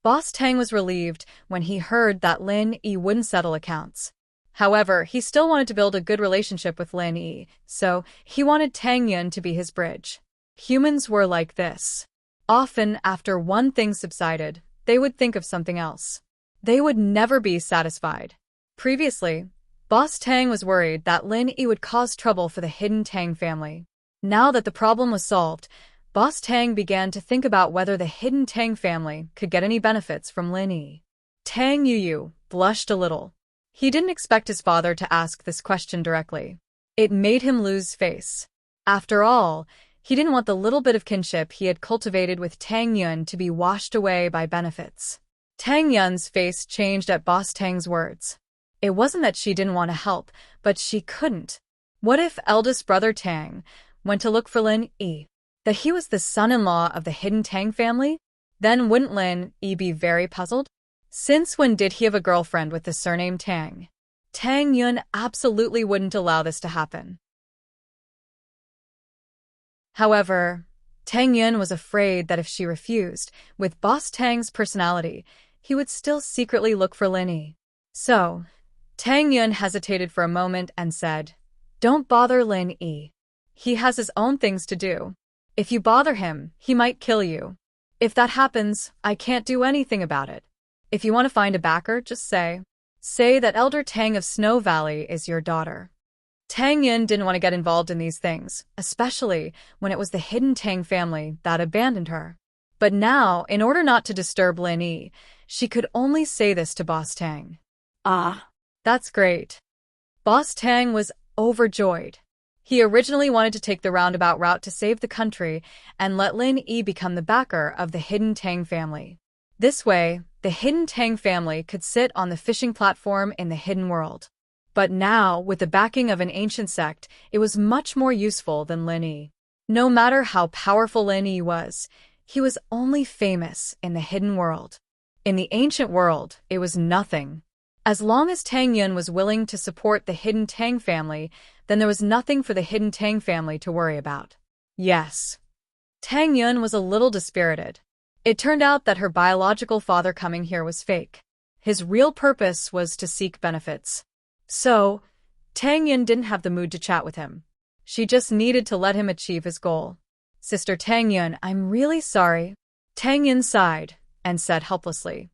Boss Tang was relieved when he heard that Lin Yi wouldn't settle accounts. However, he still wanted to build a good relationship with Lin Yi, so he wanted Tang Yun to be his bridge. Humans were like this. Often, after one thing subsided, they would think of something else. They would never be satisfied. Previously, Boss Tang was worried that Lin Yi would cause trouble for the hidden Tang family. Now that the problem was solved, Boss Tang began to think about whether the hidden Tang family could get any benefits from Lin Yi. Tang Yu blushed a little. He didn't expect his father to ask this question directly. It made him lose face. After all, he didn't want the little bit of kinship he had cultivated with Tang Yun to be washed away by benefits. Tang Yun's face changed at Boss Tang's words. It wasn't that she didn't want to help, but she couldn't. What if eldest brother Tang went to look for Lin Yi? That he was the son-in-law of the hidden Tang family? Then wouldn't Lin Yi be very puzzled? Since when did he have a girlfriend with the surname Tang? Tang Yun absolutely wouldn't allow this to happen. However, Tang Yun was afraid that if she refused, with Boss Tang's personality, he would still secretly look for Lin Yi. So, Tang Yun hesitated for a moment and said, "Don't bother Lin Yi. He has his own things to do. If you bother him, he might kill you. If that happens, I can't do anything about it. If you want to find a backer, just say that Elder Tang of Snow Valley is your daughter." Tang Yun didn't want to get involved in these things, especially when it was the hidden Tang family that abandoned her. But now, in order not to disturb Lin Yi, she could only say this to Boss Tang. "Ah, that's great." Boss Tang was overjoyed. He originally wanted to take the roundabout route to save the country and let Lin Yi become the backer of the hidden Tang family. This way, the hidden Tang family could sit on the fishing platform in the hidden world. But now, with the backing of an ancient sect, it was much more useful than Lin Yi. No matter how powerful Lin Yi was, he was only famous in the hidden world. In the ancient world, it was nothing. As long as Tang Yun was willing to support the hidden Tang family, then there was nothing for the hidden Tang family to worry about. Yes. Tang Yun was a little dispirited. It turned out that her biological father coming here was fake. His real purpose was to seek benefits. So, Tang Yun didn't have the mood to chat with him. She just needed to let him achieve his goal. "Sister Tang Yun, I'm really sorry." Tang Yun sighed and said helplessly,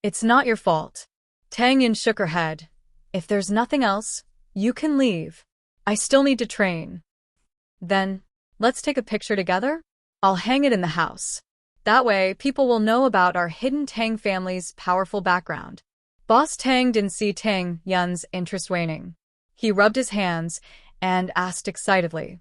"It's not your fault." Tang Yun shook her head. "If there's nothing else, you can leave. I still need to train." "Then, let's take a picture together? I'll hang it in the house. That way, people will know about our hidden Tang family's powerful background." Boss Tang didn't see Tang Yun's interest waning. He rubbed his hands and asked excitedly.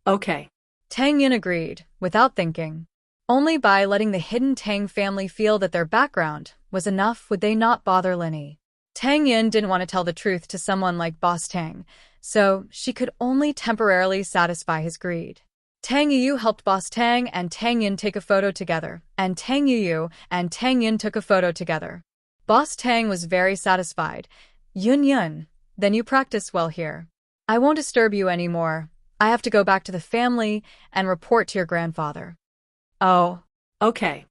"Okay." Tang Yun agreed, without thinking. Only by letting the hidden Tang family feel that their background was enough would they not bother Lin Yi. Tang Yun didn't want to tell the truth to someone like Boss Tang, so she could only temporarily satisfy his greed. Tang Yu helped Boss Tang and Tang Yun take a photo together, and Tang Yu and Tang Yun took a photo together. Boss Tang was very satisfied. Yun, then you practice well here. I won't disturb you anymore. I have to go back to the family and report to your grandfather. Oh, okay.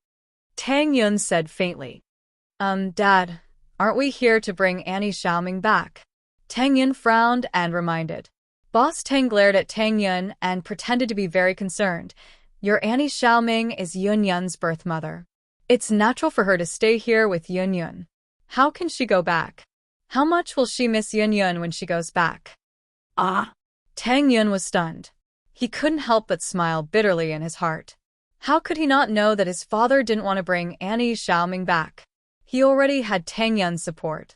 Tang Yun said faintly. Dad, aren't we here to bring Annie Xiaoming back? Tang Yun frowned and reminded. Boss Tang glared at Tang Yun and pretended to be very concerned. Your Annie Xiaoming is Yun Yun's birth mother. It's natural for her to stay here with Yun Yun. How can she go back? How much will she miss Yun Yun when she goes back? Ah, Tang Yun was stunned. He couldn't help but smile bitterly in his heart. How could he not know that his father didn't want to bring Annie Xiaoming back? He already had Tang Yun's support.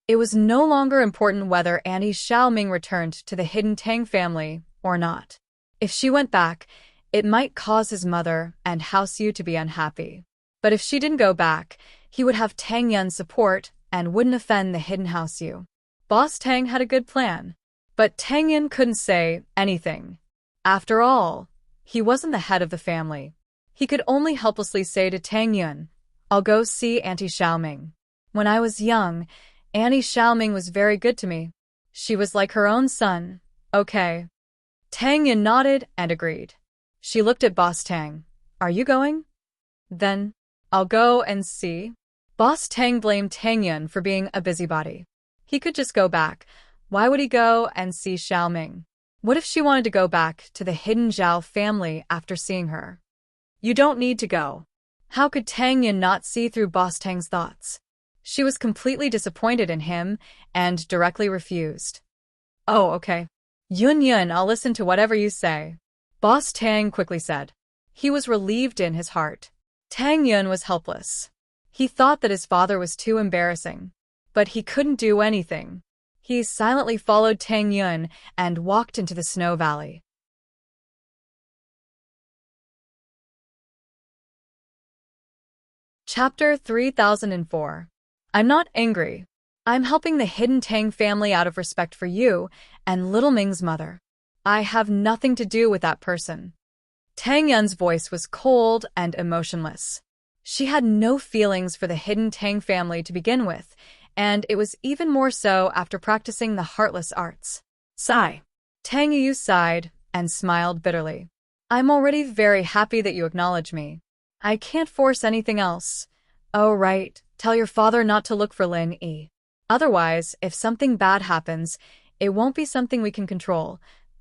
It was no longer important whether Annie Xiaoming returned to the hidden Tang family or not. If she went back, it might cause his mother and House Yu to be unhappy. But if she didn't go back, he would have Tang Yun's support and wouldn't offend the hidden House Yu. Boss Tang had a good plan. But Tang Yun couldn't say anything. After all, he wasn't the head of the family. He could only helplessly say to Tang Yun, I'll go see Auntie Xiaoming. When I was young, Annie Xiaoming was very good to me. She was like her own son. Okay. Tang Yun nodded and agreed. She looked at Boss Tang. Are you going? Then, I'll go and see. Boss Tang blamed Tang Yun for being a busybody. He could just go back. Why would he go and see Xiaoming? What if she wanted to go back to the hidden Zhao family after seeing her? You don't need to go. How could Tang Yun not see through Boss Tang's thoughts? She was completely disappointed in him and directly refused. Oh, okay. Yun, I'll listen to whatever you say. Boss Tang quickly said. He was relieved in his heart. Tang Yun was helpless. He thought that his father was too embarrassing. But he couldn't do anything. He silently followed Tang Yun and walked into the snow valley. Chapter 3004. I'm not angry. I'm helping the hidden Tang family out of respect for you and Little Ming's mother. I have nothing to do with that person. Tang Yun's voice was cold and emotionless. She had no feelings for the hidden Tang family to begin with, and it was even more so after practicing the heartless arts. Sigh. Tang Yu sighed and smiled bitterly. I'm already very happy that you acknowledge me. I can't force anything else. Oh, right. Tell your father not to look for Lin Yi. Otherwise, if something bad happens, it won't be something we can control.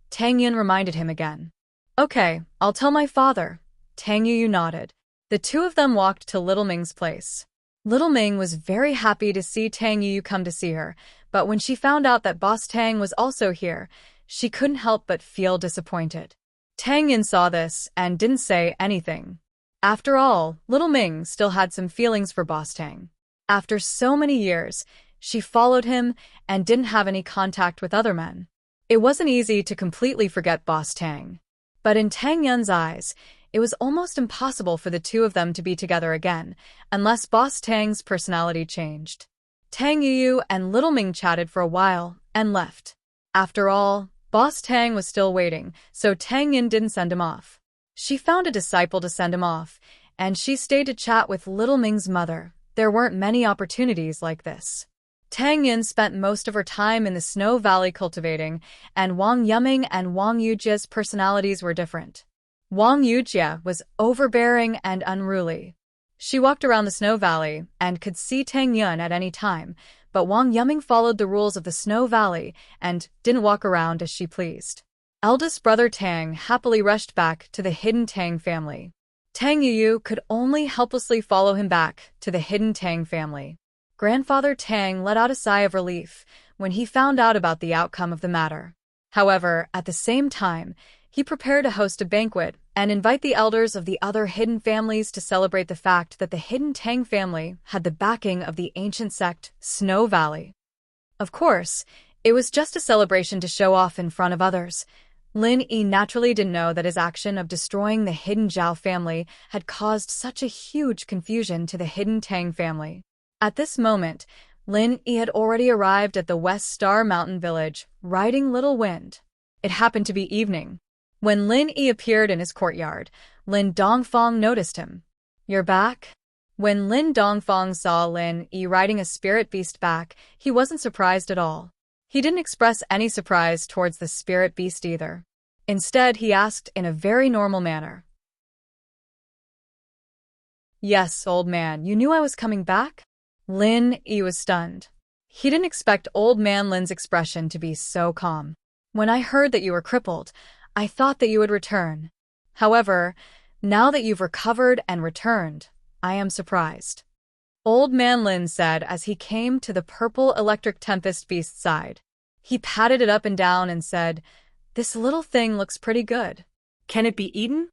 Tang Yun reminded him again. Okay, I'll tell my father. Tang Yu nodded. The two of them walked to Little Ming's place. Little Ming was very happy to see Tang Yu come to see her, but when she found out that Boss Tang was also here, she couldn't help but feel disappointed. Tang Yun saw this and didn't say anything. After all, Little Ming still had some feelings for Boss Tang. After so many years, she followed him and didn't have any contact with other men. It wasn't easy to completely forget Boss Tang. But in Tang Yun's eyes, it was almost impossible for the two of them to be together again, unless Boss Tang's personality changed. Tang Yu and Little Ming chatted for a while and left. After all, Boss Tang was still waiting, so Tang Yun didn't send him off. She found a disciple to send him off, and she stayed to chat with Little Ming's mother. There weren't many opportunities like this. Tang Yun spent most of her time in the Snow Valley cultivating, and Wang Yuming and Wang Yujia's personalities were different. Wang Yujia was overbearing and unruly. She walked around the Snow Valley and could see Tang Yun at any time, but Wang Yuming followed the rules of the Snow Valley and didn't walk around as she pleased. Eldest brother Tang happily rushed back to the hidden Tang family. Tang Yu could only helplessly follow him back to the hidden Tang family. Grandfather Tang let out a sigh of relief when he found out about the outcome of the matter. However, at the same time, he prepared to host a banquet and invite the elders of the other hidden families to celebrate the fact that the hidden Tang family had the backing of the ancient sect Snow Valley. Of course, it was just a celebration to show off in front of others. Lin Yi naturally didn't know that his action of destroying the hidden Zhao family had caused such a huge confusion to the hidden Tang family. At this moment, Lin Yi had already arrived at the West Star Mountain village, riding Little Wind. It happened to be evening. When Lin Yi appeared in his courtyard, Lin Dongfang noticed him. You're back? When Lin Dongfang saw Lin Yi riding a spirit beast back, he wasn't surprised at all. He didn't express any surprise towards the spirit beast either. Instead, he asked in a very normal manner. Yes, old man, you knew I was coming back? Lin Yi was stunned. He didn't expect old man Lin's expression to be so calm. When I heard that you were crippled, I thought that you would return. However, now that you've recovered and returned, I am surprised. Old man Lin said as he came to the purple electric tempest beast's side. He patted it up and down and said, "This little thing looks pretty good. Can it be eaten?"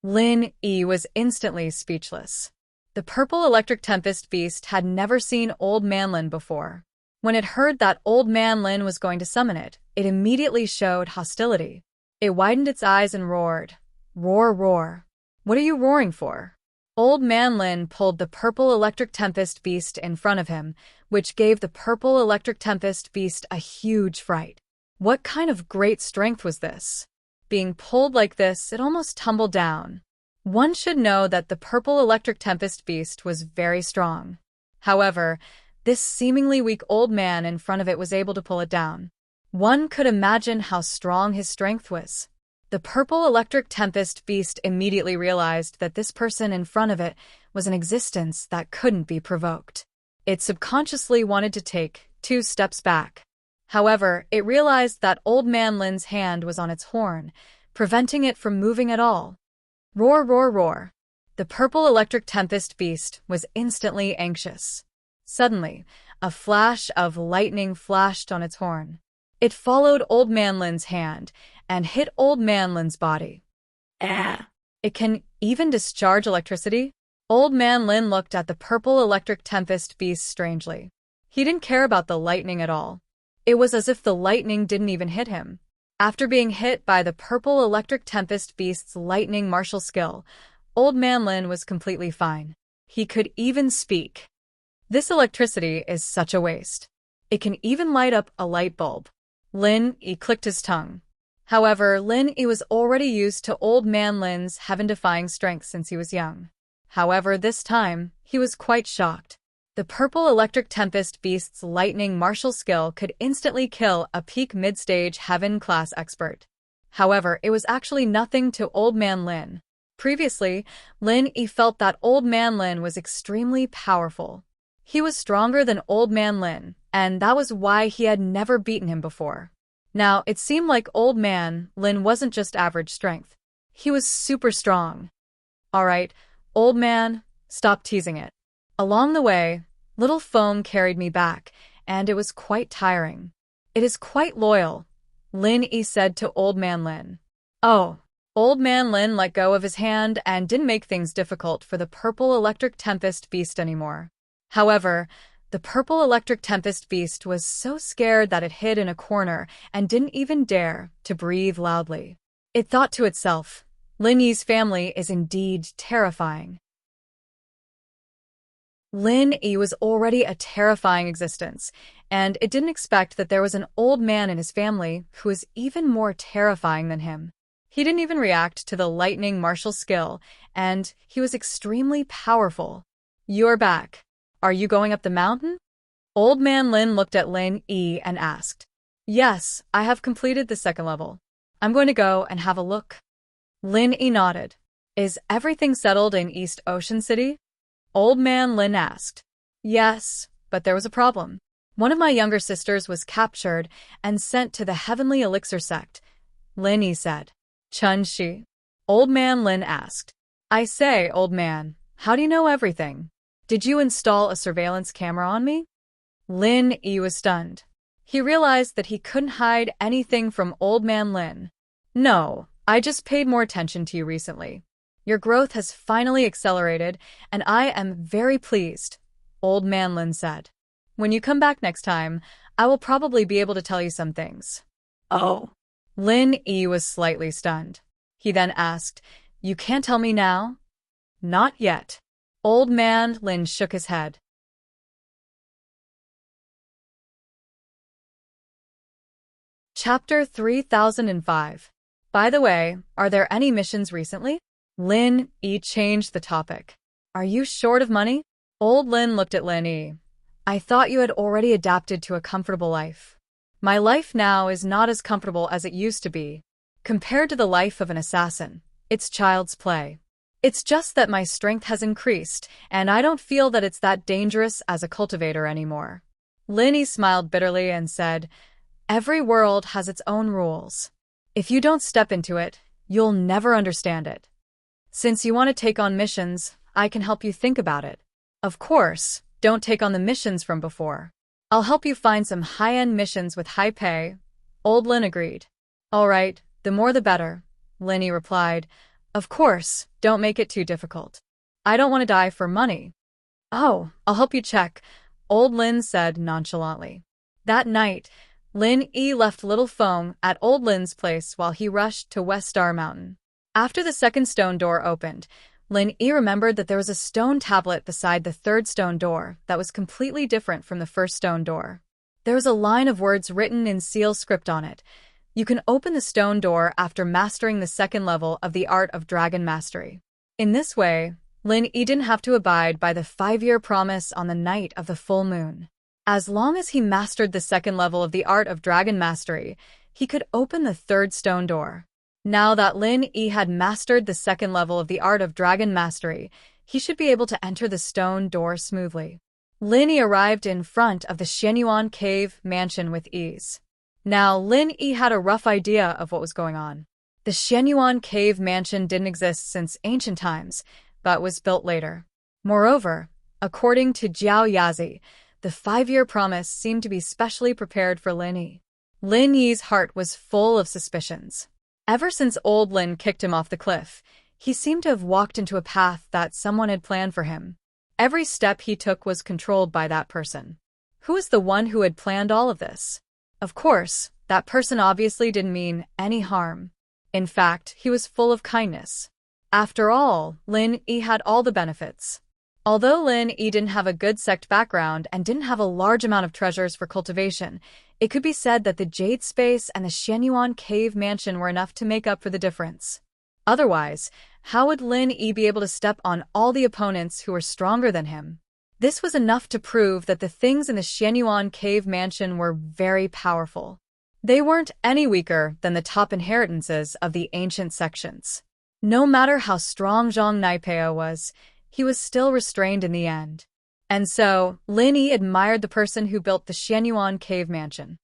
Lin Yi was instantly speechless. The purple electric tempest beast had never seen Old Man Lin before. When it heard that Old Man Lin was going to summon it, it immediately showed hostility. It widened its eyes and roared. Roar, roar. What are you roaring for? Old Man Lin pulled the purple electric tempest beast in front of him, which gave the purple electric tempest beast a huge fright. What kind of great strength was this? Being pulled like this, it almost tumbled down. One should know that the purple electric tempest beast was very strong. However, this seemingly weak old man in front of it was able to pull it down. One could imagine how strong his strength was. The purple electric tempest beast immediately realized that this person in front of it was an existence that couldn't be provoked. It subconsciously wanted to take 2 steps back. However, it realized that Old Man Lin's hand was on its horn, preventing it from moving at all. Roar, roar, roar. The purple electric tempest beast was instantly anxious. Suddenly, a flash of lightning flashed on its horn. It followed Old Man Lin's hand and hit Old Man Lin's body. Ah! It can even discharge electricity? Old Man Lin looked at the purple electric tempest beast strangely. He didn't care about the lightning at all. It was as if the lightning didn't even hit him. After being hit by the purple electric tempest beast's lightning martial skill, Old Man Lin was completely fine. He could even speak. This electricity is such a waste. It can even light up a light bulb. Lin Yi clicked his tongue. However, Lin Yi was already used to Old Man Lin's heaven-defying strength since he was young. However, this time, he was quite shocked. The purple electric tempest beast's lightning martial skill could instantly kill a peak mid-stage heaven-class expert. However, it was actually nothing to Old Man Lin. Previously, Lin Yi felt that Old Man Lin was extremely powerful. He was stronger than Old Man Lin, and that was why he had never beaten him before. Now, it seemed like Old Man Lin wasn't just average strength. He was super strong. Alright, old man, stop teasing it. Along the way, little foam carried me back, and it was quite tiring. It is quite loyal, Lin Yi said to Old Man Lin. Oh, Old Man Lin let go of his hand and didn't make things difficult for the purple electric tempest beast anymore. However, the purple electric tempest beast was so scared that it hid in a corner and didn't even dare to breathe loudly. It thought to itself, Lin Yi's family is indeed terrifying. Lin Yi was already a terrifying existence, and it didn't expect that there was an old man in his family who was even more terrifying than him. He didn't even react to the lightning martial skill, and he was extremely powerful. You're back. Are you going up the mountain? Old Man Lin looked at Lin Yi and asked. Yes, I have completed the 2nd level. I'm going to go and have a look. Lin Yi nodded. Is everything settled in East Ocean City? Old Man Lin asked. Yes, but there was a problem. One of my younger sisters was captured and sent to the Heavenly Elixir sect, Lin Yi said. Chun Shi? Old Man Lin asked. I say, old man, how do you know everything? Did you install a surveillance camera on me? Lin Yi was stunned. He realized that he couldn't hide anything from Old Man Lin. No, I just paid more attention to you recently. Your growth has finally accelerated, and I am very pleased, Old Man Lin said. When you come back next time, I will probably be able to tell you some things. Oh. Lin Yi was slightly stunned. He then asked, You can't tell me now? Not yet. Old Man Lin shook his head. Chapter 3005. By the way, are there any missions recently? Lin Yi changed the topic. Are you short of money? Old Lin looked at Lin Yi. I thought you had already adapted to a comfortable life. My life now is not as comfortable as it used to be. Compared to the life of an assassin, it's child's play. It's just that my strength has increased, and I don't feel that it's that dangerous as a cultivator anymore. Linny smiled bitterly and said, "Every world has its own rules. If you don't step into it, you'll never understand it. Since you want to take on missions, I can help you think about it. Of course, don't take on the missions from before. I'll help you find some high-end missions with high pay." Old Lin agreed. "All right, the more the better," Linny replied. "Of course, don't make it too difficult. I don't want to die for money." "Oh, I'll help you check," Old Lin said nonchalantly. That night, Lin Yi left Little Feng at Old Lin's place while he rushed to West Star Mountain. After the second stone door opened, Lin Yi remembered that there was a stone tablet beside the third stone door that was completely different from the first stone door. There was a line of words written in seal script on it. "You can open the stone door after mastering the second level of the art of dragon mastery." In this way, Lin Yi didn't have to abide by the 5-year promise on the night of the full moon. As long as he mastered the second level of the art of dragon mastery, he could open the third stone door. Now that Lin Yi had mastered the second level of the art of dragon mastery, he should be able to enter the stone door smoothly. Lin Yi arrived in front of the Xianyuan cave mansion with ease. Now, Lin Yi had a rough idea of what was going on. The Xianyuan cave mansion didn't exist since ancient times, but was built later. Moreover, according to Jiao Yazi, the 5-year promise seemed to be specially prepared for Lin Yi. Lin Yi's heart was full of suspicions. Ever since Old Lin kicked him off the cliff, he seemed to have walked into a path that someone had planned for him. Every step he took was controlled by that person. Who was the one who had planned all of this? Of course, that person obviously didn't mean any harm. In fact, he was full of kindness. After all, Lin Yi had all the benefits. Although Lin Yi didn't have a good sect background and didn't have a large amount of treasures for cultivation, it could be said that the Jade Space and the Xianyuan Cave Mansion were enough to make up for the difference. Otherwise, how would Lin Yi be able to step on all the opponents who were stronger than him? This was enough to prove that the things in the Xianyuan Cave Mansion were very powerful. They weren't any weaker than the top inheritances of the ancient sections. No matter how strong Zhang Naipeo was, he was still restrained in the end. And so, Lin Yi admired the person who built the Xianyuan Cave Mansion.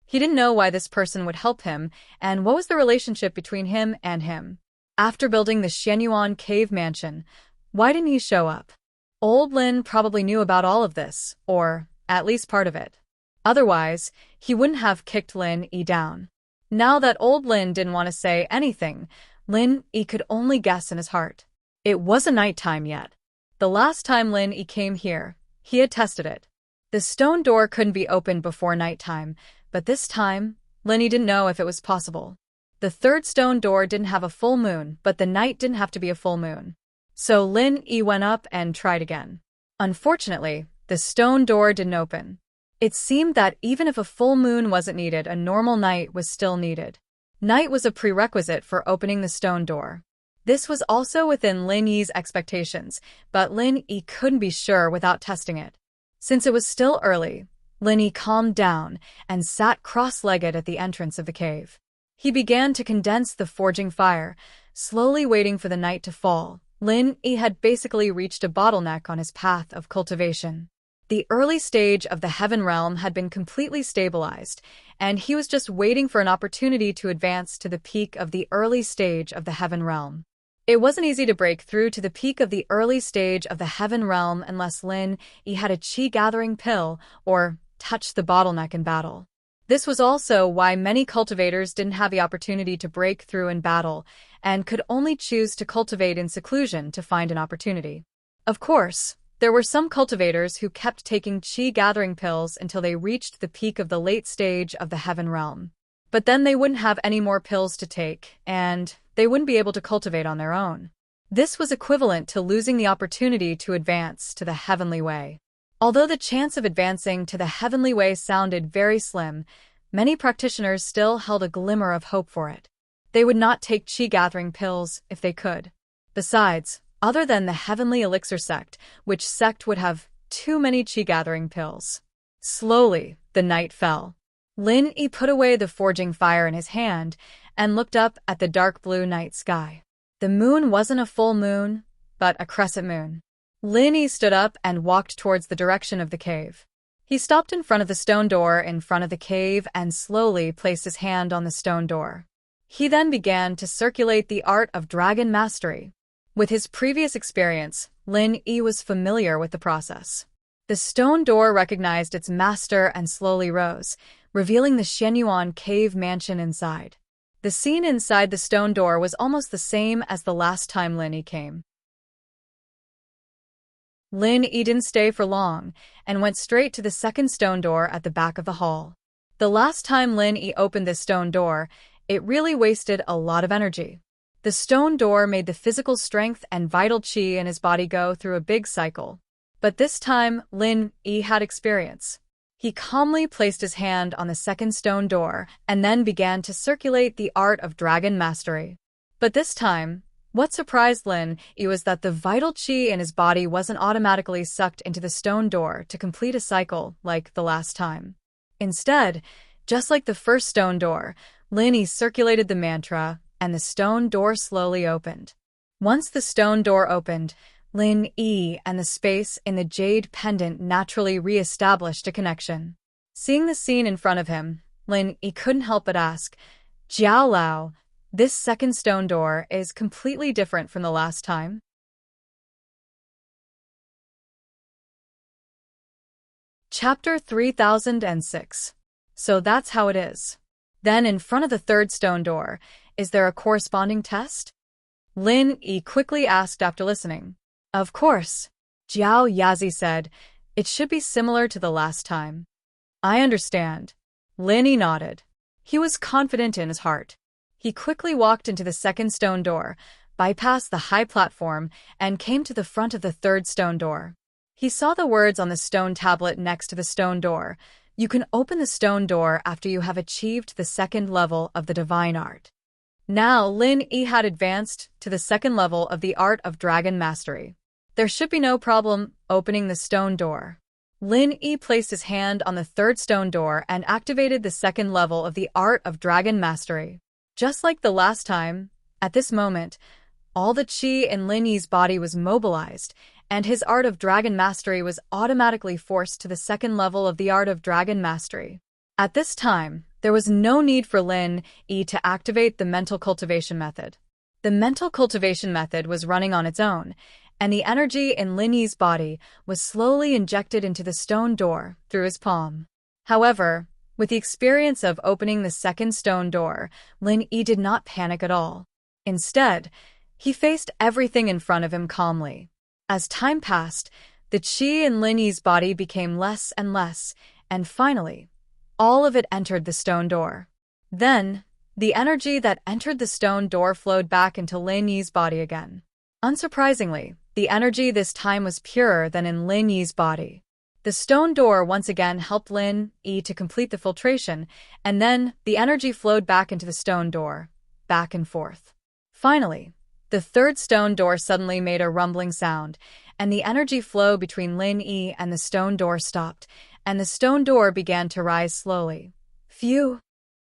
He didn't know why this person would help him, and what was the relationship between him and him. After building the Xianyuan Cave Mansion, why didn't he show up? Old Lin probably knew about all of this, or at least part of it. Otherwise, he wouldn't have kicked Lin Yi down. Now that Old Lin didn't want to say anything, Lin Yi could only guess in his heart. It wasn't nighttime yet. The last time Lin Yi came here, he had tested it. The stone door couldn't be opened before nighttime, but this time, Lin Yi didn't know if it was possible. The third stone door didn't have a full moon, but the night didn't have to be a full moon. So Lin Yi went up and tried again. Unfortunately, the stone door didn't open. It seemed that even if a full moon wasn't needed, a normal night was still needed. Night was a prerequisite for opening the stone door. This was also within Lin Yi's expectations, but Lin Yi couldn't be sure without testing it. Since it was still early, Lin Yi calmed down and sat cross-legged at the entrance of the cave. He began to condense the forging fire, slowly waiting for the night to fall. Lin Yi had basically reached a bottleneck on his path of cultivation. The early stage of the Heaven Realm had been completely stabilized, and he was just waiting for an opportunity to advance to the peak of the early stage of the Heaven Realm. It wasn't easy to break through to the peak of the early stage of the Heaven Realm unless Lin Yi had a chi-gathering pill or touched the bottleneck in battle. This was also why many cultivators didn't have the opportunity to break through in battle and could only choose to cultivate in seclusion to find an opportunity. Of course, there were some cultivators who kept taking chi-gathering pills until they reached the peak of the late stage of the Heaven Realm. But then they wouldn't have any more pills to take, and they wouldn't be able to cultivate on their own. This was equivalent to losing the opportunity to advance to the Heavenly Way. Although the chance of advancing to the Heavenly Way sounded very slim, many practitioners still held a glimmer of hope for it. They would not take chi-gathering pills if they could. Besides, other than the Heavenly Elixir sect, which sect would have too many chi-gathering pills? Slowly, the night fell. Lin Yi put away the forging fire in his hand and looked up at the dark blue night sky. The moon wasn't a full moon, but a crescent moon. Lin Yi stood up and walked towards the direction of the cave. He stopped in front of the stone door in front of the cave and slowly placed his hand on the stone door. He then began to circulate the art of dragon mastery. With his previous experience, Lin Yi was familiar with the process. The stone door recognized its master and slowly rose, revealing the Shenyuan cave mansion inside. The scene inside the stone door was almost the same as the last time Lin Yi came. Lin Yi didn't stay for long and went straight to the second stone door at the back of the hall. The last time Lin Yi opened this stone door, it really wasted a lot of energy. The stone door made the physical strength and vital qi in his body go through a big cycle. But this time, Lin Yi had experience. He calmly placed his hand on the second stone door and then began to circulate the art of dragon mastery. But this time, what surprised Lin Yi was that the vital qi in his body wasn't automatically sucked into the stone door to complete a cycle like the last time. Instead, just like the first stone door, Lin Yi circulated the mantra, and the stone door slowly opened. Once the stone door opened, Lin Yi and the space in the jade pendant naturally re-established a connection. Seeing the scene in front of him, Lin Yi couldn't help but ask, "Jiao Lao, this second stone door is completely different from the last time?" Chapter 3006. So that's how it is. Then in front of the third stone door, is there a corresponding test? Lin Yi quickly asked after listening. Of course, Jiao Yazi said. It should be similar to the last time. I understand. Lin Yi nodded. He was confident in his heart. He quickly walked into the second stone door, bypassed the high platform, and came to the front of the third stone door. He saw the words on the stone tablet next to the stone door. You can open the stone door after you have achieved the second level of the divine art. Now Lin Yi had advanced to the second level of the art of dragon mastery. There should be no problem opening the stone door. Lin Yi placed his hand on the third stone door and activated the second level of the art of dragon mastery. Just like the last time, at this moment, all the qi in Lin Yi's body was mobilized, and his art of dragon mastery was automatically forced to the second level of the art of dragon mastery. At this time, there was no need for Lin Yi to activate the mental cultivation method. The mental cultivation method was running on its own, and the energy in Lin Yi's body was slowly injected into the stone door through his palm. However, with the experience of opening the second stone door, Lin Yi did not panic at all. Instead, he faced everything in front of him calmly. As time passed, the qi in Lin Yi's body became less and less, and finally, all of it entered the stone door. Then, the energy that entered the stone door flowed back into Lin Yi's body again. Unsurprisingly, the energy this time was purer than in Lin Yi's body. The stone door once again helped Lin Yi to complete the filtration, and then the energy flowed back into the stone door, back and forth. Finally, the third stone door suddenly made a rumbling sound, and the energy flow between Lin Yi and the stone door stopped, and the stone door began to rise slowly. Phew!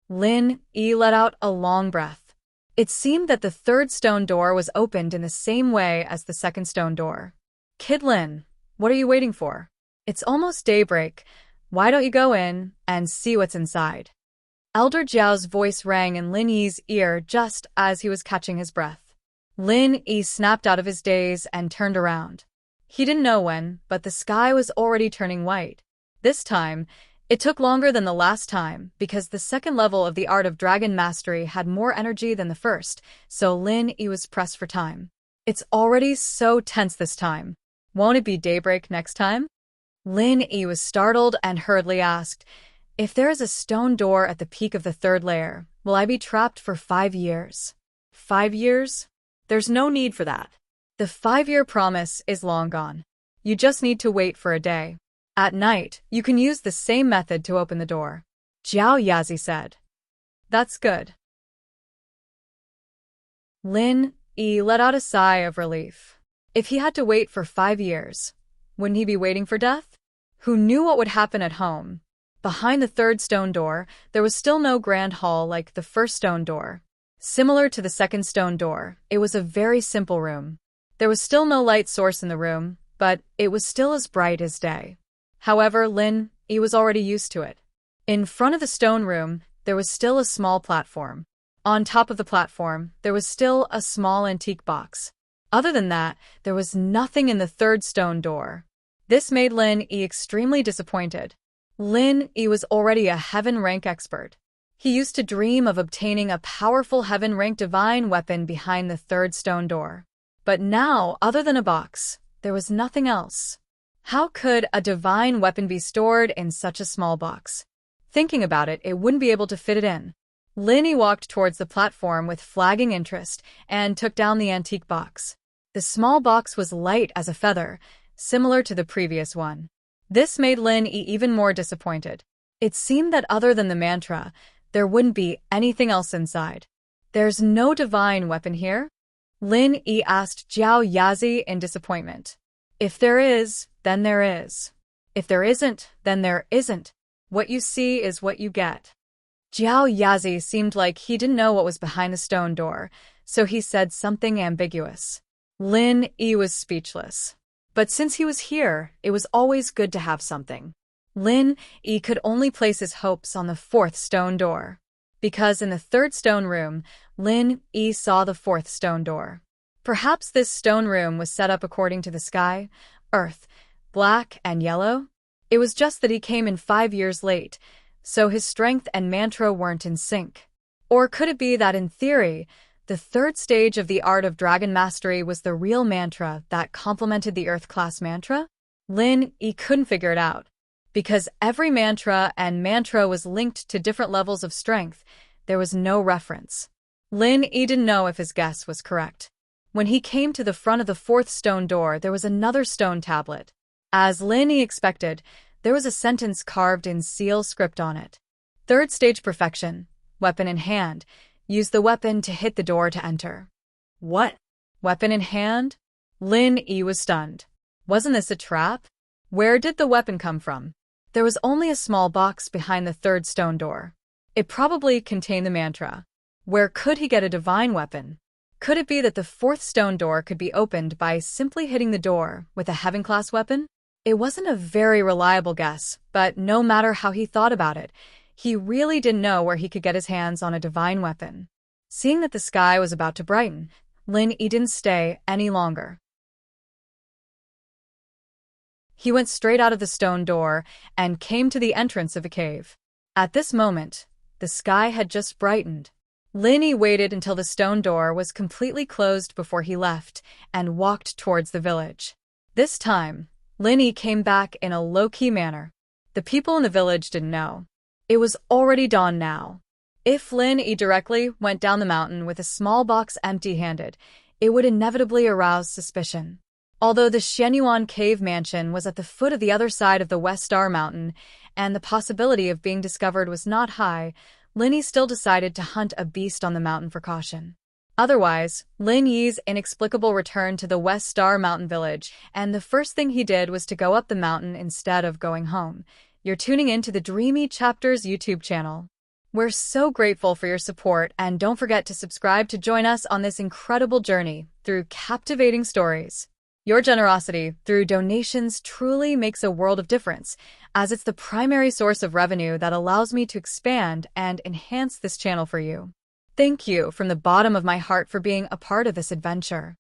Lin Yi let out a long breath. It seemed that the third stone door was opened in the same way as the second stone door. Kid Lin, what are you waiting for? It's almost daybreak. Why don't you go in and see what's inside? Elder Jiao's voice rang in Lin Yi's ear just as he was catching his breath. Lin Yi snapped out of his daze and turned around. He didn't know when, but the sky was already turning white. This time, it took longer than the last time because the second level of the art of dragon mastery had more energy than the first, so Lin Yi was pressed for time. It's already so tense this time. Won't it be daybreak next time? Lin Yi was startled and hurriedly asked, "If there is a stone door at the peak of the third layer, will I be trapped for 5 years?" 5 years? There's no need for that. The 5-year promise is long gone. You just need to wait for a day. At night, you can use the same method to open the door. Jiao Yazi said. That's good. Lin Yi let out a sigh of relief. If he had to wait for 5 years, wouldn't he be waiting for death? who knew what would happen at home. Behind the third stone door, there was still no grand hall like the first stone door. Similar to the second stone door, it was a very simple room. There was still no light source in the room, but it was still as bright as day. However, Lin Yi was already used to it. In front of the stone room, there was still a small platform. On top of the platform, there was still a small antique box. Other than that, there was nothing in the third stone door. This made Lin Yi extremely disappointed. Lin Yi was already a heaven rank expert. He used to dream of obtaining a powerful heaven rank divine weapon behind the third stone door. But now, other than a box, there was nothing else. How could a divine weapon be stored in such a small box? Thinking about it, it wouldn't be able to fit it in. Lin Yi walked towards the platform with flagging interest and took down the antique box. The small box was light as a feather, similar to the previous one. This made Lin Yi even more disappointed. It seemed that other than the mantra, there wouldn't be anything else inside. There's no divine weapon here? Lin Yi asked Jiao Yazi in disappointment. If there is, then there is. If there isn't, then there isn't. What you see is what you get. Jiao Yazi seemed like he didn't know what was behind the stone door, so he said something ambiguous. Lin Yi was speechless. But since he was here, it was always good to have something. Lin Yi could only place his hopes on the fourth stone door. Because in the third stone room, Lin Yi saw the fourth stone door. Perhaps this stone room was set up according to the sky, earth, black and yellow? It was just that he came in 5 years late, so his strength and mantra weren't in sync. Or could it be that in theory, the third stage of the art of dragon mastery was the real mantra that complemented the earth-class mantra? Lin Yi couldn't figure it out. Because every mantra and mantra was linked to different levels of strength, there was no reference. Lin Yi didn't know if his guess was correct. When he came to the front of the fourth stone door, there was another stone tablet. As Lin Yi expected, there was a sentence carved in seal script on it. Third stage perfection, weapon in hand. Use the weapon to hit the door to enter. What? Weapon in hand? Lin Yi was stunned. Wasn't this a trap? Where did the weapon come from? There was only a small box behind the third stone door. It probably contained the mantra. Where could he get a divine weapon? Could it be that the fourth stone door could be opened by simply hitting the door with a heaven-class weapon? It wasn't a very reliable guess, but no matter how he thought about it, he really didn't know where he could get his hands on a divine weapon. Seeing that the sky was about to brighten, Lin Yi didn't stay any longer. He went straight out of the stone door and came to the entrance of a cave. At this moment, the sky had just brightened. Lin Yi waited until the stone door was completely closed before he left and walked towards the village. This time, Lin Yi came back in a low-key manner. The people in the village didn't know. It was already dawn now. If Lin Yi directly went down the mountain with a small box empty-handed, it would inevitably arouse suspicion. Although the Xianyuan cave mansion was at the foot of the other side of the West Star Mountain, and the possibility of being discovered was not high, Lin Yi still decided to hunt a beast on the mountain for caution. Otherwise, Lin Yi's inexplicable return to the West Star Mountain village, and the first thing he did was to go up the mountain instead of going home. You're tuning in to the Dreamy Chapters YouTube channel. We're so grateful for your support, and don't forget to subscribe to join us on this incredible journey through captivating stories. Your generosity through donations truly makes a world of difference, as it's the primary source of revenue that allows me to expand and enhance this channel for you. Thank you from the bottom of my heart for being a part of this adventure.